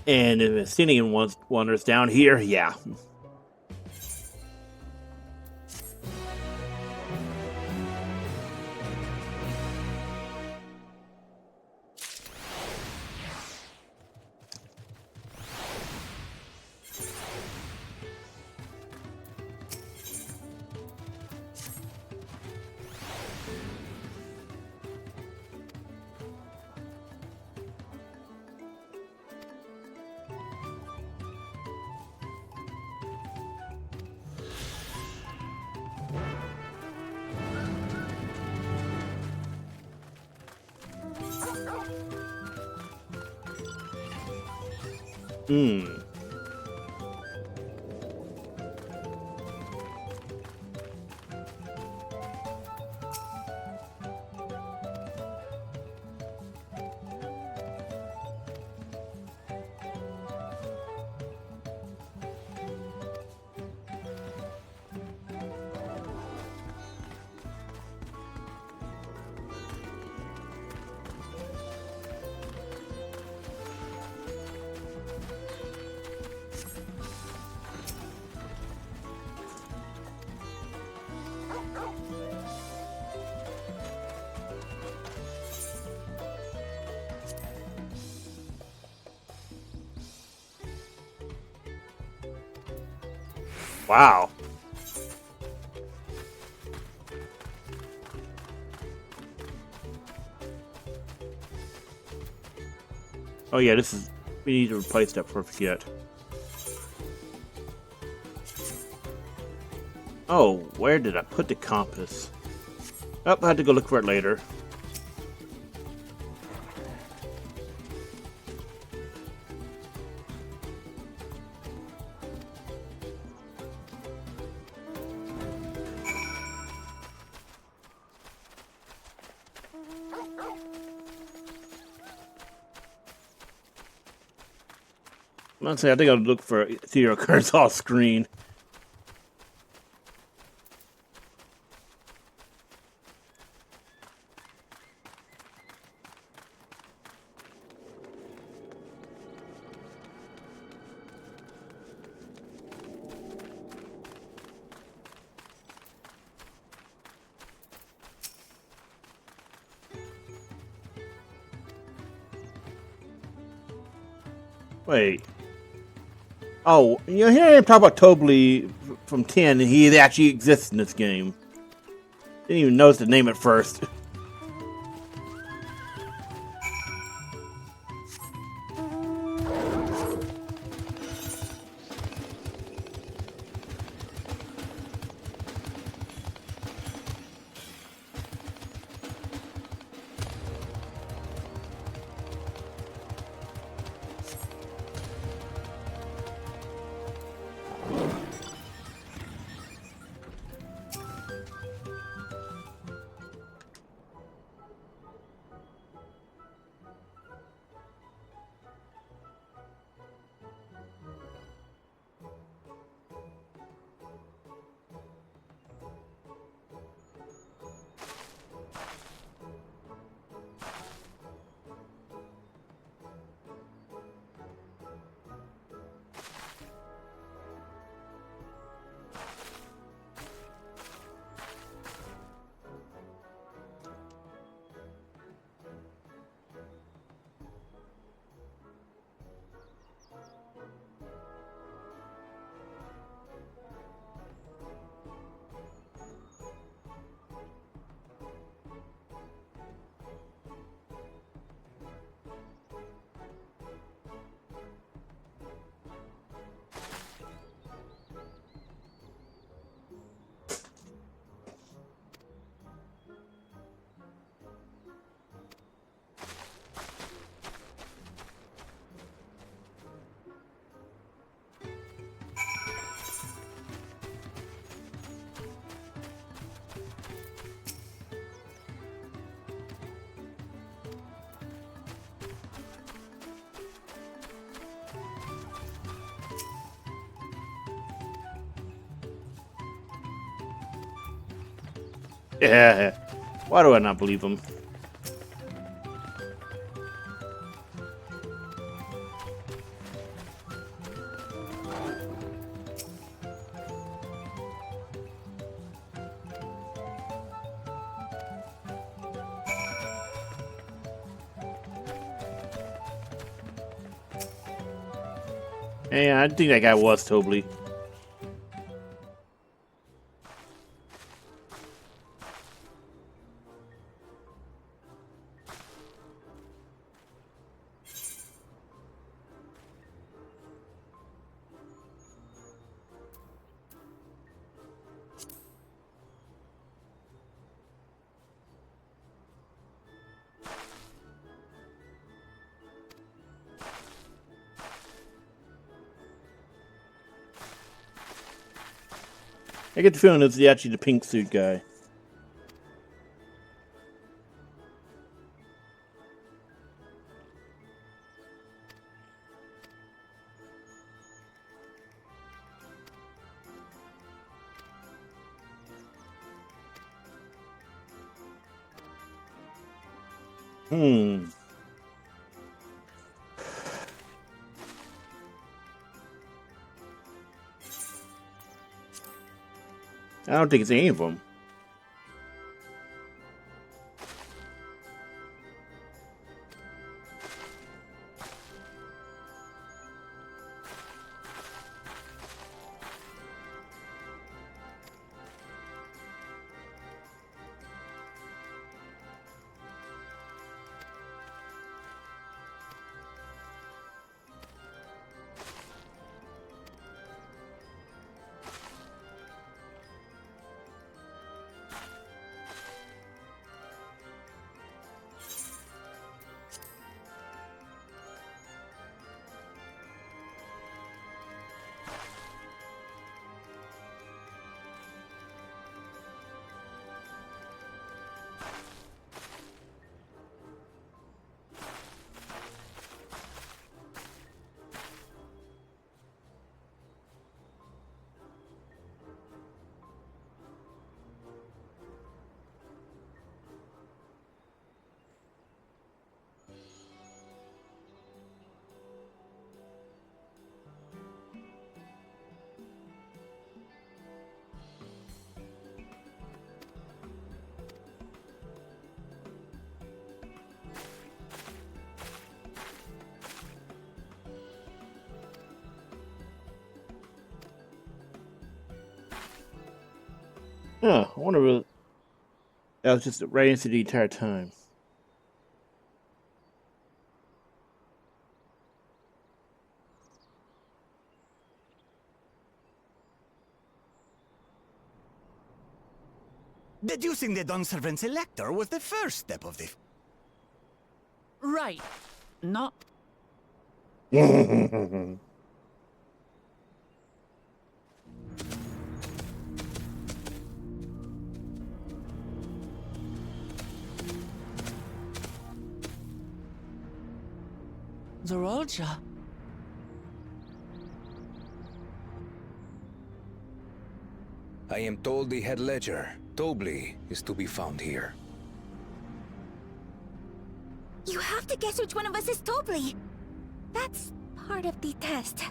S1: And if Athenian wanders down here, yeah. Wow. Oh yeah, this is... We need to replace that before I forget. Oh, where did I put the compass? Oh, I had to go look for it later. Honestly, I think I'll look for Ethereal cards off screen. Wait. Oh, you know, here I am talking about Tobley from 10, and he actually exists in this game. Didn't even notice the name at first. Yeah. Why do I not believe him? Yeah, I think that guy was Tobley. I get the feeling it's actually the pink suit guy. I don't think it's any of them. Oh, I wonder if that was just right into the entire time.
S9: Deducing the Dawnservant's elector was the first step of the...
S5: Right. Not... Zorolja.
S10: I am told the head ledger, Tobli, is to be found here.
S22: You have to guess which one of us is Tobli. That's part of the test.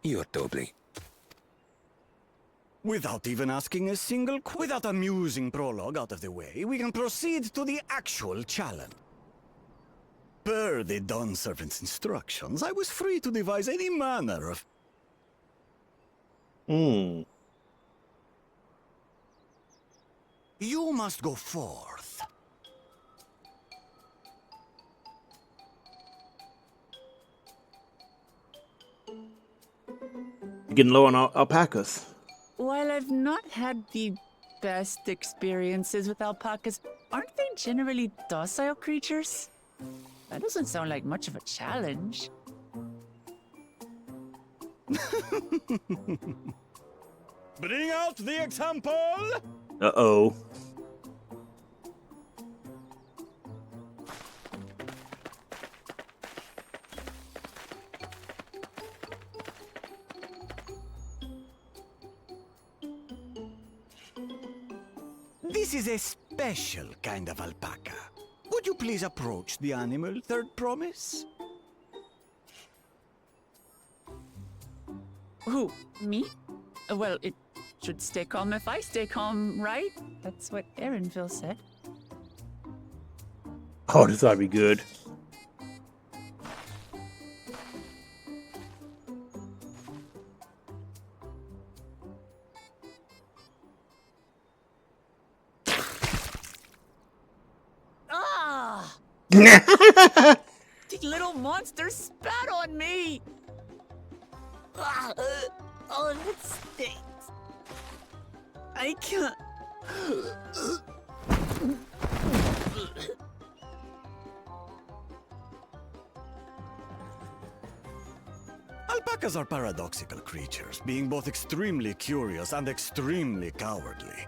S10: You're Tobli.
S9: Without even asking a single without a amusing prologue out of the way, we can proceed to the actual challenge. Per the Dawnservant's instructions, I was free to devise any manner of... You must go forth.
S1: Getting low on alpacas.
S5: While I've not had the best experiences with alpacas, aren't they generally docile creatures? That doesn't sound like much of a challenge.
S9: Bring out the example!
S1: Uh-oh.
S9: This is a special kind of alpaca. Would you please approach the animal, Third Promise?
S5: Who? Me? Well, it should stay calm if I stay calm, right? That's what Erinville said.
S1: Oh, this ought to be good.
S5: Ah! The little monster spat on me! Ah, oh, that stinks. I can't...
S9: Alpacas are paradoxical creatures, being both extremely curious and extremely cowardly.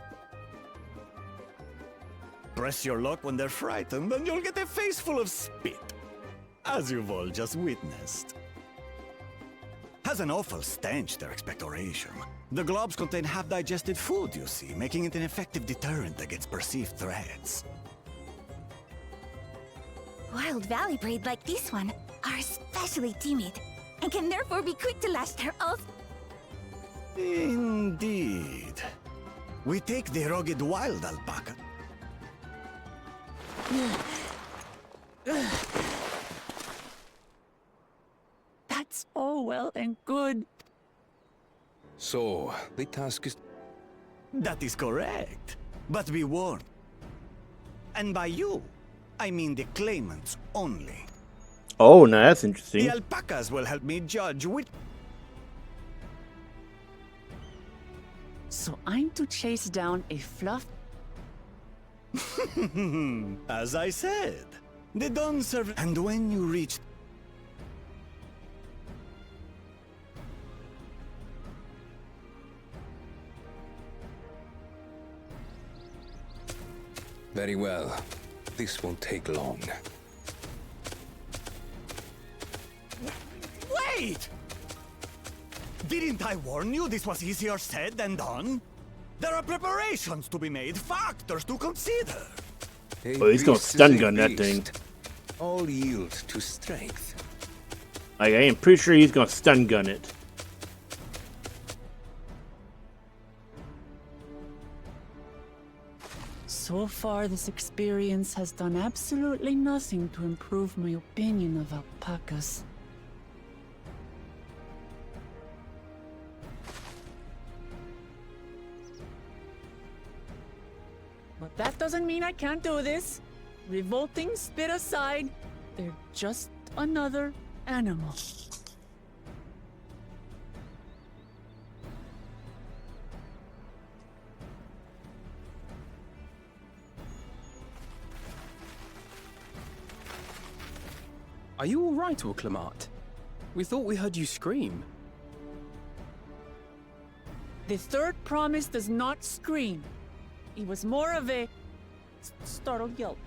S9: Press your luck when they're frightened, and you'll get a face full of spit, as you've all just witnessed. Has an awful stench, their expectoration. The globs contain half-digested food, you see, making it an effective deterrent against perceived threats.
S22: Wild valley breed like this one are especially timid, and can therefore be quick to lash their off.
S9: Indeed. We take the rugged wild alpaca.
S5: That's all well and good.
S10: So, the task is...
S9: That is correct. But be warned. And by you, I mean the claimants only.
S1: Oh, now that's interesting.
S9: The alpacas will help me judge which...
S5: So I'm to chase down a fluff...
S9: As I said, the Dawnservant... And when you reach...
S10: Very well. This won't take long.
S9: Wait! Didn't I warn you this was easier said than done? There are preparations to be made, factors to consider.
S1: Oh, he's gonna stun gun that thing.
S10: All yield to strength.
S1: Like, I am pretty sure he's gonna stun gun it.
S5: So far, this experience has done absolutely nothing to improve my opinion of alpacas. But that doesn't mean I can't do this. Revolting spit aside, they're just another animal.
S16: Are you all right, Orklamat? We thought we heard you scream.
S5: The third promise does not scream. It was more of a startled yelp.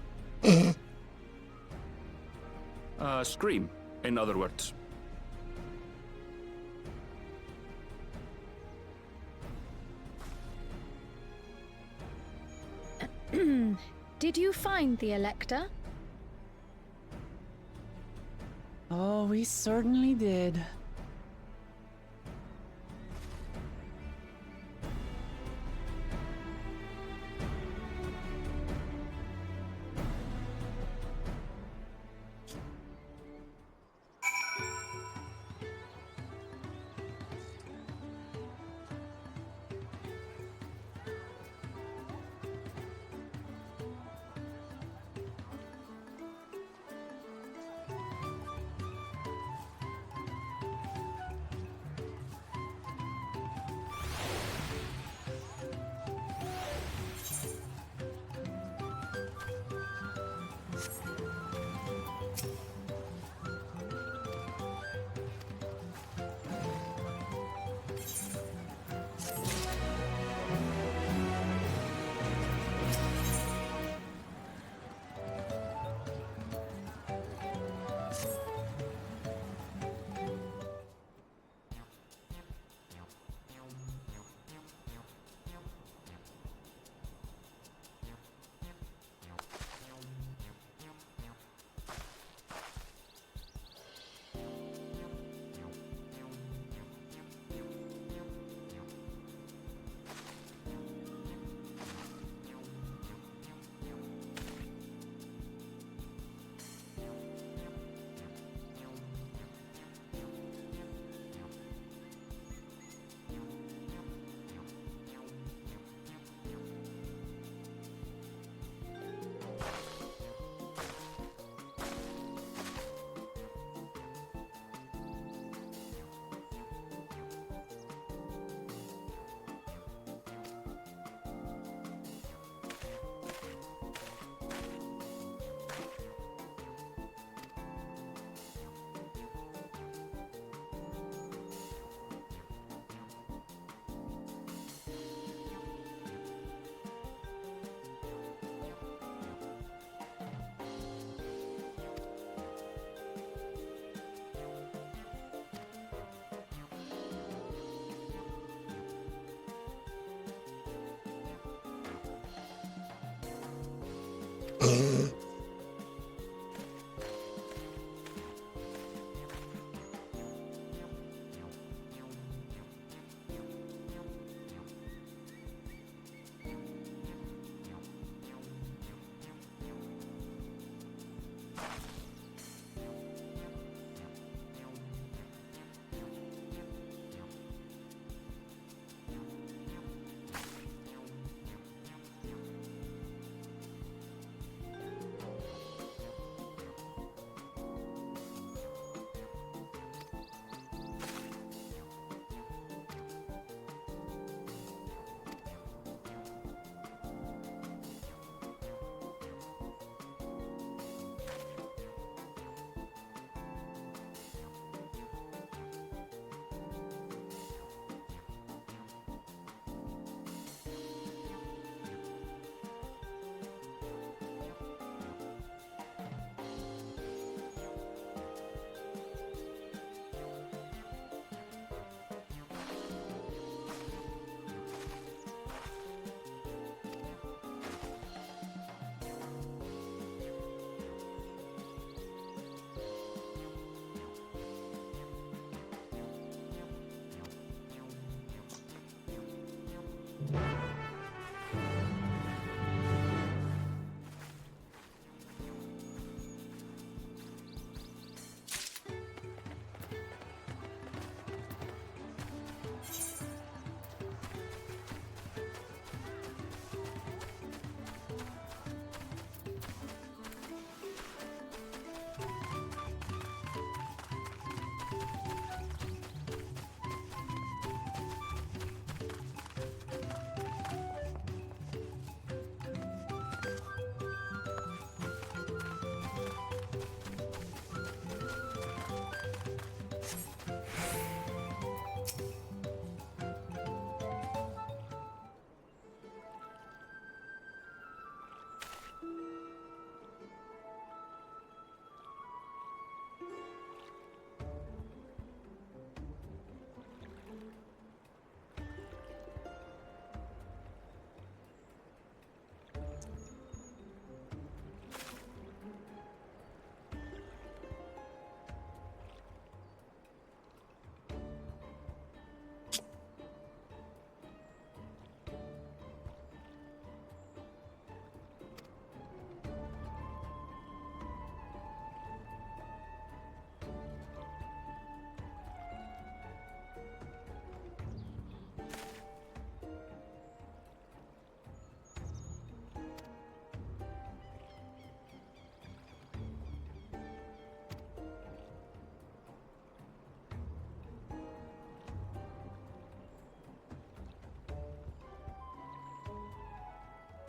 S2: Scream, in other words.
S4: Did you find the Elector?
S5: Oh, we certainly did.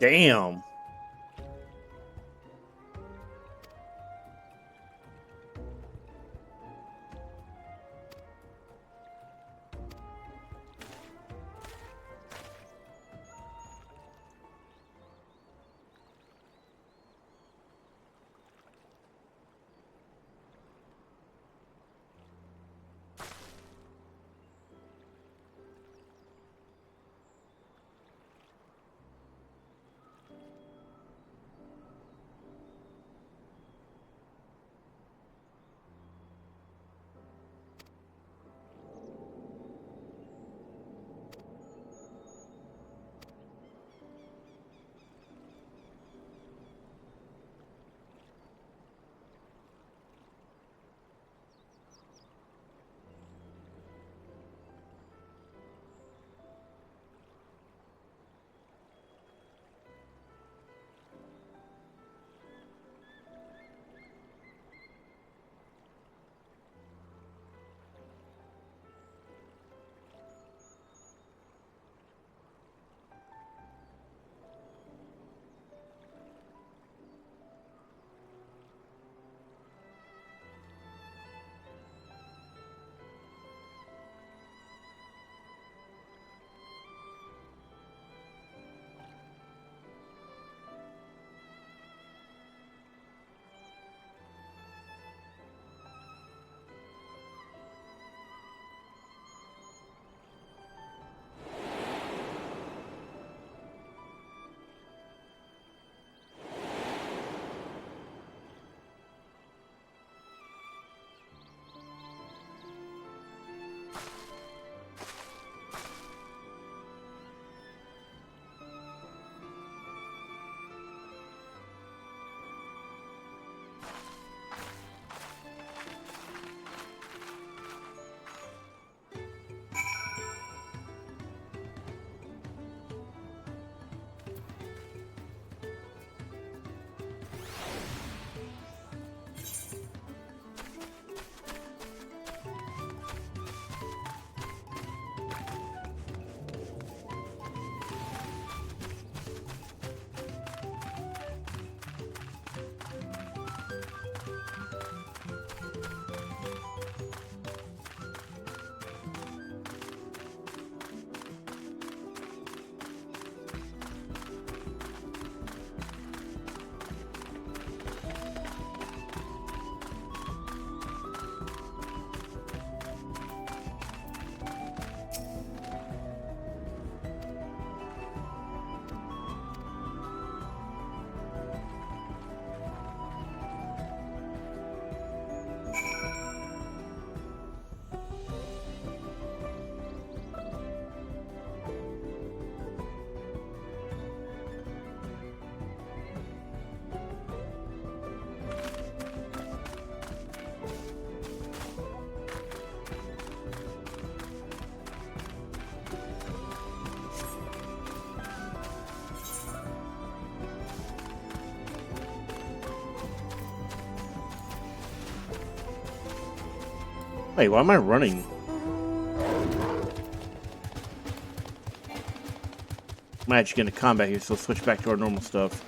S1: Damn. Wait, why am I running? I'm actually getting to combat here, so let's switch back to our normal stuff.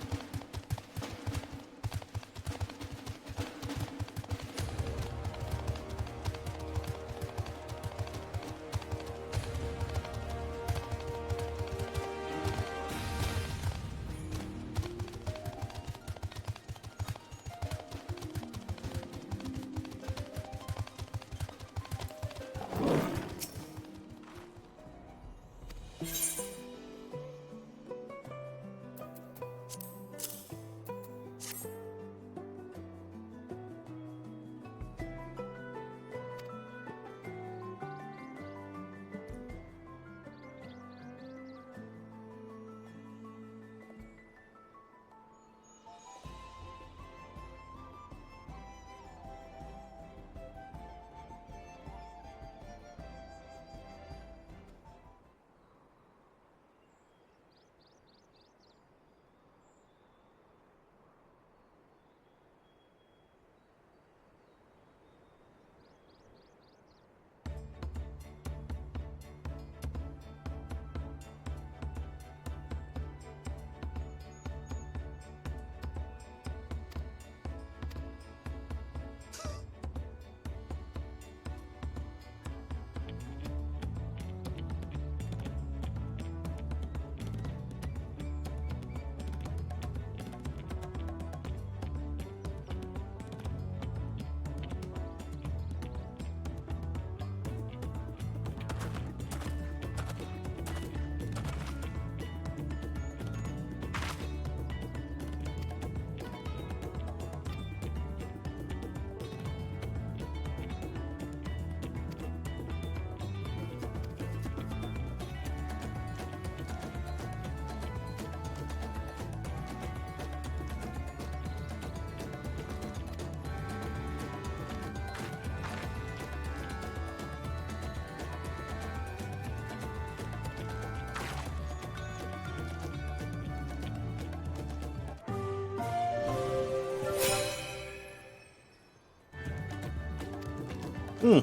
S1: So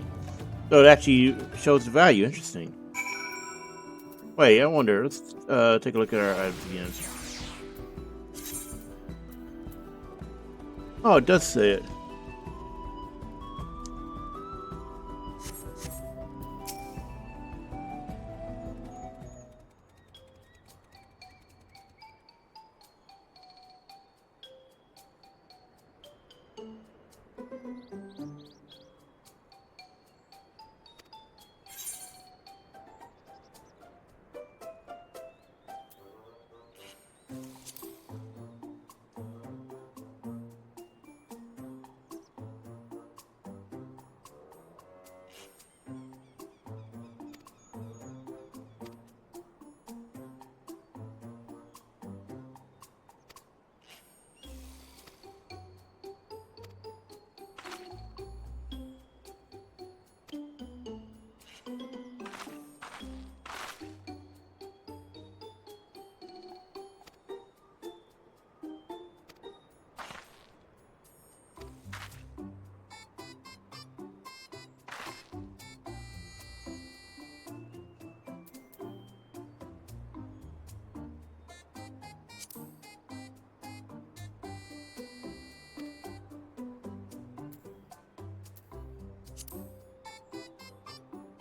S1: it actually shows the value. Interesting. Wait, I wonder. Let's take a look at our items again. Oh, it does say it.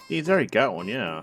S1: He's already got one, yeah.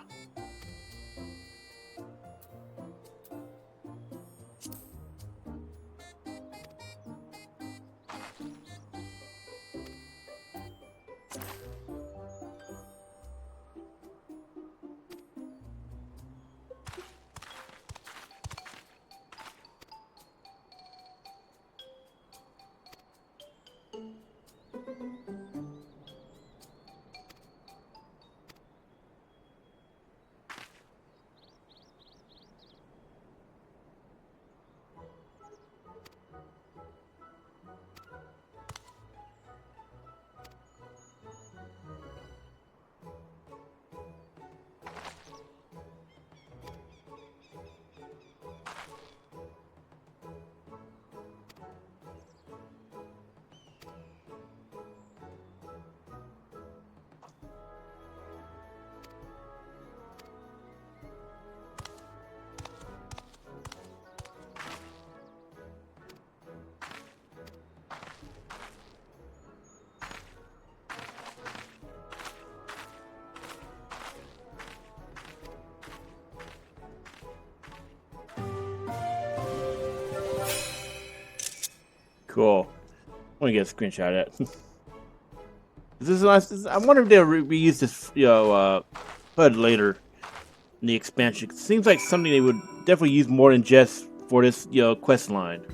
S1: Cool. I want to get a screenshot of it. This is nice. I wonder if they'll reuse this, HUD later in the expansion. It seems like something they would definitely use more than just for this, quest line.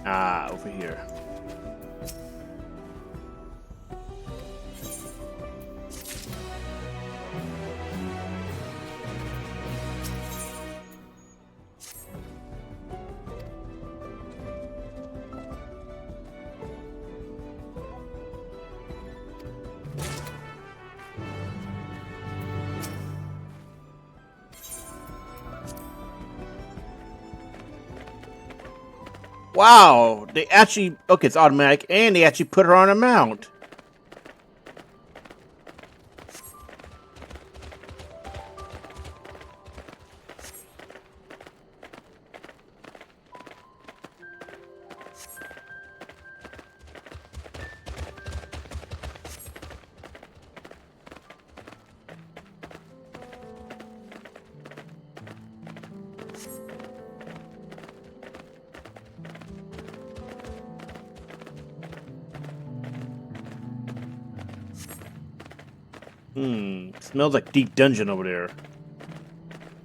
S1: Ah, over here. Wow, they actually, okay, it's automatic, and they actually put her on a mount. Smells like deep dungeon over there.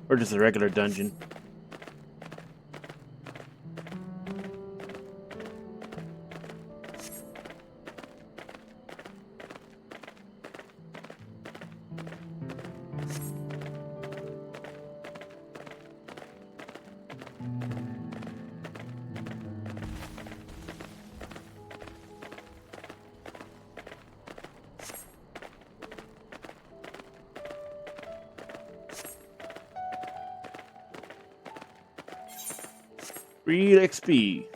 S1: Or just a regular dungeon. Free XP.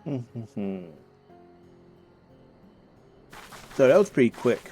S1: So that was pretty quick.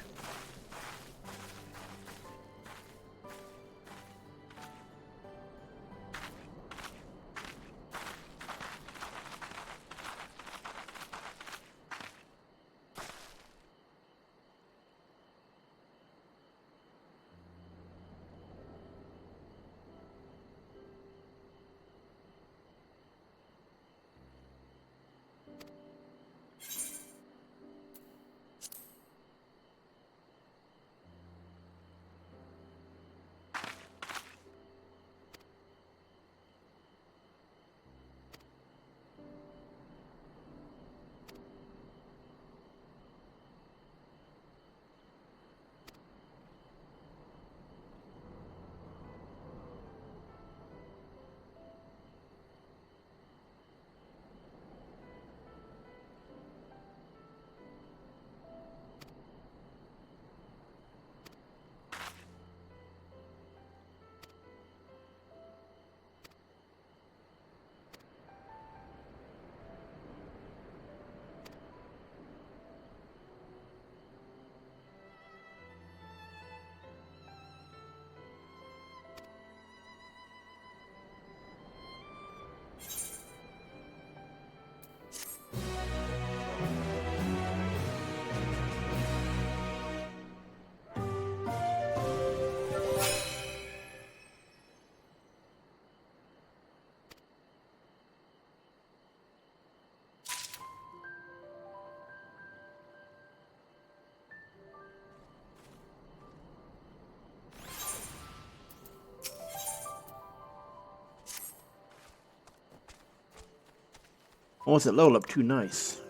S1: Almost at level up too nice.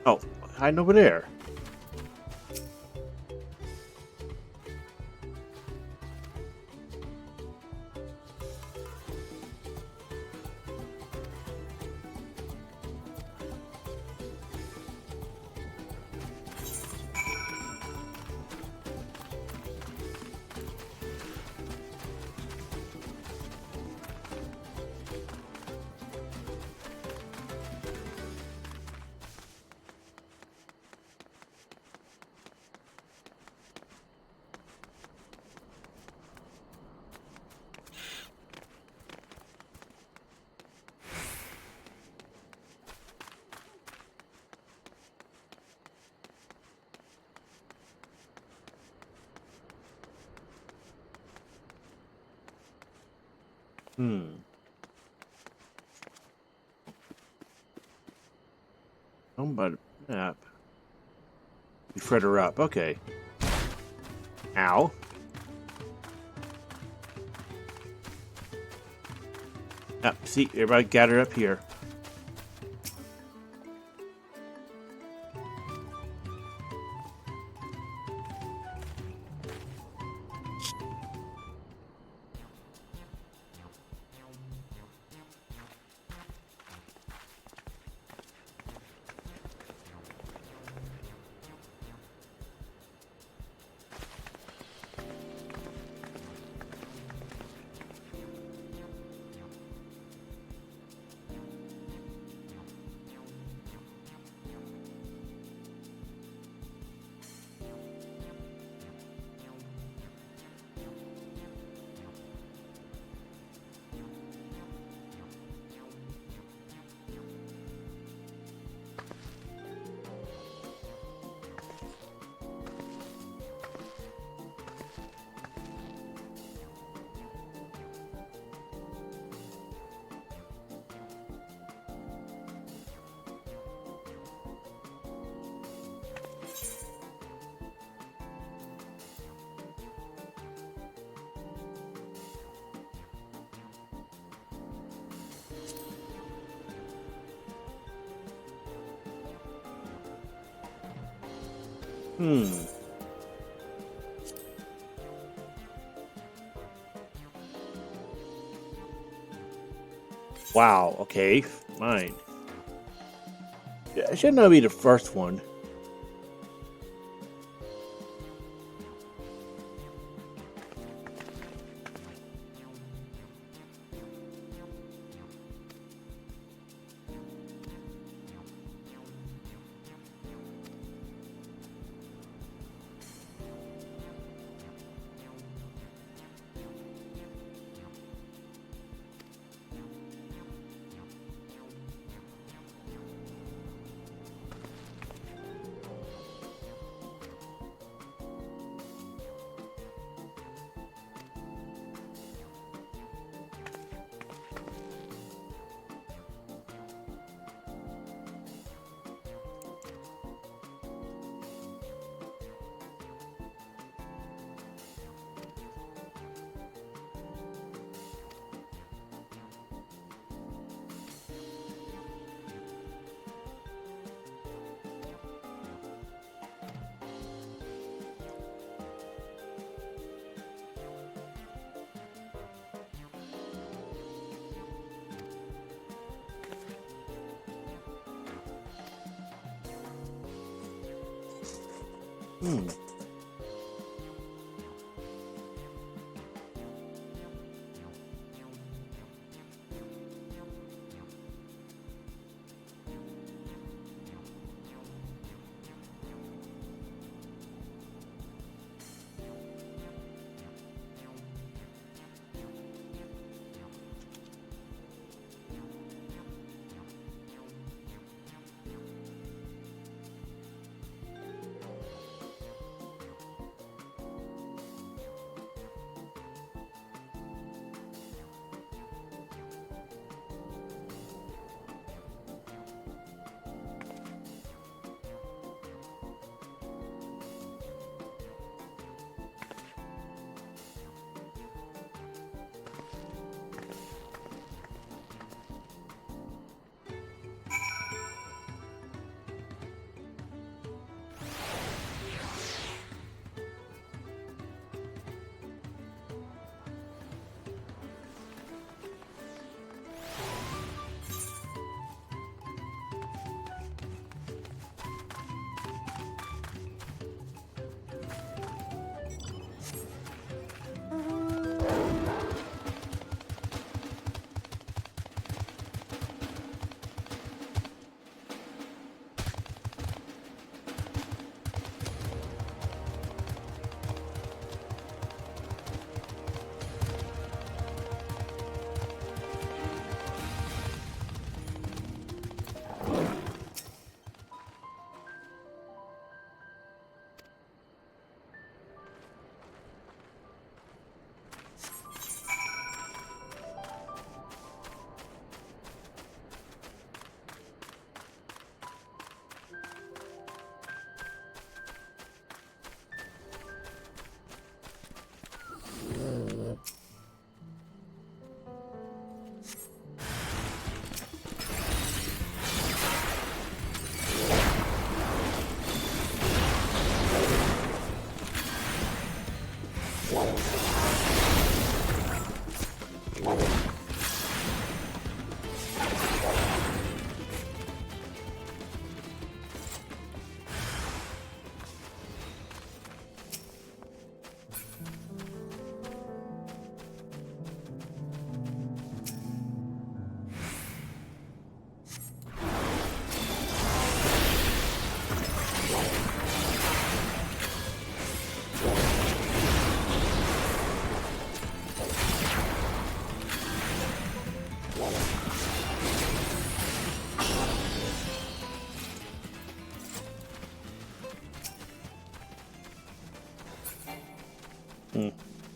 S1: Oh, hiding over there. Somebody map. You fret her up. Okay. Ow. See, everybody gather up here. Wow, okay, fine. Yeah, it should not be the first one.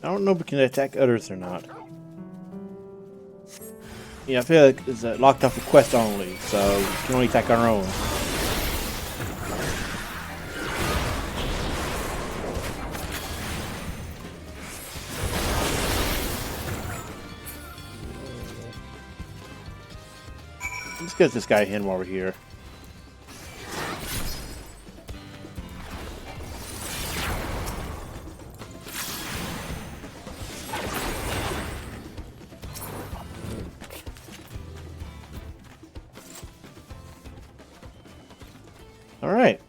S1: I don't know if we can attack others or not. Yeah, I feel like it's locked off the quest only, so we can only attack our own. Let's get this guy in while we're here. All right.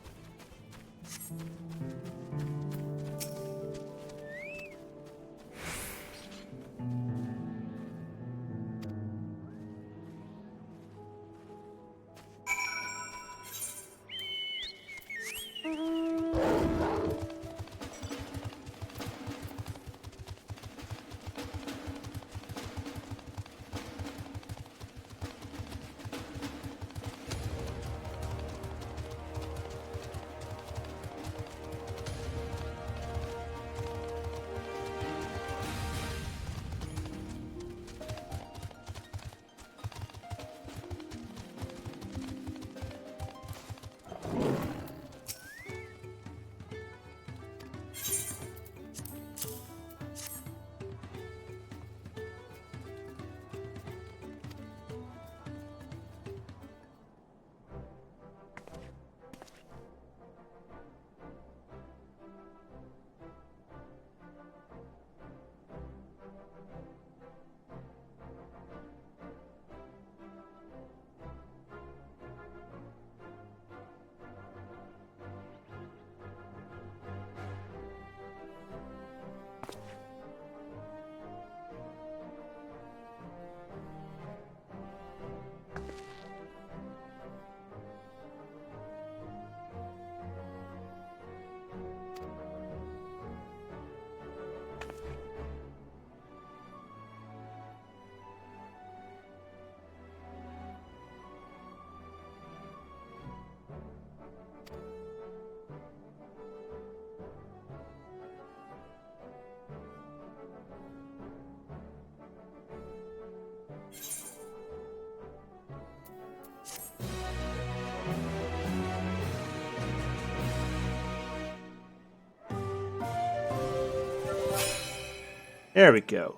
S1: There we go.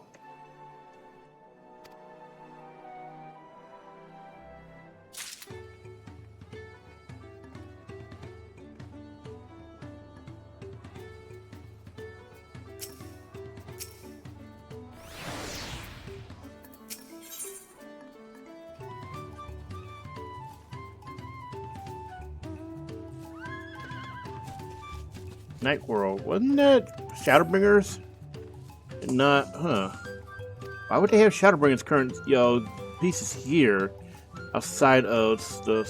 S1: Night World, wasn't that Shadowbringers? Not, huh? Why would they have Shadowbringers current, pieces here outside of the,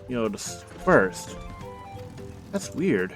S1: the first? That's weird.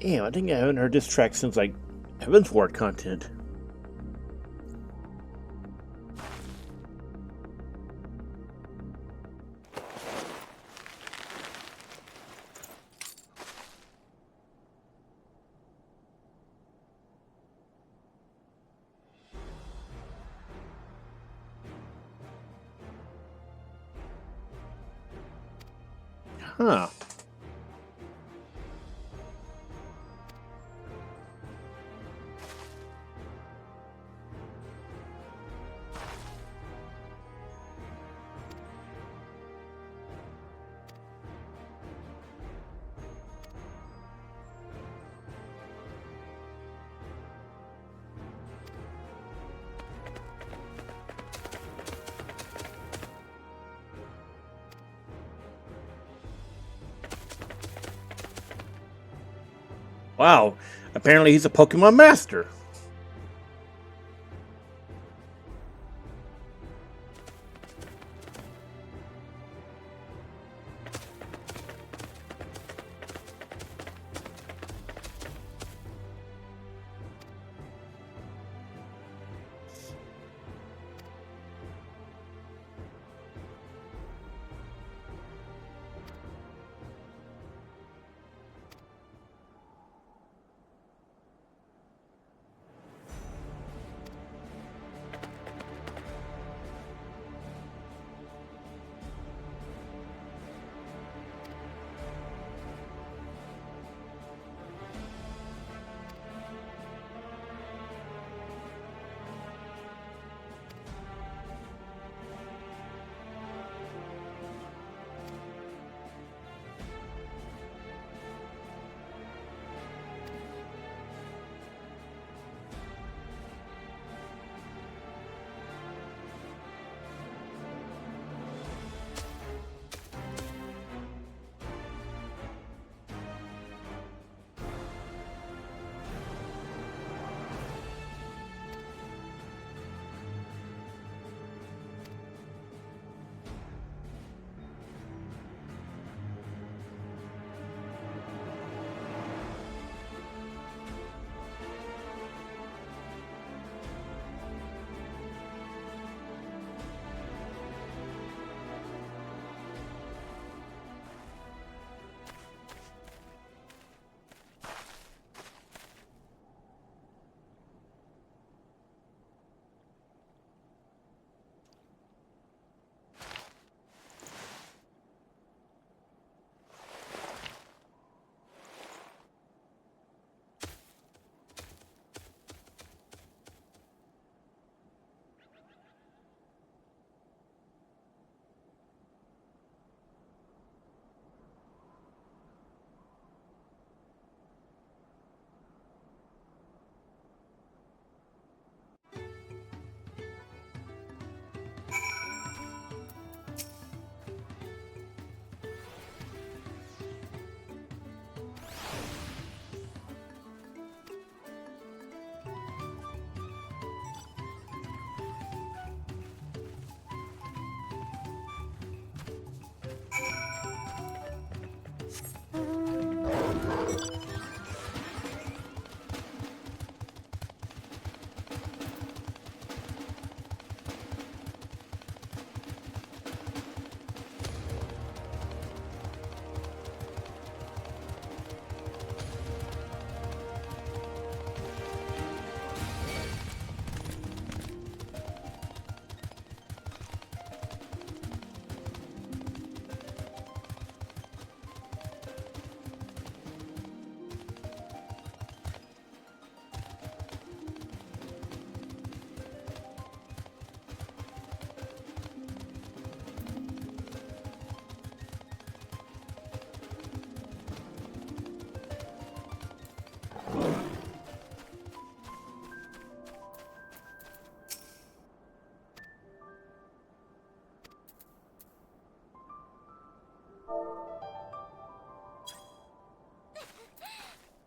S1: Damn, I think I haven't heard this track since like Heavensward content. Huh. Wow, apparently he's a Pokemon master.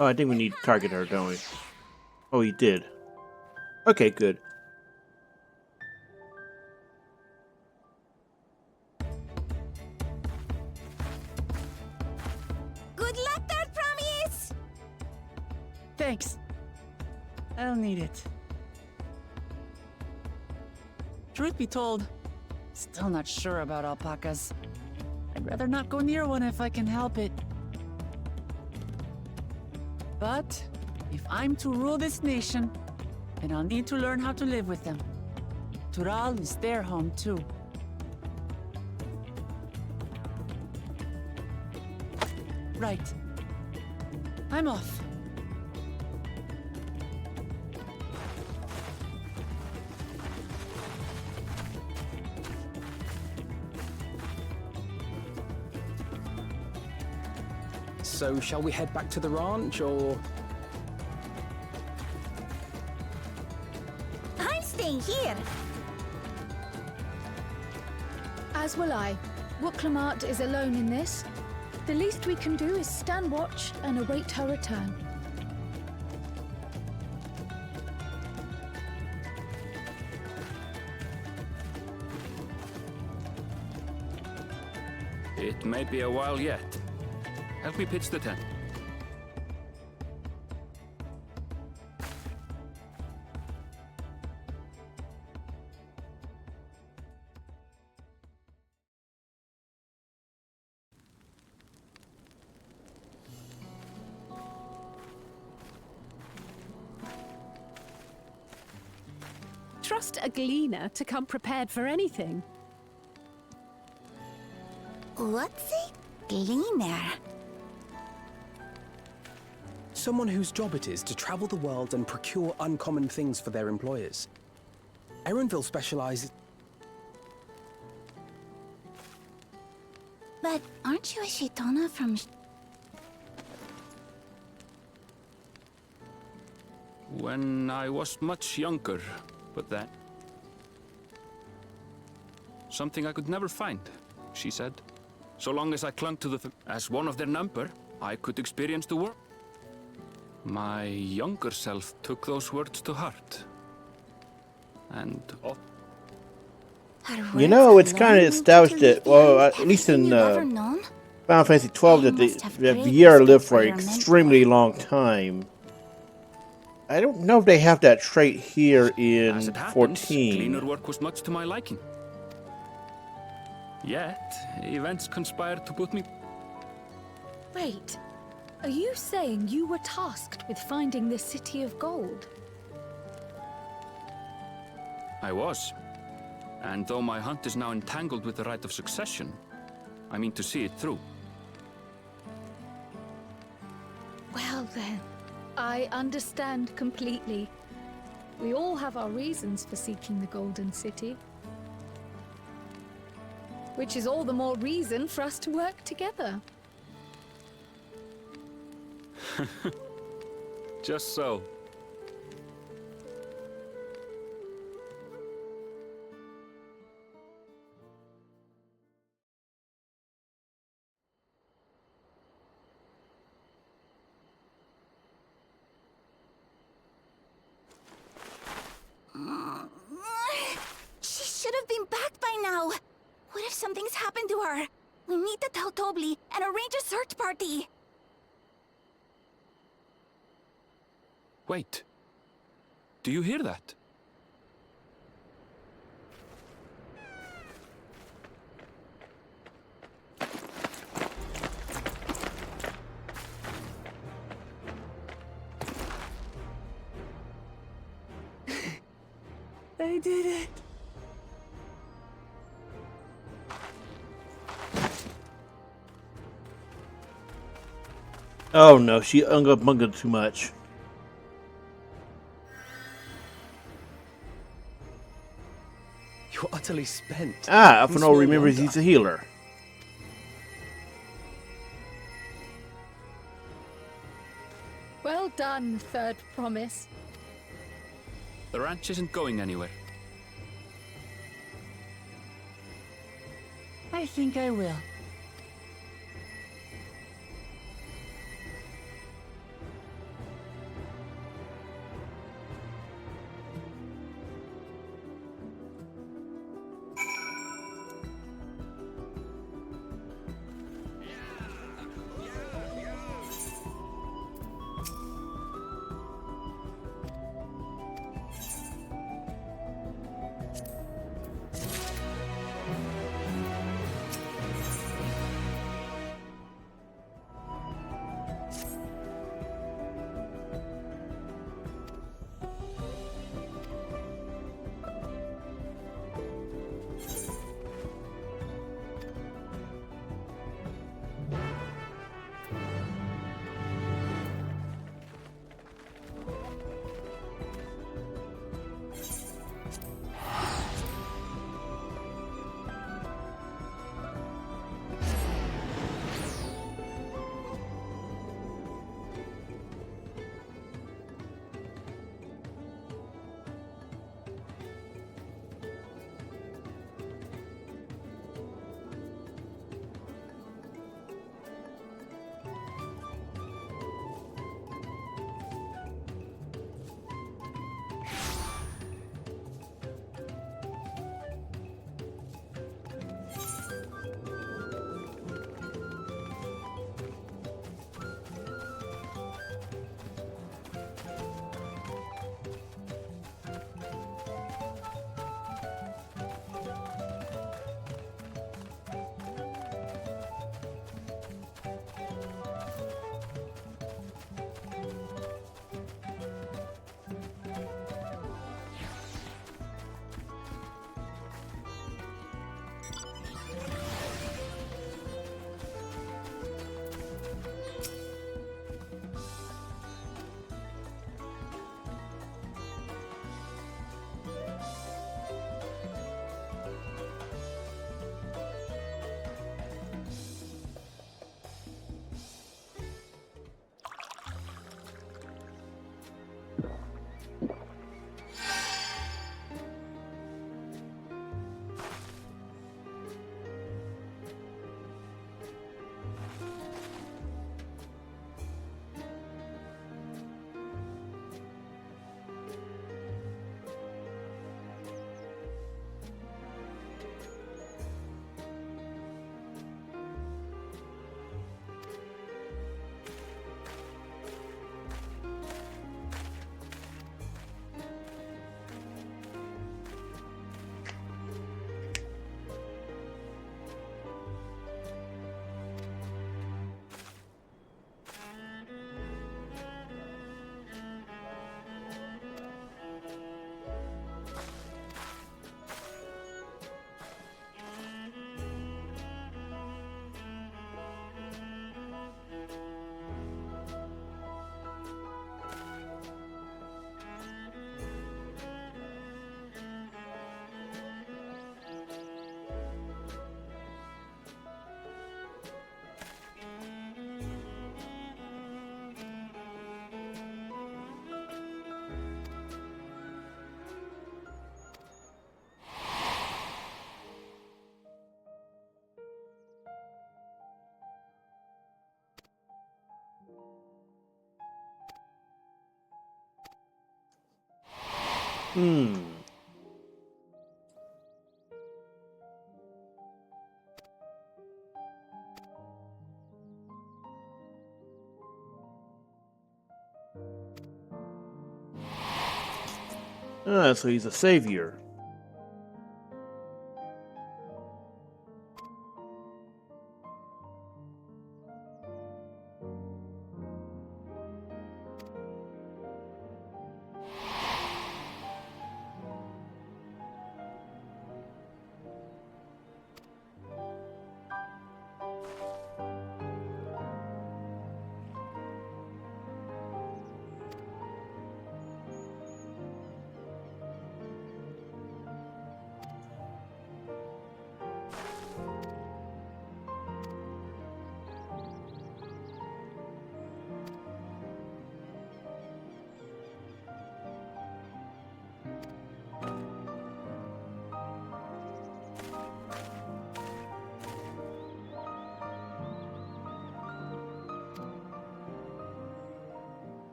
S1: Oh, I think we need to target her, don't we? Oh, he did. Okay, good.
S22: Good luck, Third Promise!
S5: Thanks. I'll need it. Truth be told, still not sure about alpacas. I'd rather not go near one if I can help it. But if I'm to rule this nation, then I'll need to learn how to live with them. Tural is their home too. Right. I'm off.
S8: So, shall we head back to the ranch, or...?
S22: I'm staying here.
S4: As will I. Wooklamart is alone in this. The least we can do is stand watch and await her return.
S2: It may be a while yet. Help me pitch the tent.
S7: Trust a gleaner to come prepared for anything.
S22: What's a gleaner?
S8: Someone whose job it is to travel the world and procure uncommon things for their employers. Erenville specializes...
S22: But aren't you a Shaitana from...
S2: When I was much younger, but that... Something I could never find, she said. So long as I clung to as one of their number, I could experience the world. My younger self took those words to heart. And...
S1: You know, it's kind of established that, well, at least in Final Fantasy XII, that the VR lived for an extremely long time. I don't know if they have that trait here in
S2: As it happens,
S1: 14.
S2: Cleaner work was much to my liking. Yet, events conspired to put me...
S4: Wait, are you saying you were tasked with finding the City of Gold?
S2: I was. And though my hunt is now entangled with the right of succession, I mean to see it through.
S4: Well then, I understand completely. We all have our reasons for seeking the Golden City. Which is all the more reason for us to work together.
S2: Just so.
S22: She should have been back by now. What if something's happened to her? We need to tell Tobli and arrange a search party.
S2: Wait. Do you hear that?
S5: They did it.
S1: Oh no, she unga-bunga too much.
S8: You're utterly spent.
S1: Ah, Afoot remembers he's a healer.
S4: Well done, Third Promise.
S2: The ranch isn't going anywhere.
S5: I think I will.
S1: So he's a savior.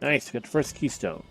S1: Nice, we got the first keystone.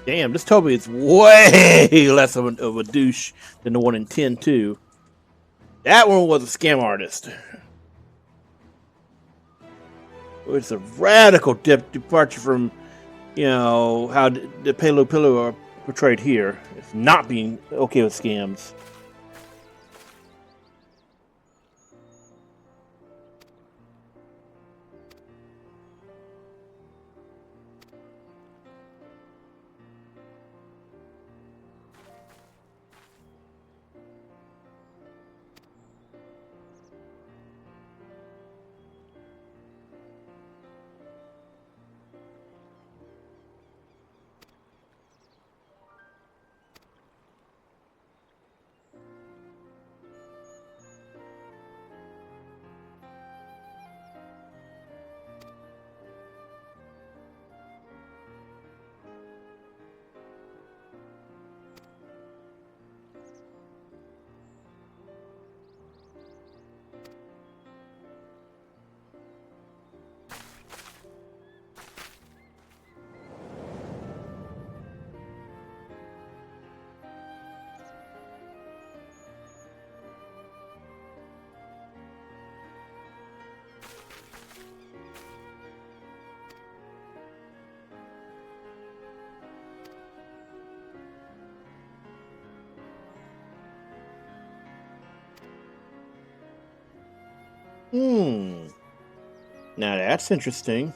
S1: Damn, this Toby is way less of a douche than the one in 10-2. That one was a scam artist. It's a radical departure from, you know, how the Pillow are portrayed here. It's not being okay with scams. Now that's interesting.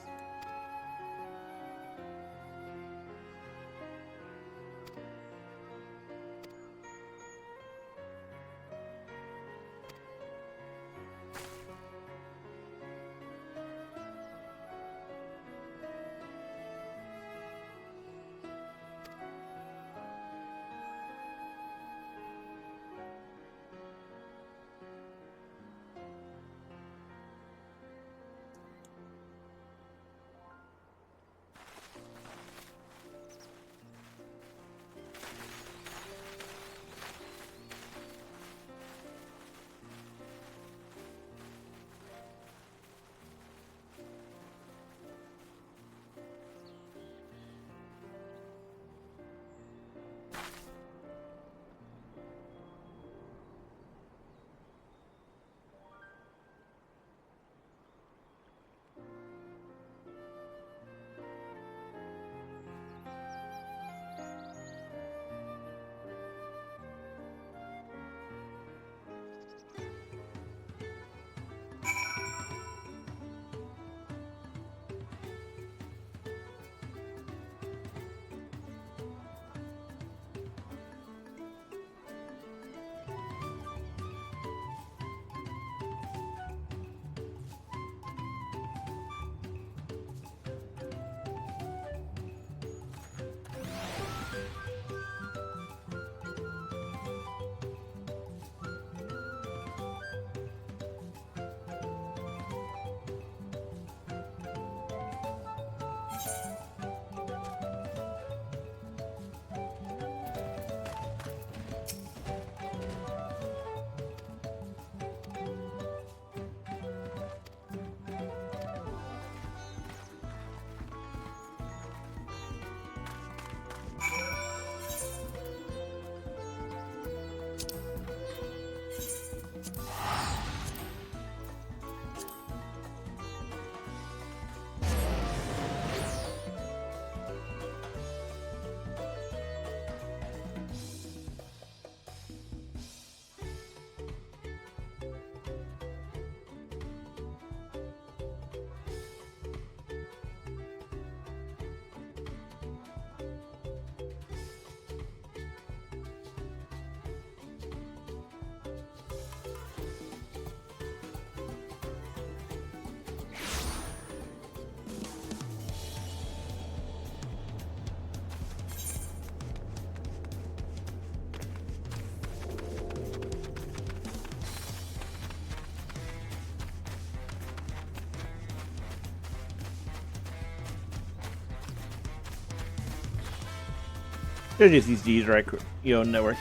S1: They're just these right, network.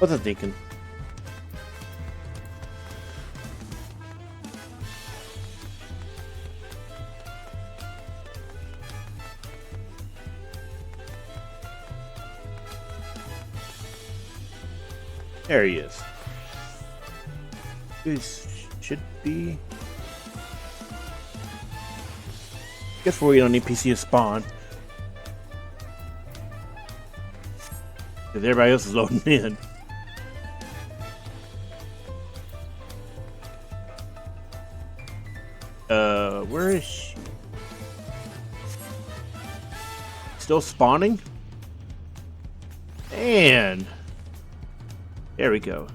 S1: Wasn't thinking. There he is. This should be. Guess we're waiting on NPC to spawn. Because everybody else is loading in. Where is she? Still spawning? And there we go.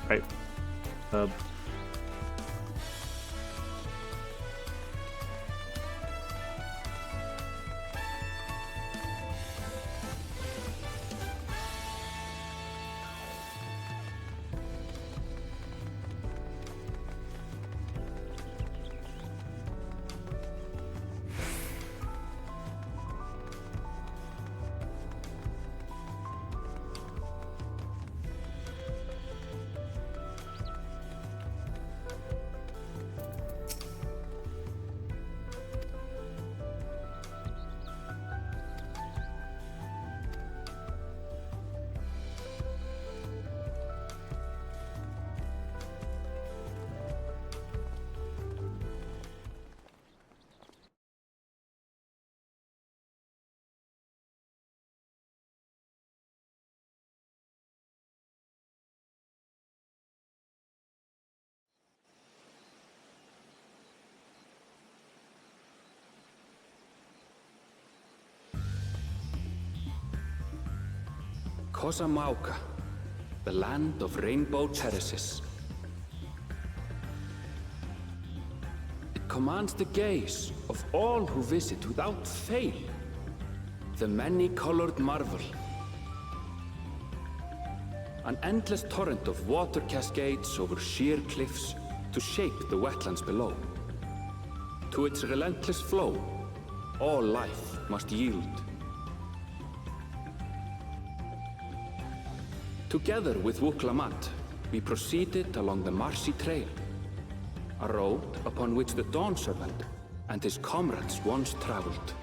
S1: Right.
S2: Kosamauka, the land of rainbow terraces. It commands the gaze of all who visit without fail. The many-colored marvel. An endless torrent of water cascades over sheer cliffs to shape the wetlands below. To its relentless flow, all life must yield. Together with Wuklamat, we proceeded along the Marcy Trail, a road upon which the Dawn Servant and his comrades once traveled.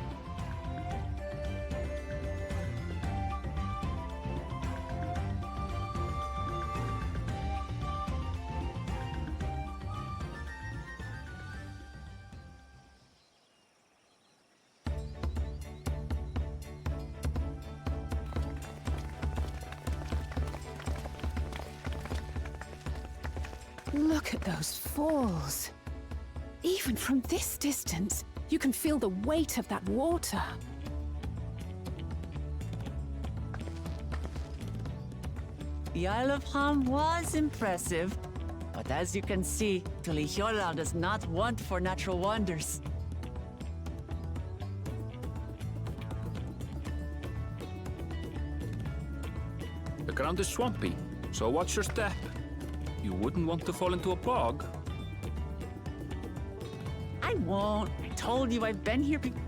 S7: Look at those falls. Even from this distance, you can feel the weight of that water.
S5: The Isle of Ham was impressive, but as you can see, Tuliyola does not want for natural wonders.
S2: The ground is swampy, so watch your step. You wouldn't want to fall into a bog.
S5: I won't. I told you I've been here before.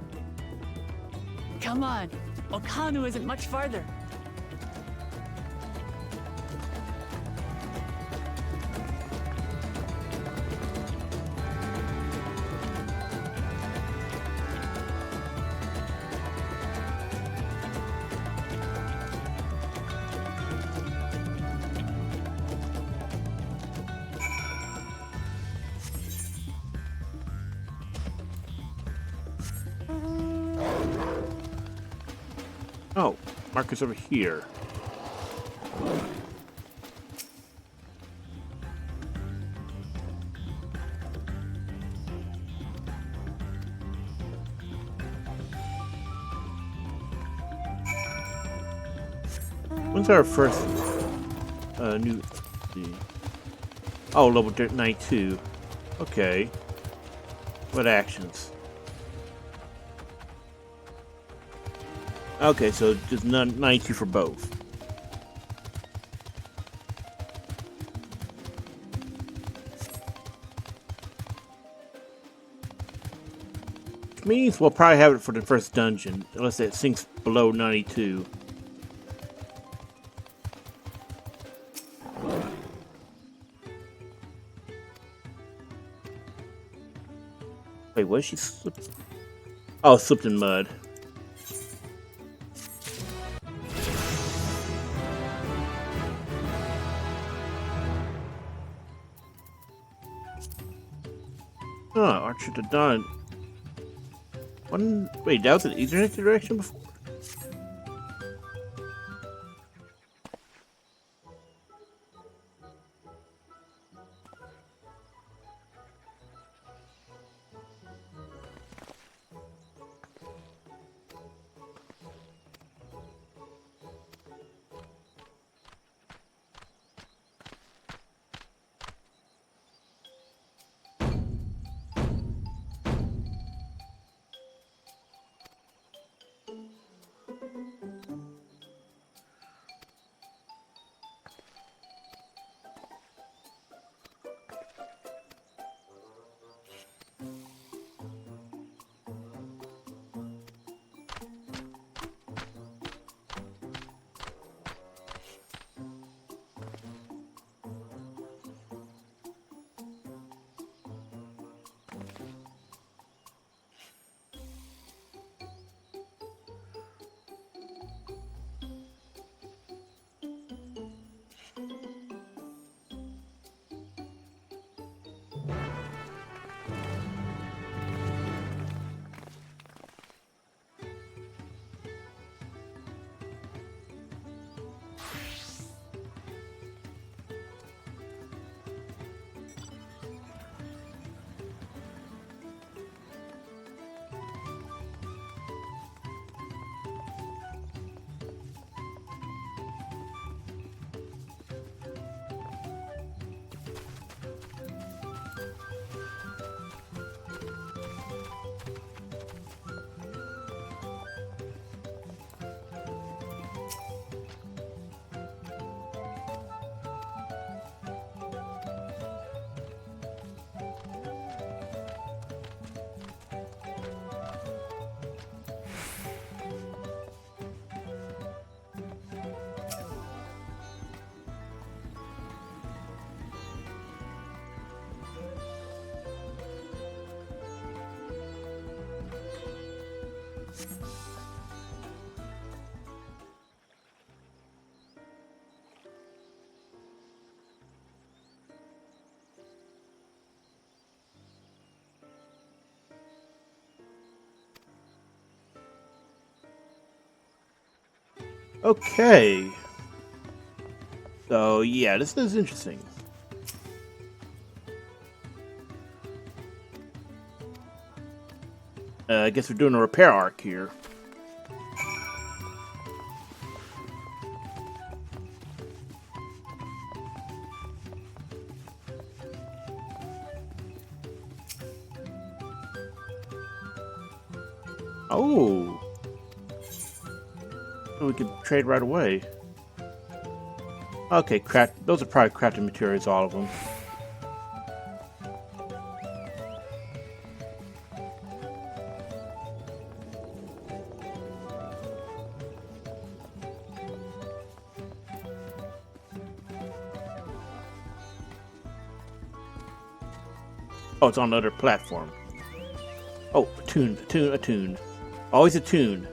S5: Come on. Okanu isn't much farther.
S1: Oh, marker's over here. When's our first new? Oh, level 92. Okay. What actions? Okay, so just 92 for both. Which means we'll probably have it for the first dungeon, unless it sinks below 92. Wait, what? She slipped? Oh, slipped in mud. Huh, Archer to Dawn. Wait, that was an Ethernet direction before? Okay. So, yeah, this is interesting. I guess we're doing a repair arc here. Oh. We could trade right away. Okay, those are probably crafting materials, all of them. Oh, it's on the other platform. Oh, attuned. Always attuned.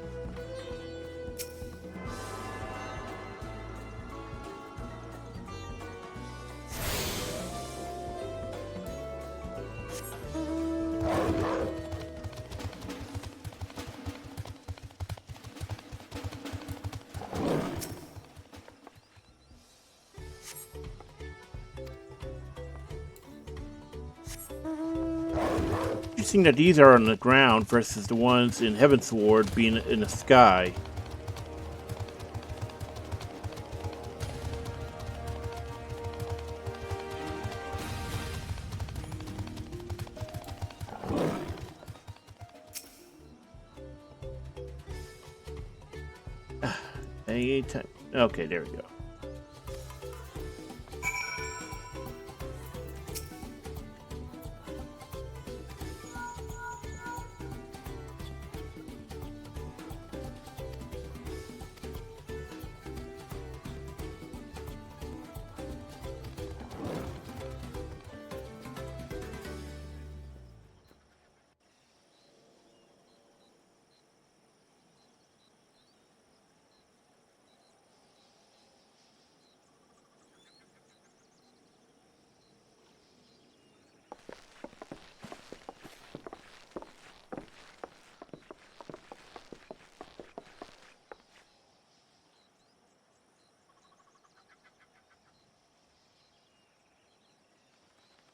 S1: Interesting that these are on the ground versus the ones in Heavensward being in the sky. Okay, there we go.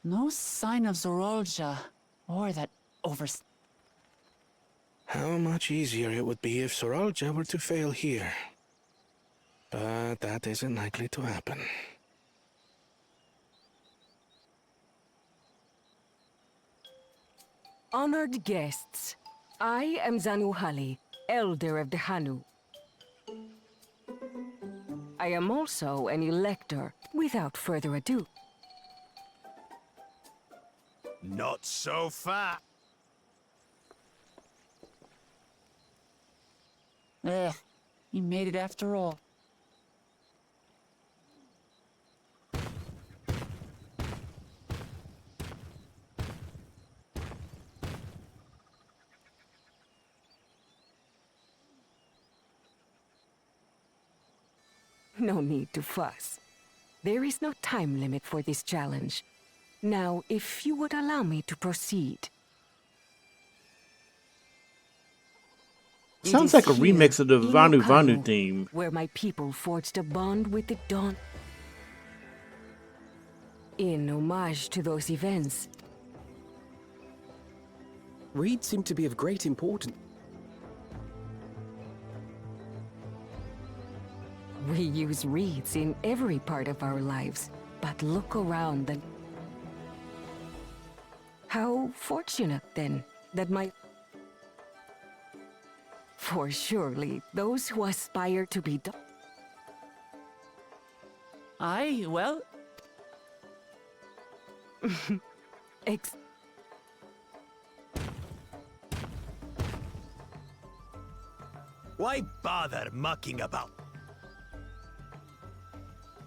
S5: No sign of Zorolja, or that
S17: How much easier it would be if Zorolja were to fail here. But that isn't likely to happen.
S6: Honored guests, I am Zanuhali, Elder of the Hanu. I am also an elector. Without further ado.
S9: Not so fast.
S5: He made it after all.
S6: No need to fuss. There is no time limit for this challenge. Now, if you would allow me to proceed.
S1: Sounds like a remix of the Vanu Vanu theme.
S6: Where my people forged a bond with the Dawn. In homage to those events.
S8: Reeds seem to be of great importance.
S6: We use reeds in every part of our lives, but look around and... How fortunate, then, that For surely, those who aspire to be
S5: Aye, well...
S9: Why bother mucking about?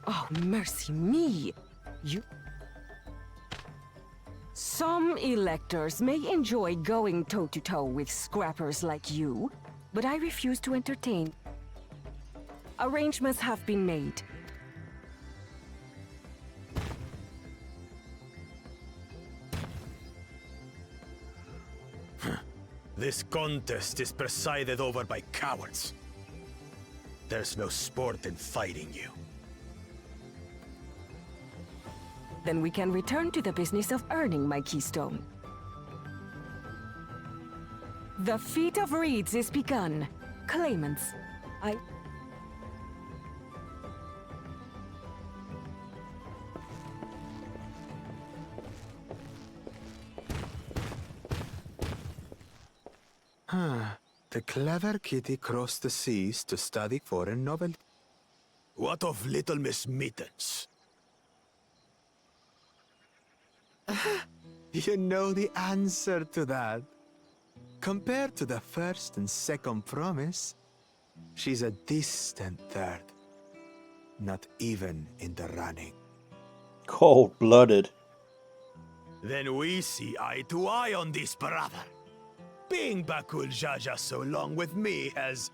S6: Oh, mercy me! Some electors may enjoy going toe-to-toe with scrappers like you, but I refuse to entertain. Arrangements have been made.
S9: This contest is presided over by cowards. There's no sport in fighting you.
S6: Then we can return to the business of earning my keystone. The feat of reeds is begun. Claimants,
S14: The clever kitty crossed the seas to study foreign novelty.
S9: What of Little Miss Mittens?
S14: You know the answer to that. Compared to the first and second promise, she's a distant third. Not even in the running.
S1: Cold-blooded.
S14: Then we see eye to eye on this, brother. Being Bakul Jaja so long with me has...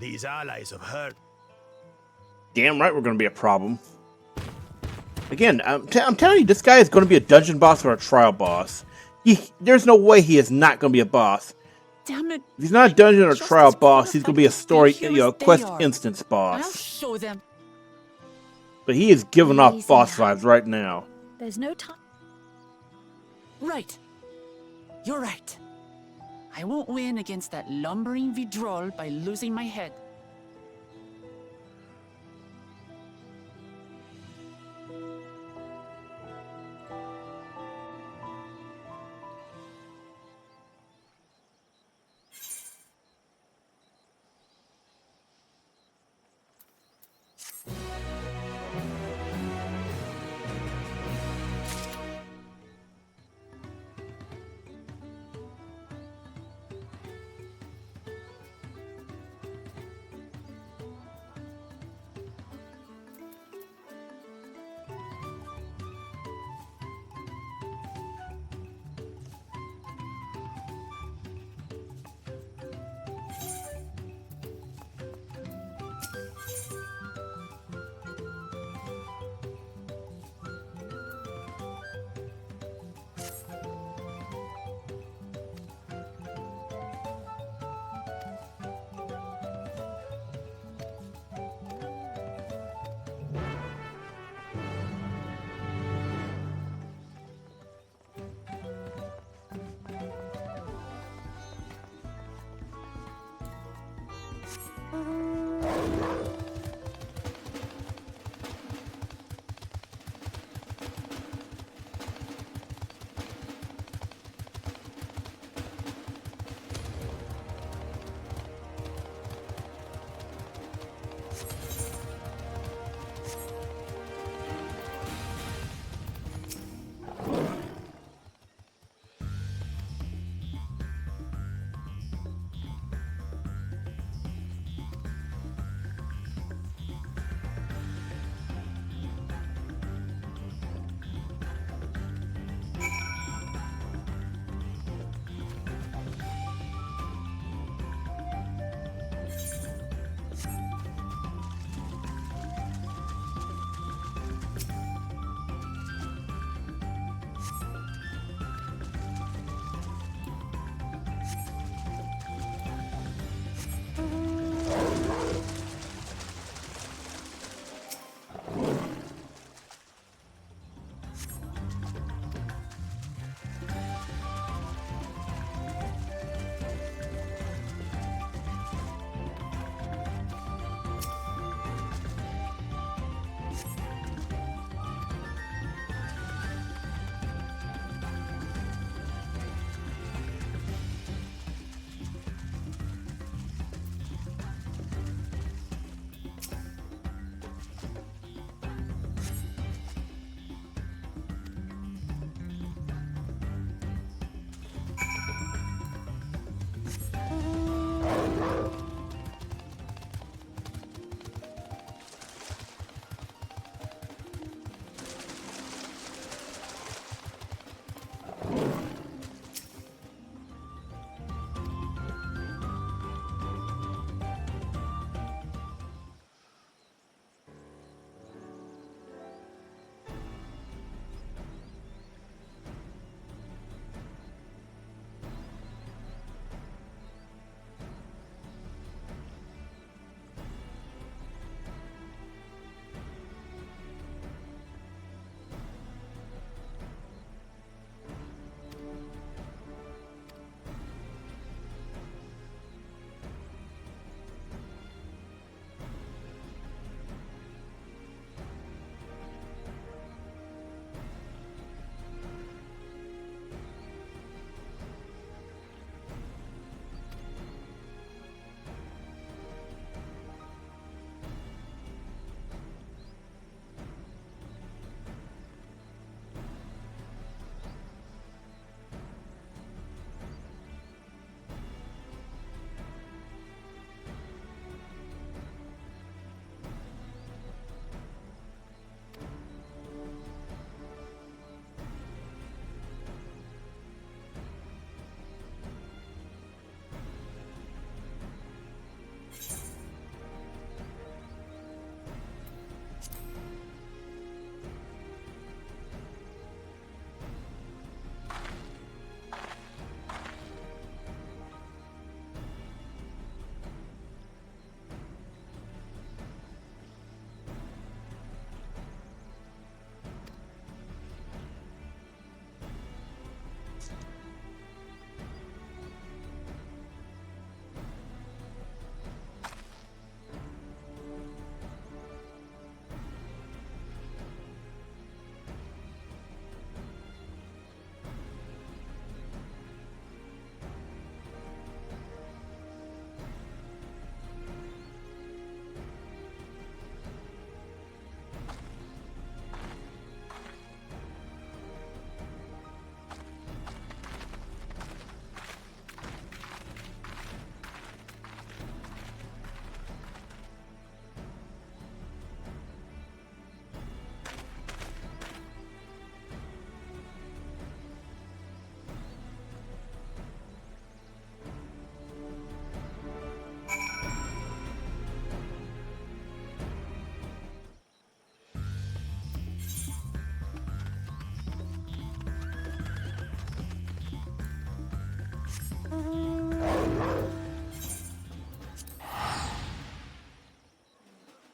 S14: These allies have heard.
S1: Damn right we're going to be a problem. Again, I'm telling you, this guy is going to be a dungeon boss or a trial boss. There's no way he is not going to be a boss.
S5: Damn it.
S1: If he's not a dungeon or trial boss, he's going to be a story, quest
S5: are.
S1: instance
S5: I'll
S1: boss.
S5: show them.
S1: But he is giving off
S4: Easy
S1: boss
S4: now.
S1: vibes right now.
S4: There's no time.
S5: Right. You're right. I won't win against that lumbering Vidrol by losing my head.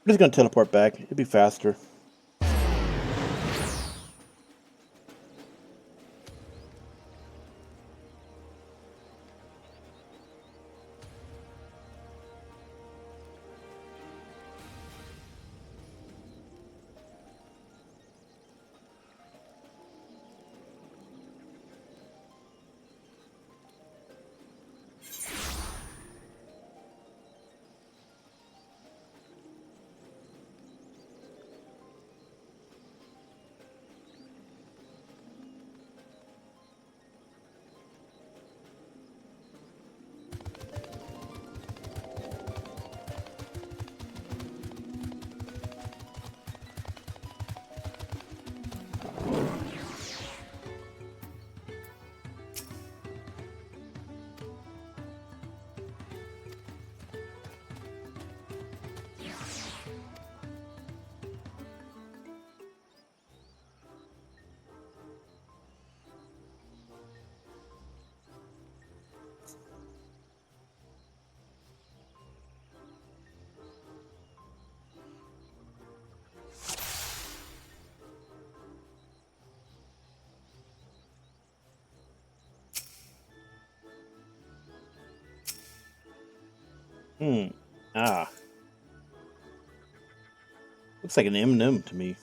S1: I'm just gonna teleport back. It'd be faster. Ah. Looks like an M&M to me.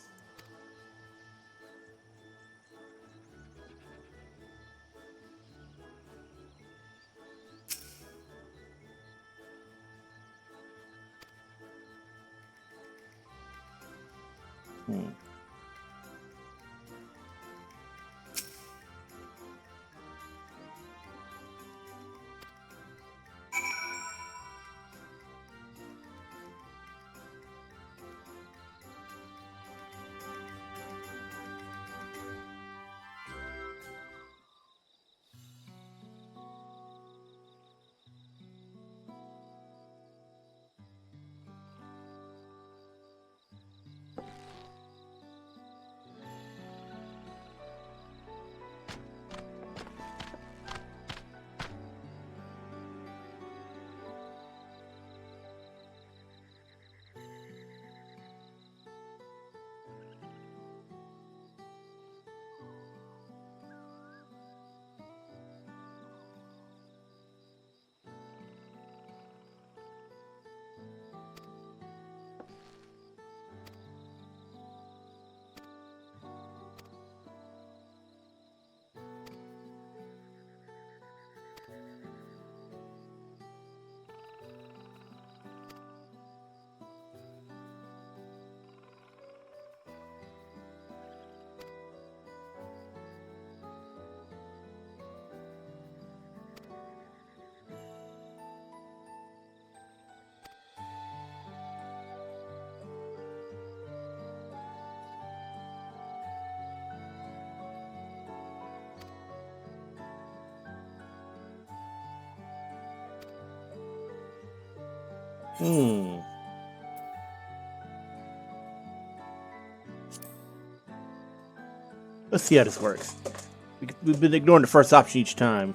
S1: Let's see how this works. We've been ignoring the first option each time.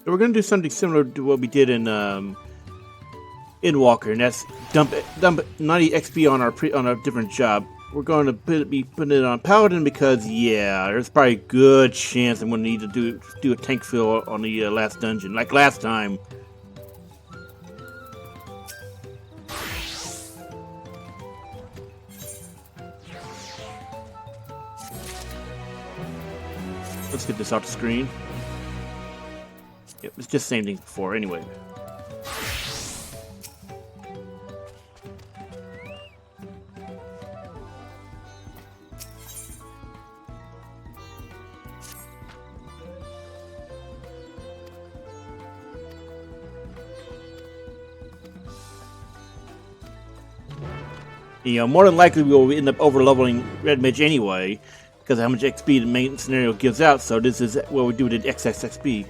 S1: So we're gonna do something similar to what we did in Walker, and that's dump 90 XP on our different job. We're going to be putting it on Paladin because, yeah, there's probably a good chance I'm going to need to do a tank fill on the last dungeon, like last time. Let's get this off the screen. Yep, it's just the same thing before, anyway. You know, more than likely we'll end up over-leveling Red Mage anyway, because of how much XP the main scenario gives out, so this is what we do with XXXP.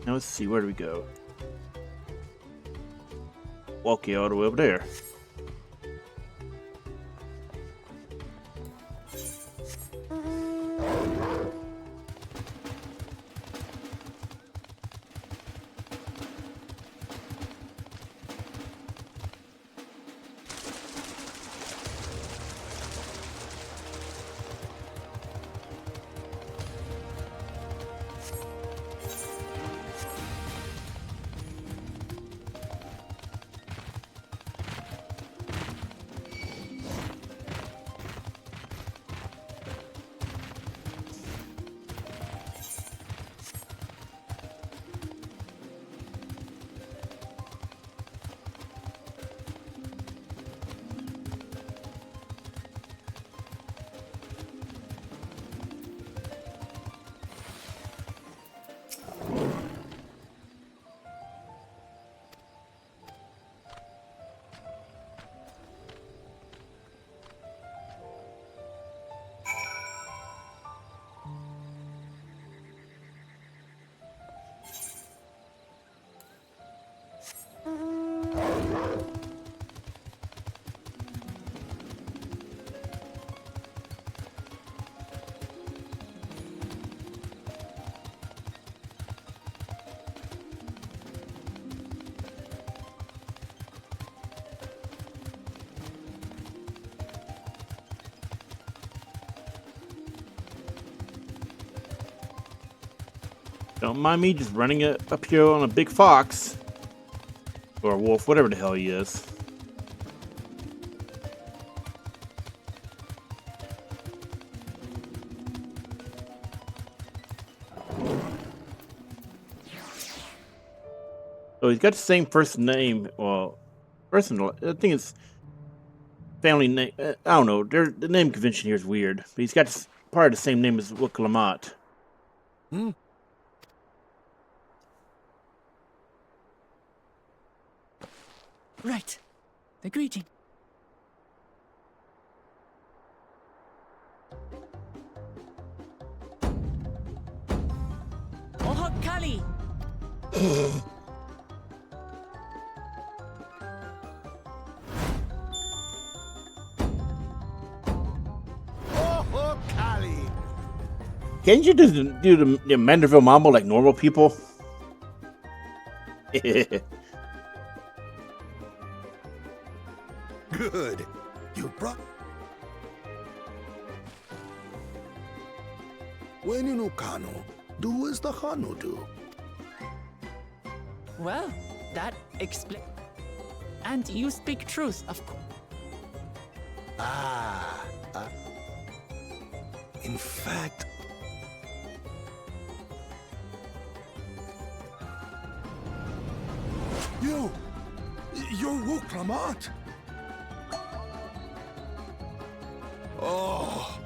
S1: Now let's see, where do we go? Okay, all the way over there. Don't mind me just running it up here on a big fox. Or a wolf, whatever the hell he is. So he's got the same first name. Well, I think it's family name. I don't know. The name convention here is weird. But he's got part of the same name as Wook Lamont.
S14: Hmm.
S5: Right. The greeting. Oh, Kali!
S9: Oh, Kali!
S1: Can't you just do the Manderville Mambo like normal people?
S9: Good. You brought... When you know Kano, do as the Kano do.
S5: Well, that explains. And you speak truth, of course.
S9: In fact... You're Wook Lamont. Oh,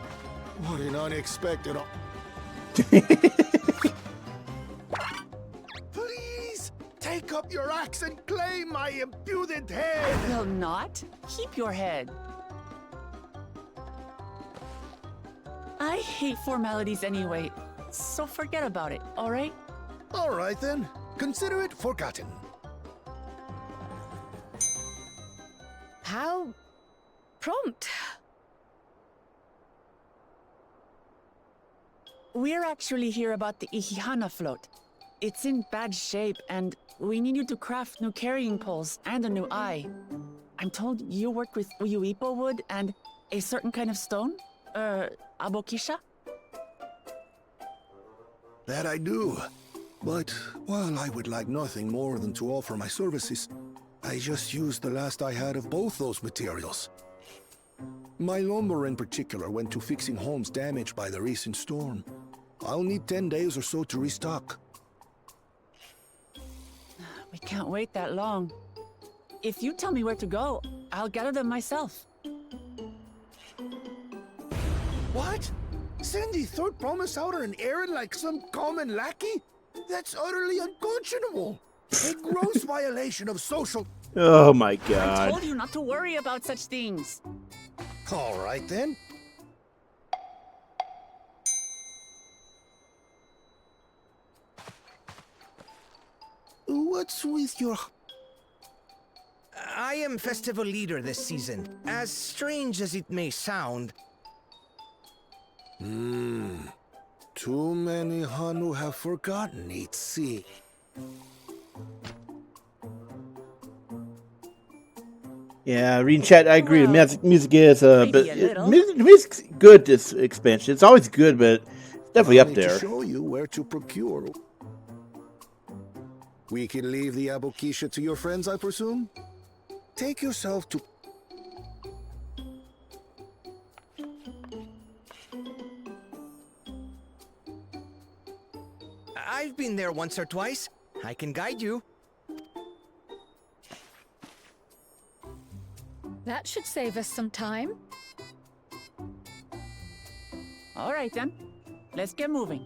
S9: what an unexpected... Please, take up your axe and claim my impudent head!
S5: Will not? Keep your head. I hate formalities anyway, so forget about it, alright?
S9: Alright then, consider it forgotten.
S4: How prompt.
S5: we're actually here about the Ihihana float. It's in bad shape, and we need you to craft new carrying poles and a new eye. I'm told you work with Uyuipo wood and a certain kind of stone? Abokisha?
S12: That I do. But while I would like nothing more than to offer my services, I just used the last I had of both those materials. My lumber in particular went to fixing homes damaged by the recent storm. I'll need 10 days or so to restock.
S5: We can't wait that long. If you tell me where to go, I'll gather them myself.
S9: What? Send the third promise out on an errand like some common lackey? That's utterly unconscionable. A gross violation of social...
S1: Oh my
S5: I
S1: god.
S5: told you not to worry about such things.
S9: All right, then. What's with your...
S11: I am festival leader this season. As strange as it may sound...
S12: Too many Hanu have forgotten Itzy.
S1: Yeah, reading chat, I agree. Music is, but music's good this expansion. It's always good, but it's definitely up there.
S12: To show you where to procure. We can leave the Abokisha to your friends, I presume? Take yourself to...
S11: I've been there once or twice. I can guide you.
S4: That should save us some time.
S5: All right, then. Let's get moving.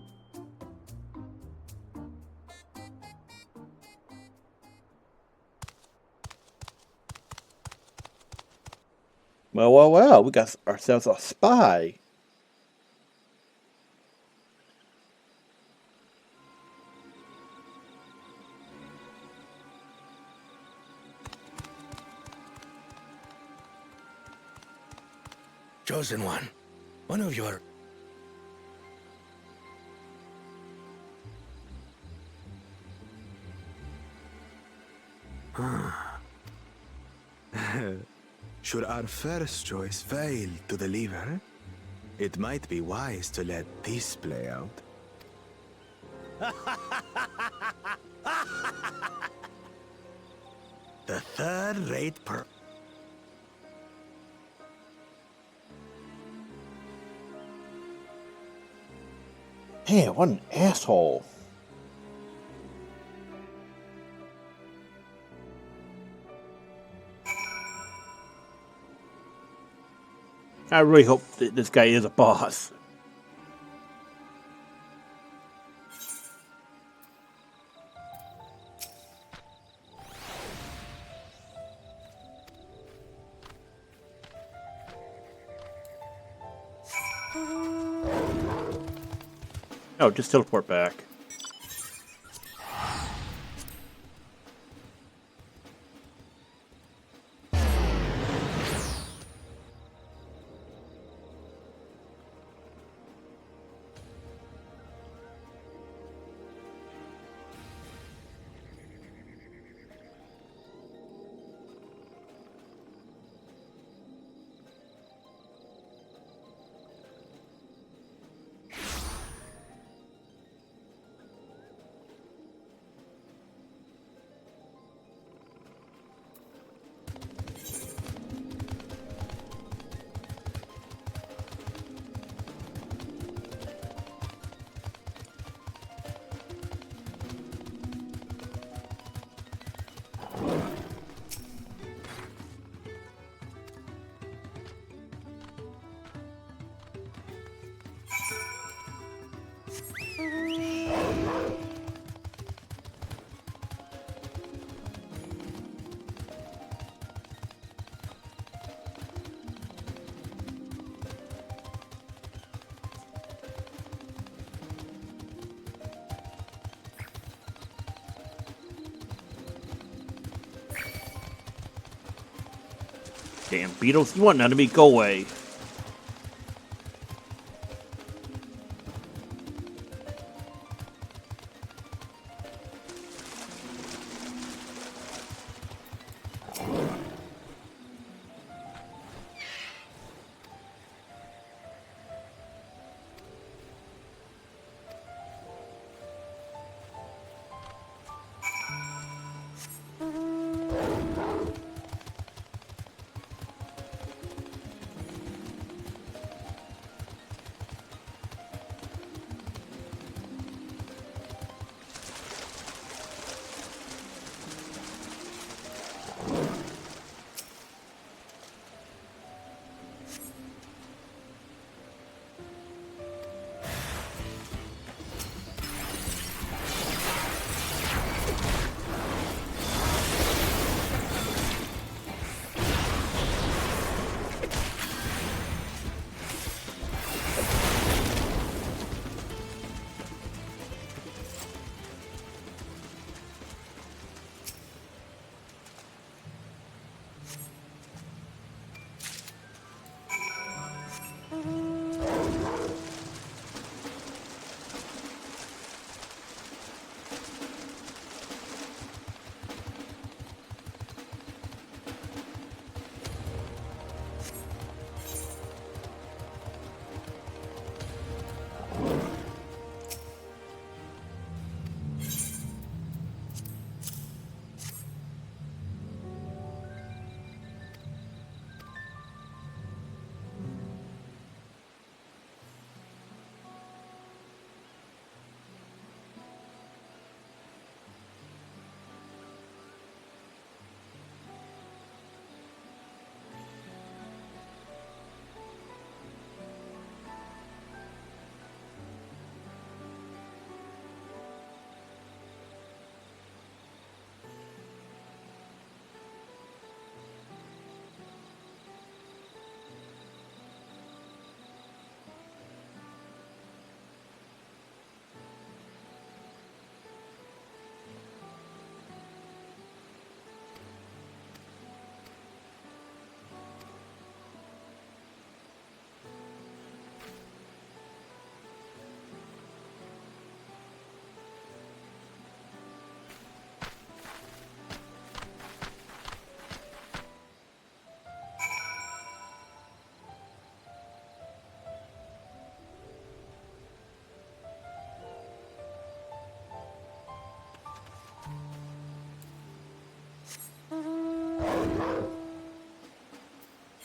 S1: Well. We got ourselves a spy.
S9: Chosen one of your...
S14: Should our first choice fail to deliver, it might be wise to let this play out. The third-rate
S1: Man, what an asshole. I really hope that this guy is a boss. Oh, just teleport back. Damn beetles, you want none of me? Go away.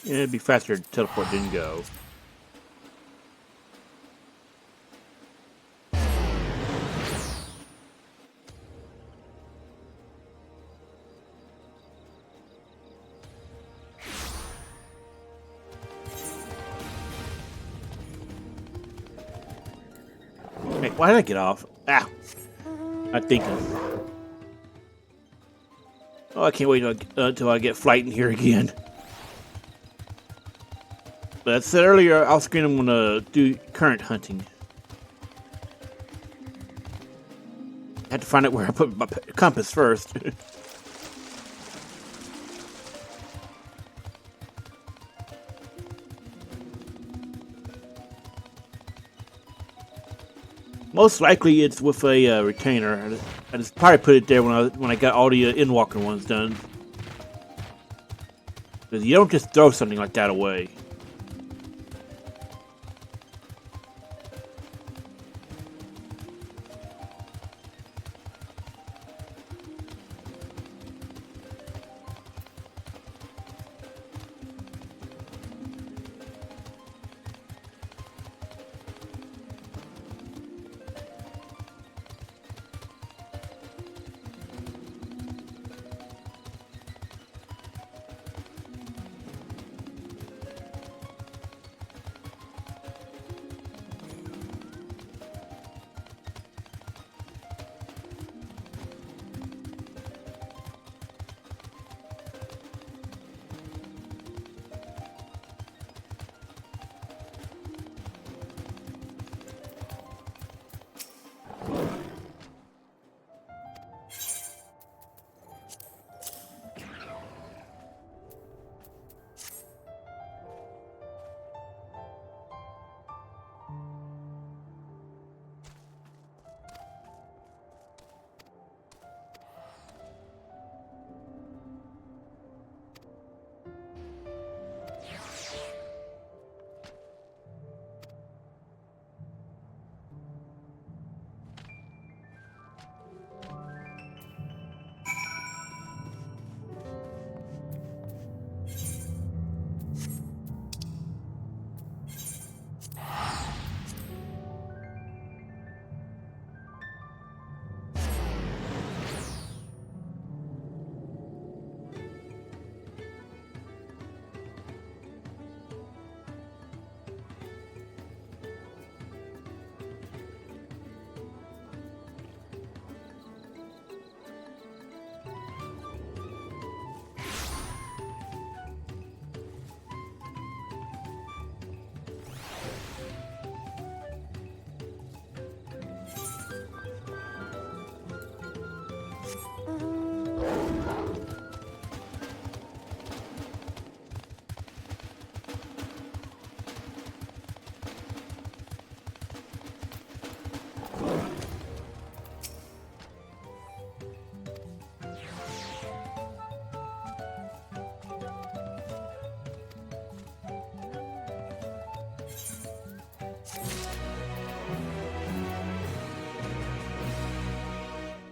S1: Yeah, it'd be faster to teleport than go. Hey, why did I get off? Ah! I'm thinking. Oh, I can't wait until I get flight in here again. But I said earlier, off screen I'm gonna do current hunting. I had to find out where I put my compass first. Most likely it's with a retainer. I just probably put it there when I got all the Endwalker ones done. Because you don't just throw something like that away.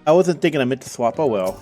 S1: I wasn't thinking I meant to swap. Oh well.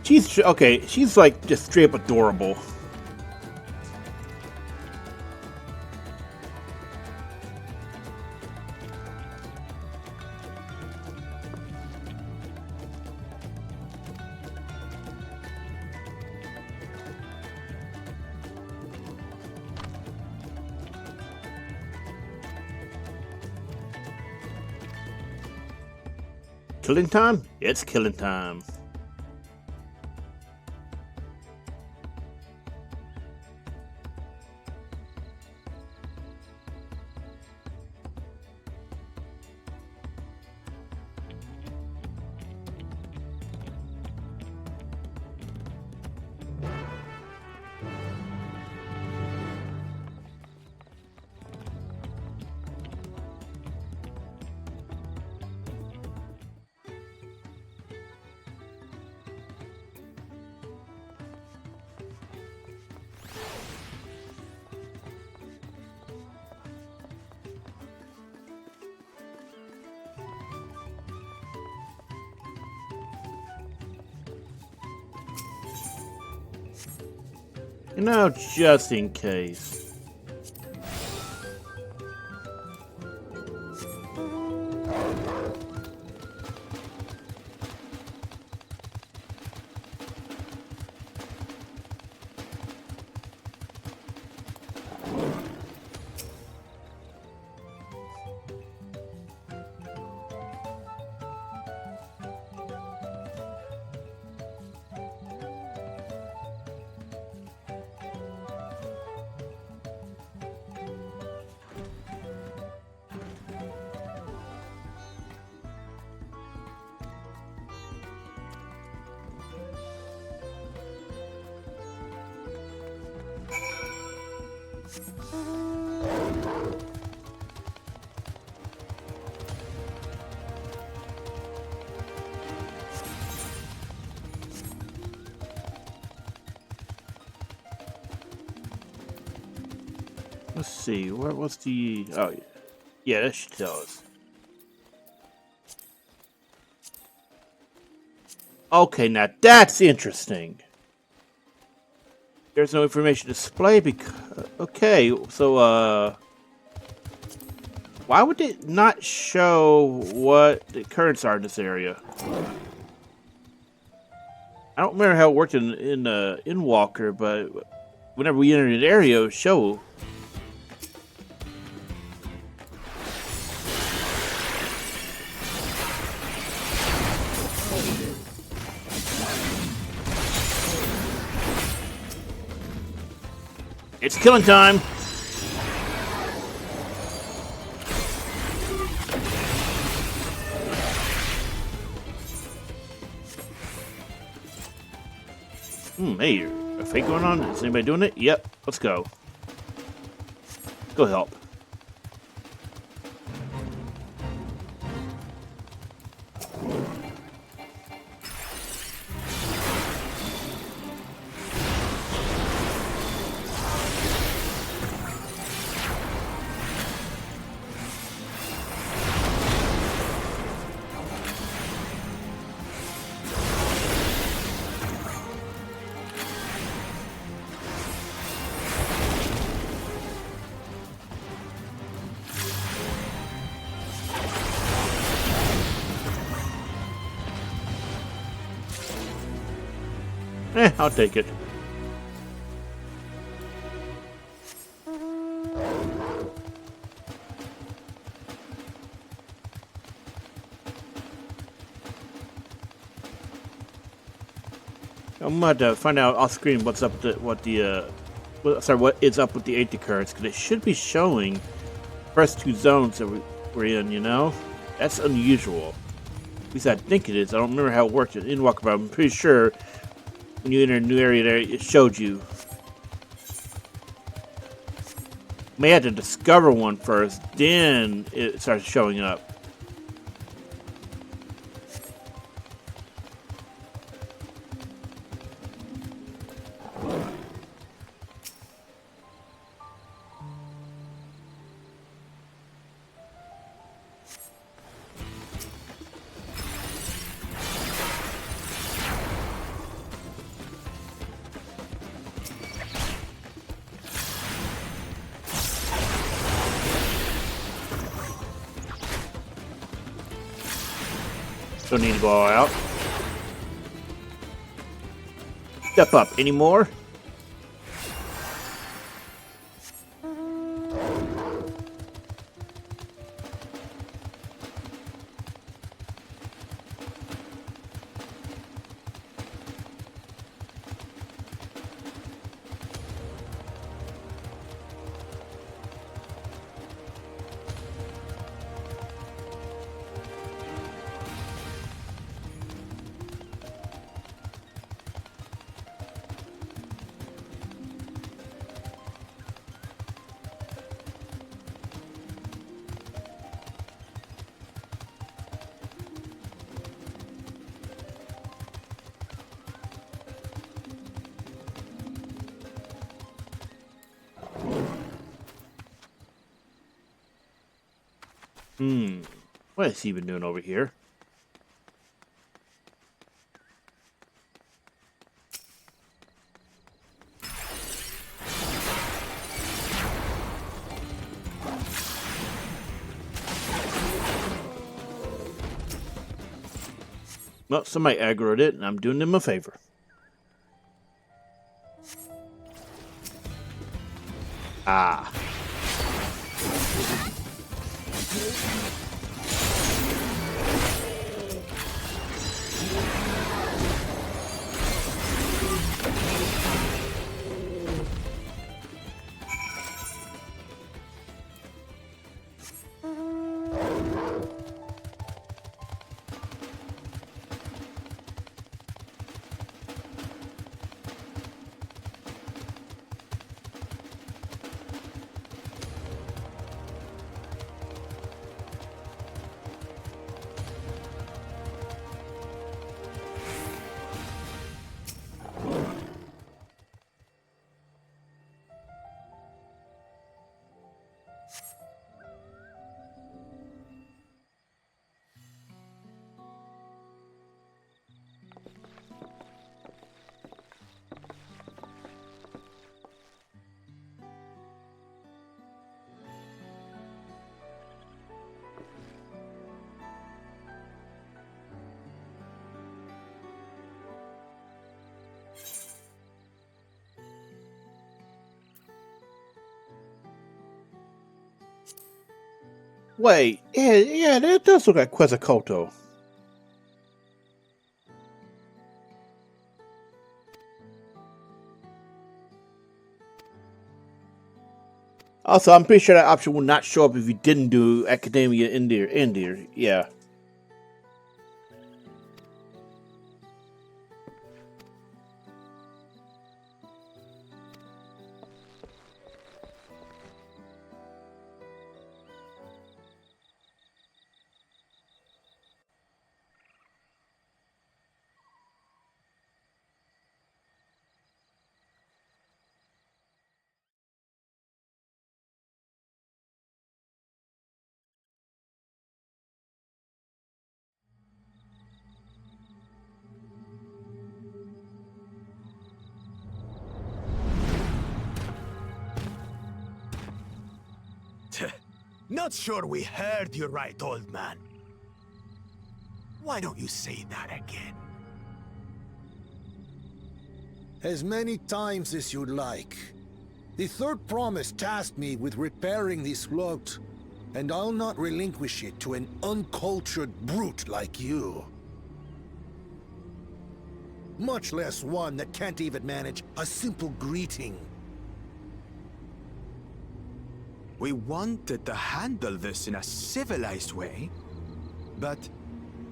S1: She's okay. She's like just straight up adorable. Killing time? It's killing time. You know, just in case. Let's see, what was the... Oh, yeah, that should tell us. Okay, now that's interesting. There's no information display because... Okay, so, why would it not show what the currents are in this area? I don't remember how it worked in Walker, but whenever we entered an area, it would show... It's killing time! Hey, a fight going on? Is anybody doing it? Yep, let's go. Go help. I'll take it. I'm about to find out off screen what's up with what is up with the 80 cards, because it should be showing first two zones that we're in, you know? That's unusual. At least I think it is. I don't remember how it worked in Walker, but I'm pretty sure when you enter a new area there, it showed you. May have to discover one first, then it starts showing up. Don't need to go all out. Step up. Any more? What is he been doing over here? Well, somebody aggroed it, and I'm doing them a favor. Ah. Wait, yeah, that does look like Quetzalcoatl. Also, I'm pretty sure that option will not show up if you didn't do Academia Indir. Yeah.
S9: Not sure we heard you right, old man. Why don't you say that again?
S13: As many times as you'd like. The third promise tasked me with repairing this float, and I'll not relinquish it to an uncultured brute like you. Much less one that can't even manage a simple greeting.
S14: We wanted to handle this in a civilized way, but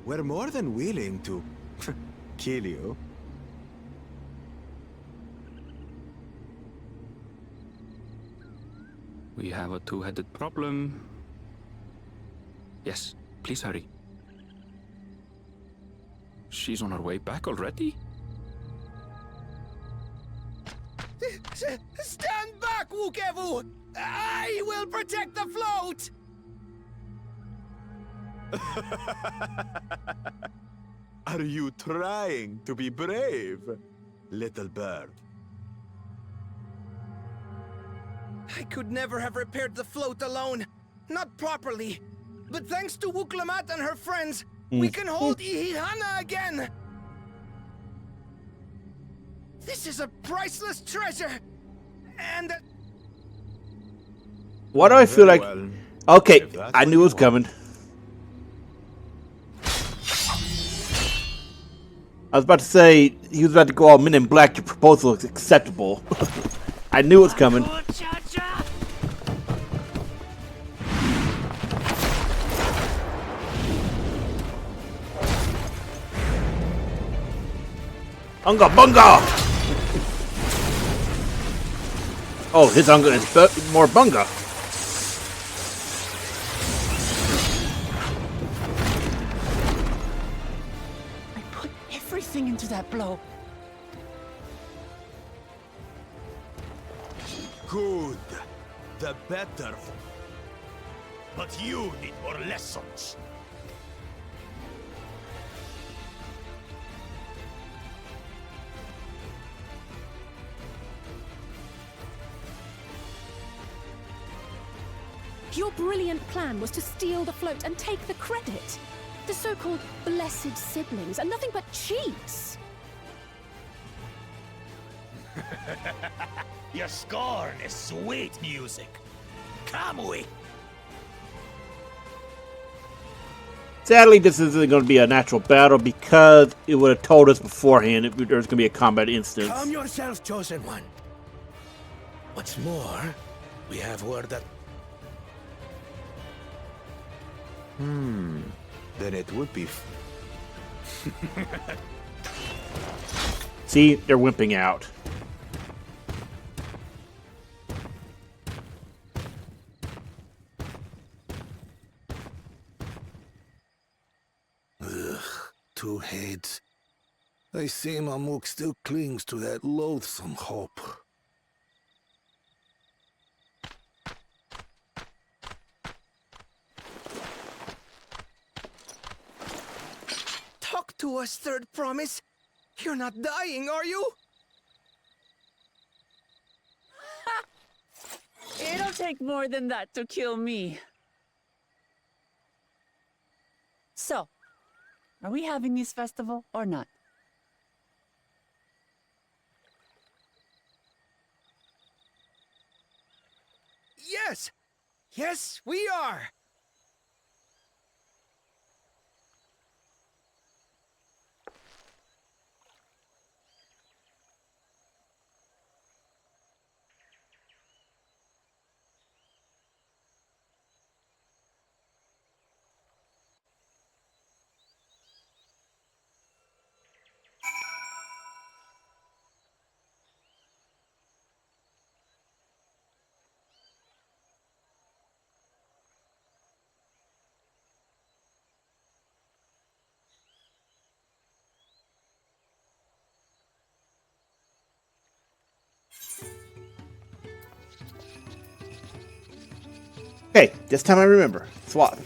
S14: we're more than willing to kill you.
S2: We have a two-headed problem. Yes, please hurry. She's on her way back already?
S9: Stand back, Wukevu! I will protect the float!
S14: Are you trying to be brave, little bird?
S11: I could never have repaired the float alone. Not properly. But thanks to Wuklamat and her friends, We can hold Ihihana again! This is a priceless treasure! And...
S1: Why do I feel like...
S14: Well,
S1: okay, I knew it was coming. I was about to say, he was about to go all Men in Black, your proposal is acceptable. I knew it was coming. Unga bunga! Oh, his unga is more bunga.
S5: I put everything into that blow.
S3: Good. The better. But you need more lessons.
S7: Your brilliant plan was to steal the float and take the credit. The so-called blessed siblings are nothing but cheats.
S3: Your scorn is sweet music. Come we.
S1: Sadly, this isn't going to be a natural battle because it would have told us beforehand if there was going to be a combat instance.
S9: Calm yourself, Chosen One. What's more, we have word that...
S14: Then it would be...
S1: See, they're wimping out.
S13: Ugh, two heads. I see Mamuk still clings to that loathsome hope.
S11: Talk to us, Third Promise. You're not dying, are you?
S5: It'll take more than that to kill me. So, are we having this festival or not?
S11: Yes! Yes, we are!
S1: Okay, this time I remember. Swap.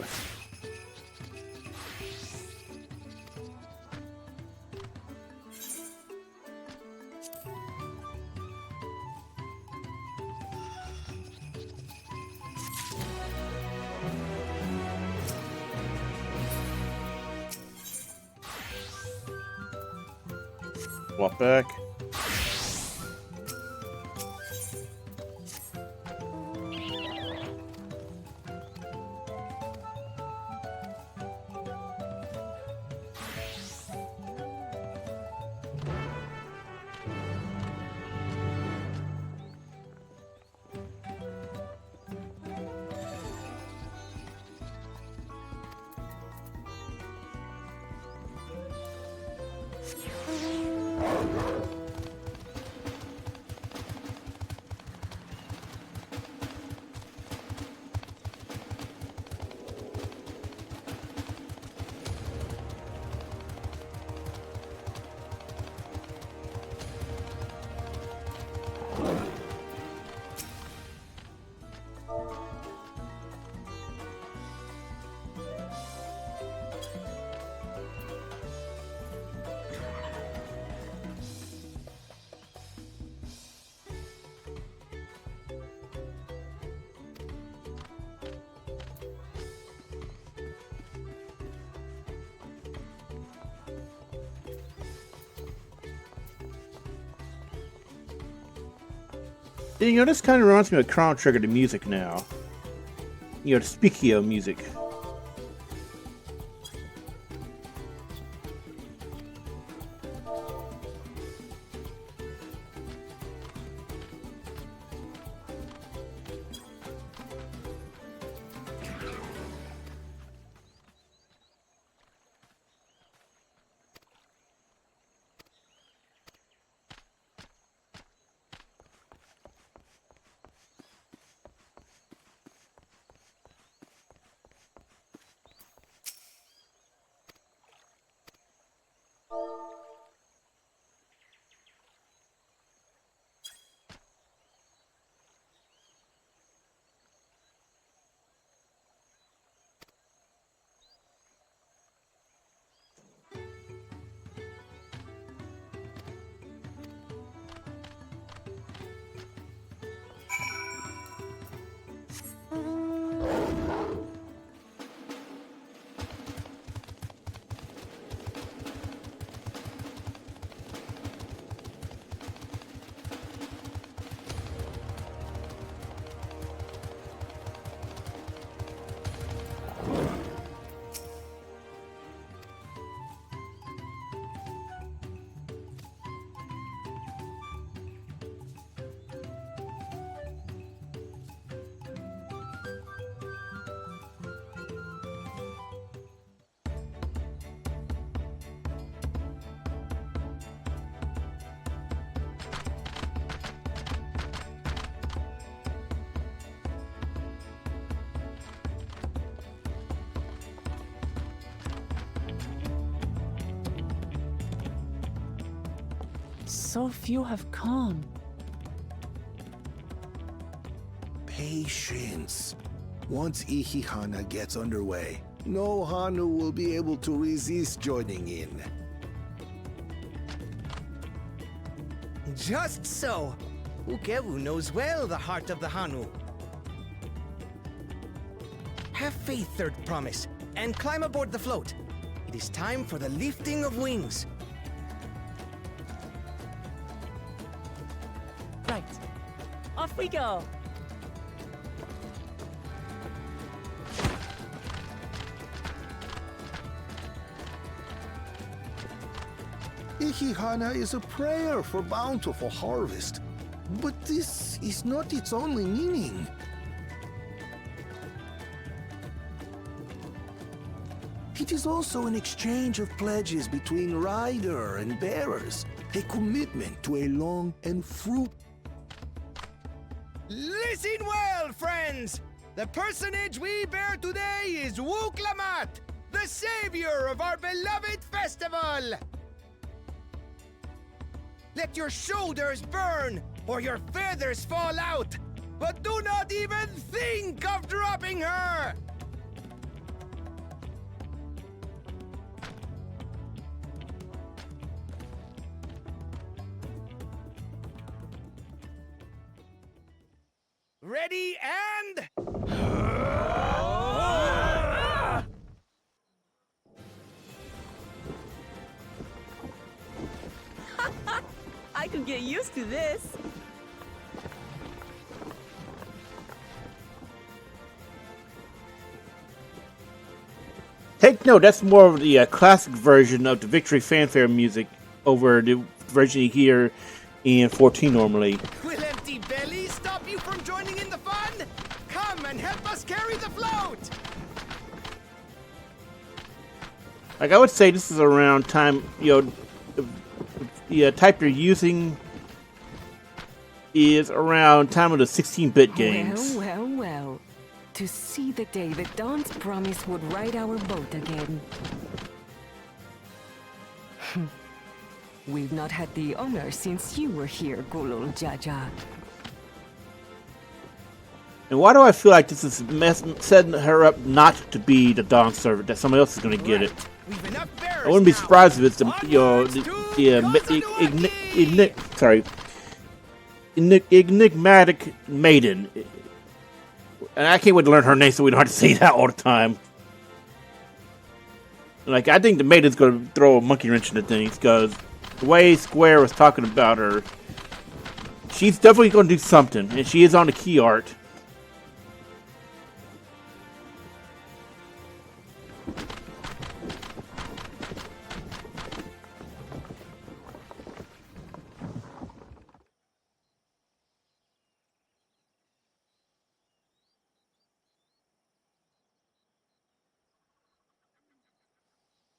S1: Swap back. You know, this kind of reminds me of Chrono Trigger, the music now. You know, the Speakio music.
S5: So few have come.
S13: Patience. Once Ihihana gets underway, no Hanu will be able to resist joining in.
S11: Just so. Ukewu knows well the heart of the Hanu. Have faith, Third Promise, and climb aboard the float. It is time for the lifting of wings.
S5: Right. Off we go.
S13: Ihihana is a prayer for bountiful harvest. But this is not its only meaning. It is also an exchange of pledges between rider and bearers, a commitment to a long and fruitful.
S11: Listen well, friends! The personage we bear today is Wuklamat, the savior of our beloved festival! Let your shoulders burn, or your feathers fall out, but do not even think of dropping her! Ready and...
S5: I could get used to this.
S1: Take note, that's more of the classic version of the Victory Fanfare music over the version you hear in 14 normally.
S11: Will empty bellies stop you from joining in the fun? Come and help us carry the float!
S1: Like, I would say this is around time, you know, the type you're using is around time of the 16-bit games.
S6: Well. To see the day that Dawn's promise would ride our boat again. We've not had the honor since you were here, Gulul Jaja.
S1: And why do I feel like this is setting her up not to be the Dawn servant, that somebody else is going to get it? I wouldn't be surprised if it's the, you know, enigmatic maiden. And I can't wait to learn her name so we don't have to say that all the time. Like, I think the maiden's going to throw a monkey wrench into things, because the way Square was talking about her, she's definitely going to do something, and she is on the key art.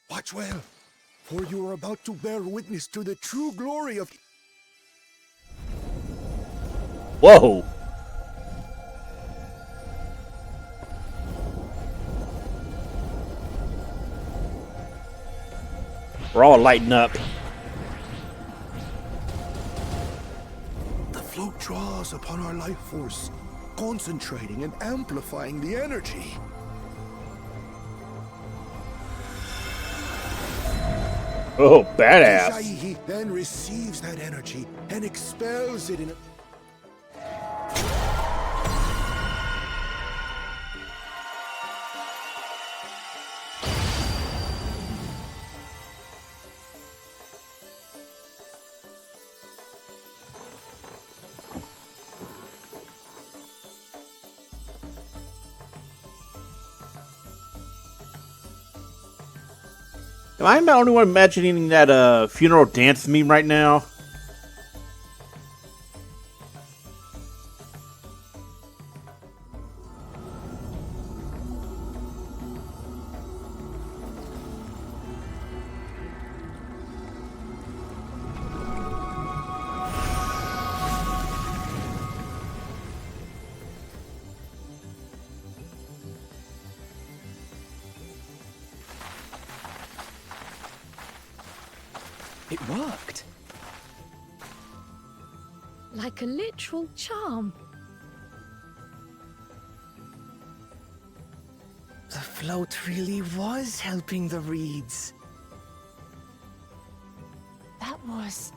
S13: Watch well, for you are about to bear witness to the true glory of...
S1: Whoa! We're all lighting up.
S13: The float draws upon our life force, concentrating and amplifying the energy.
S1: Oh, badass.
S13: He then receives that energy and expels it in a...
S1: Am I the only one imagining that funeral dance meme right now?
S8: It worked.
S4: Like a literal charm.
S9: The float really was helping the reeds.
S5: That was...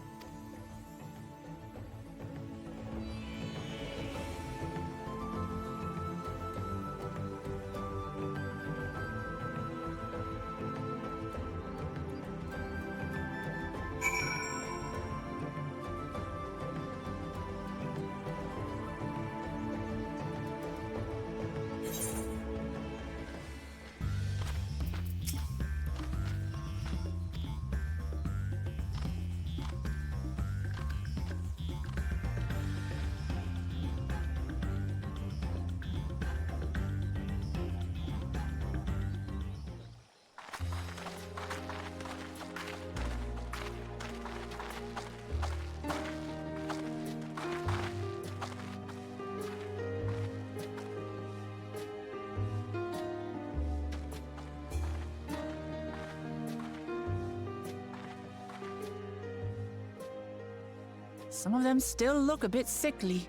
S5: Some of them still look a bit sickly.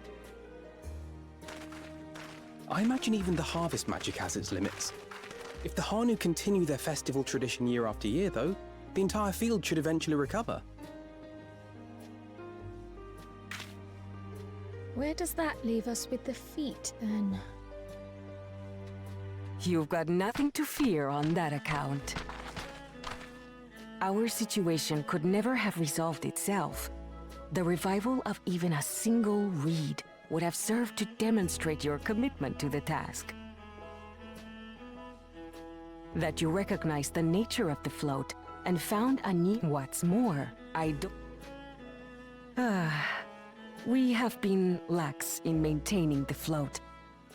S8: I imagine even the harvest magic has its limits. If the Hanu continue their festival tradition year after year, though, the entire field should eventually recover.
S4: Where does that leave us with the feet, then?
S6: You've got nothing to fear on that account. Our situation could never have resolved itself. The revival of even a single reed would have served to demonstrate your commitment to the task. That you recognize the nature of the float and found a need. What's more, I don't... We have been lax in maintaining the float,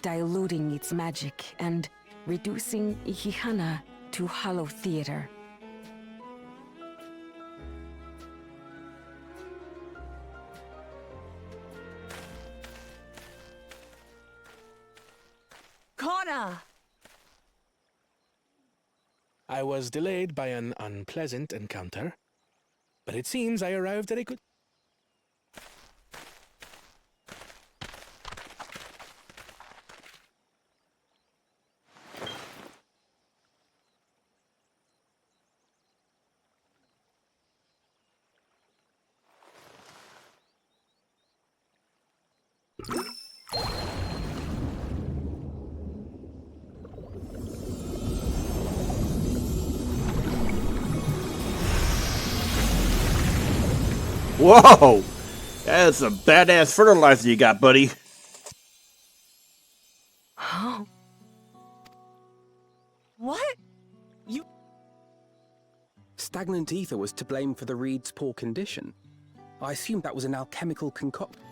S6: diluting its magic and reducing Ihihana to hollow theater.
S5: Connor!
S17: I was delayed by an unpleasant encounter, but it seems I arrived at a good...
S1: Whoa! That's a badass fertilizer you got, buddy.
S5: Oh. What? You...
S8: Stagnant ether was to blame for the reed's poor condition. I assumed that was an alchemical concoction.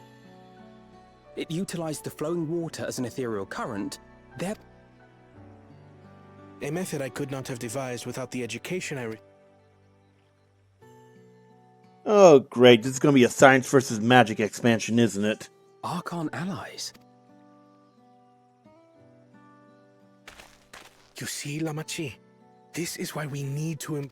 S8: It utilized the flowing water as an ethereal current, there...
S17: A method I could not have devised without the education I
S1: Oh, great. This is going to be a science versus magic expansion, isn't it?
S8: Archon allies.
S17: You see, Lamachi, this is why we need to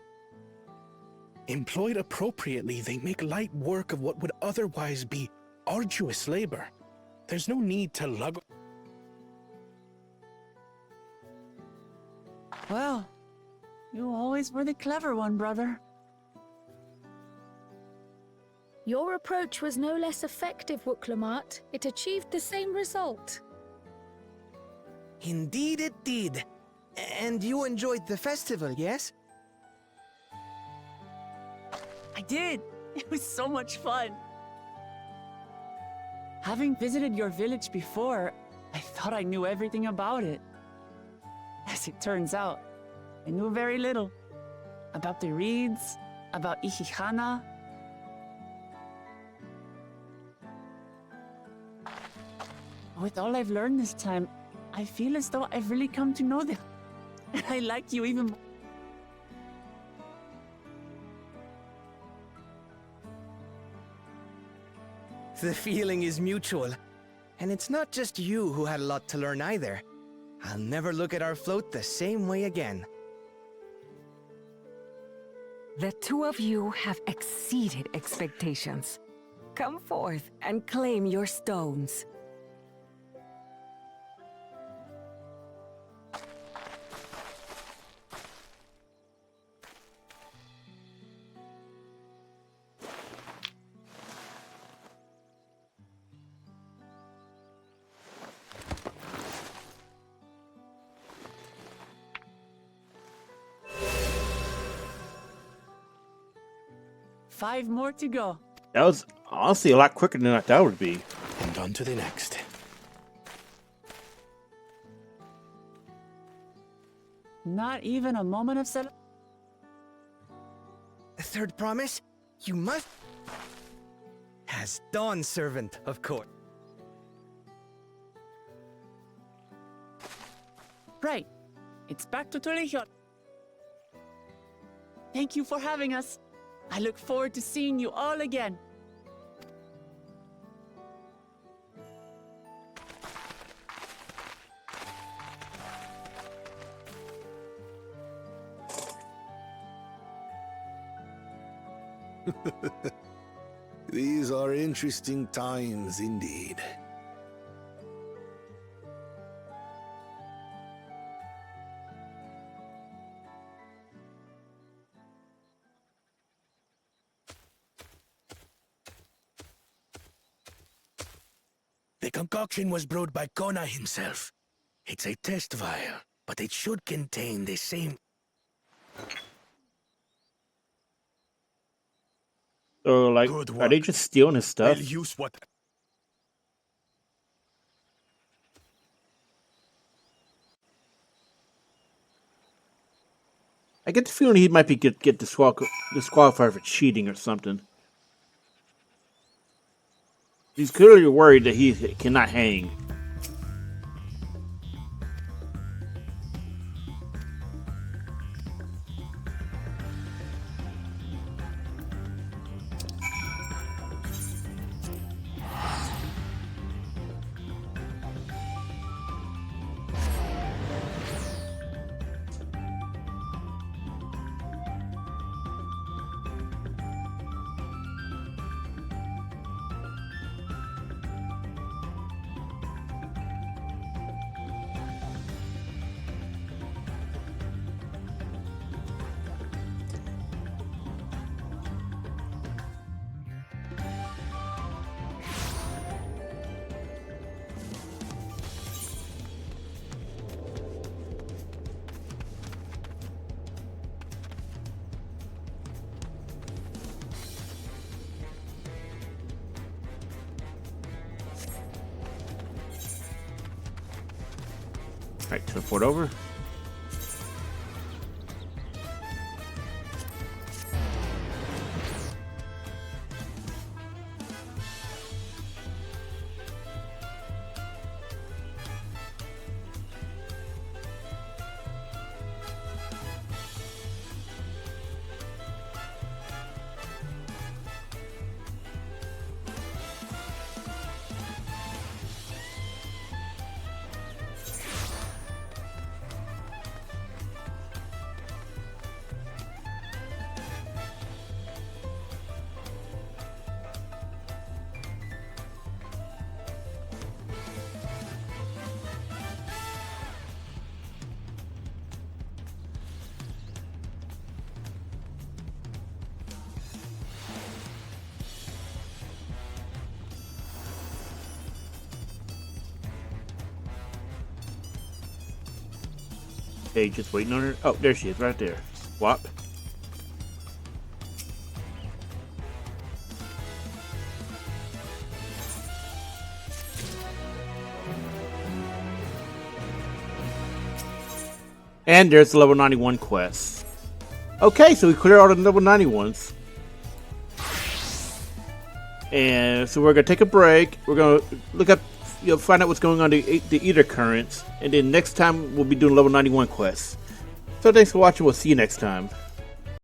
S17: employed appropriately, they make light work of what would otherwise be arduous labor. There's no need to lug...
S5: Well, you always were the clever one, brother.
S4: Your approach was no less effective, Wooklamat. It achieved the same result.
S11: Indeed it did. And you enjoyed the festival, yes?
S5: I did. It was so much fun. Having visited your village before, I thought I knew everything about it. As it turns out, I knew very little. About the reeds, about Ihihana. With all I've learned this time, I feel as though I've really come to know them. I like you even more.
S11: The feeling is mutual. And it's not just you who had a lot to learn either. I'll never look at our float the same way again.
S6: The two of you have exceeded expectations. Come forth and claim your stones.
S5: Five more to go.
S1: That was honestly a lot quicker than I thought it would be.
S17: And on to the next.
S5: Not even a moment of celebration.
S11: The third promise? You must... As Dawn Servant, of course.
S5: Right. It's back to Tulihot. Thank you for having us. I look forward to seeing you all again.
S13: These are interesting times indeed.
S17: The concoction was brewed by Kona himself. It's a test vial, but it should contain the same...
S1: So, like, are they just stealing his stuff?
S17: We'll use what...
S1: I get the feeling he might be get disqualified for cheating or something. He's clearly worried that he cannot hang. Alright, teleport over. Okay, just waiting on her. Oh, there she is, right there. Swap. And there's the level 91 quest. Okay, so we cleared all the level 91s. And so we're gonna take a break. We're gonna look up, find out what's going on the ether currents, and then next time we'll be doing level 91 quests. So thanks for watching. We'll see you next time.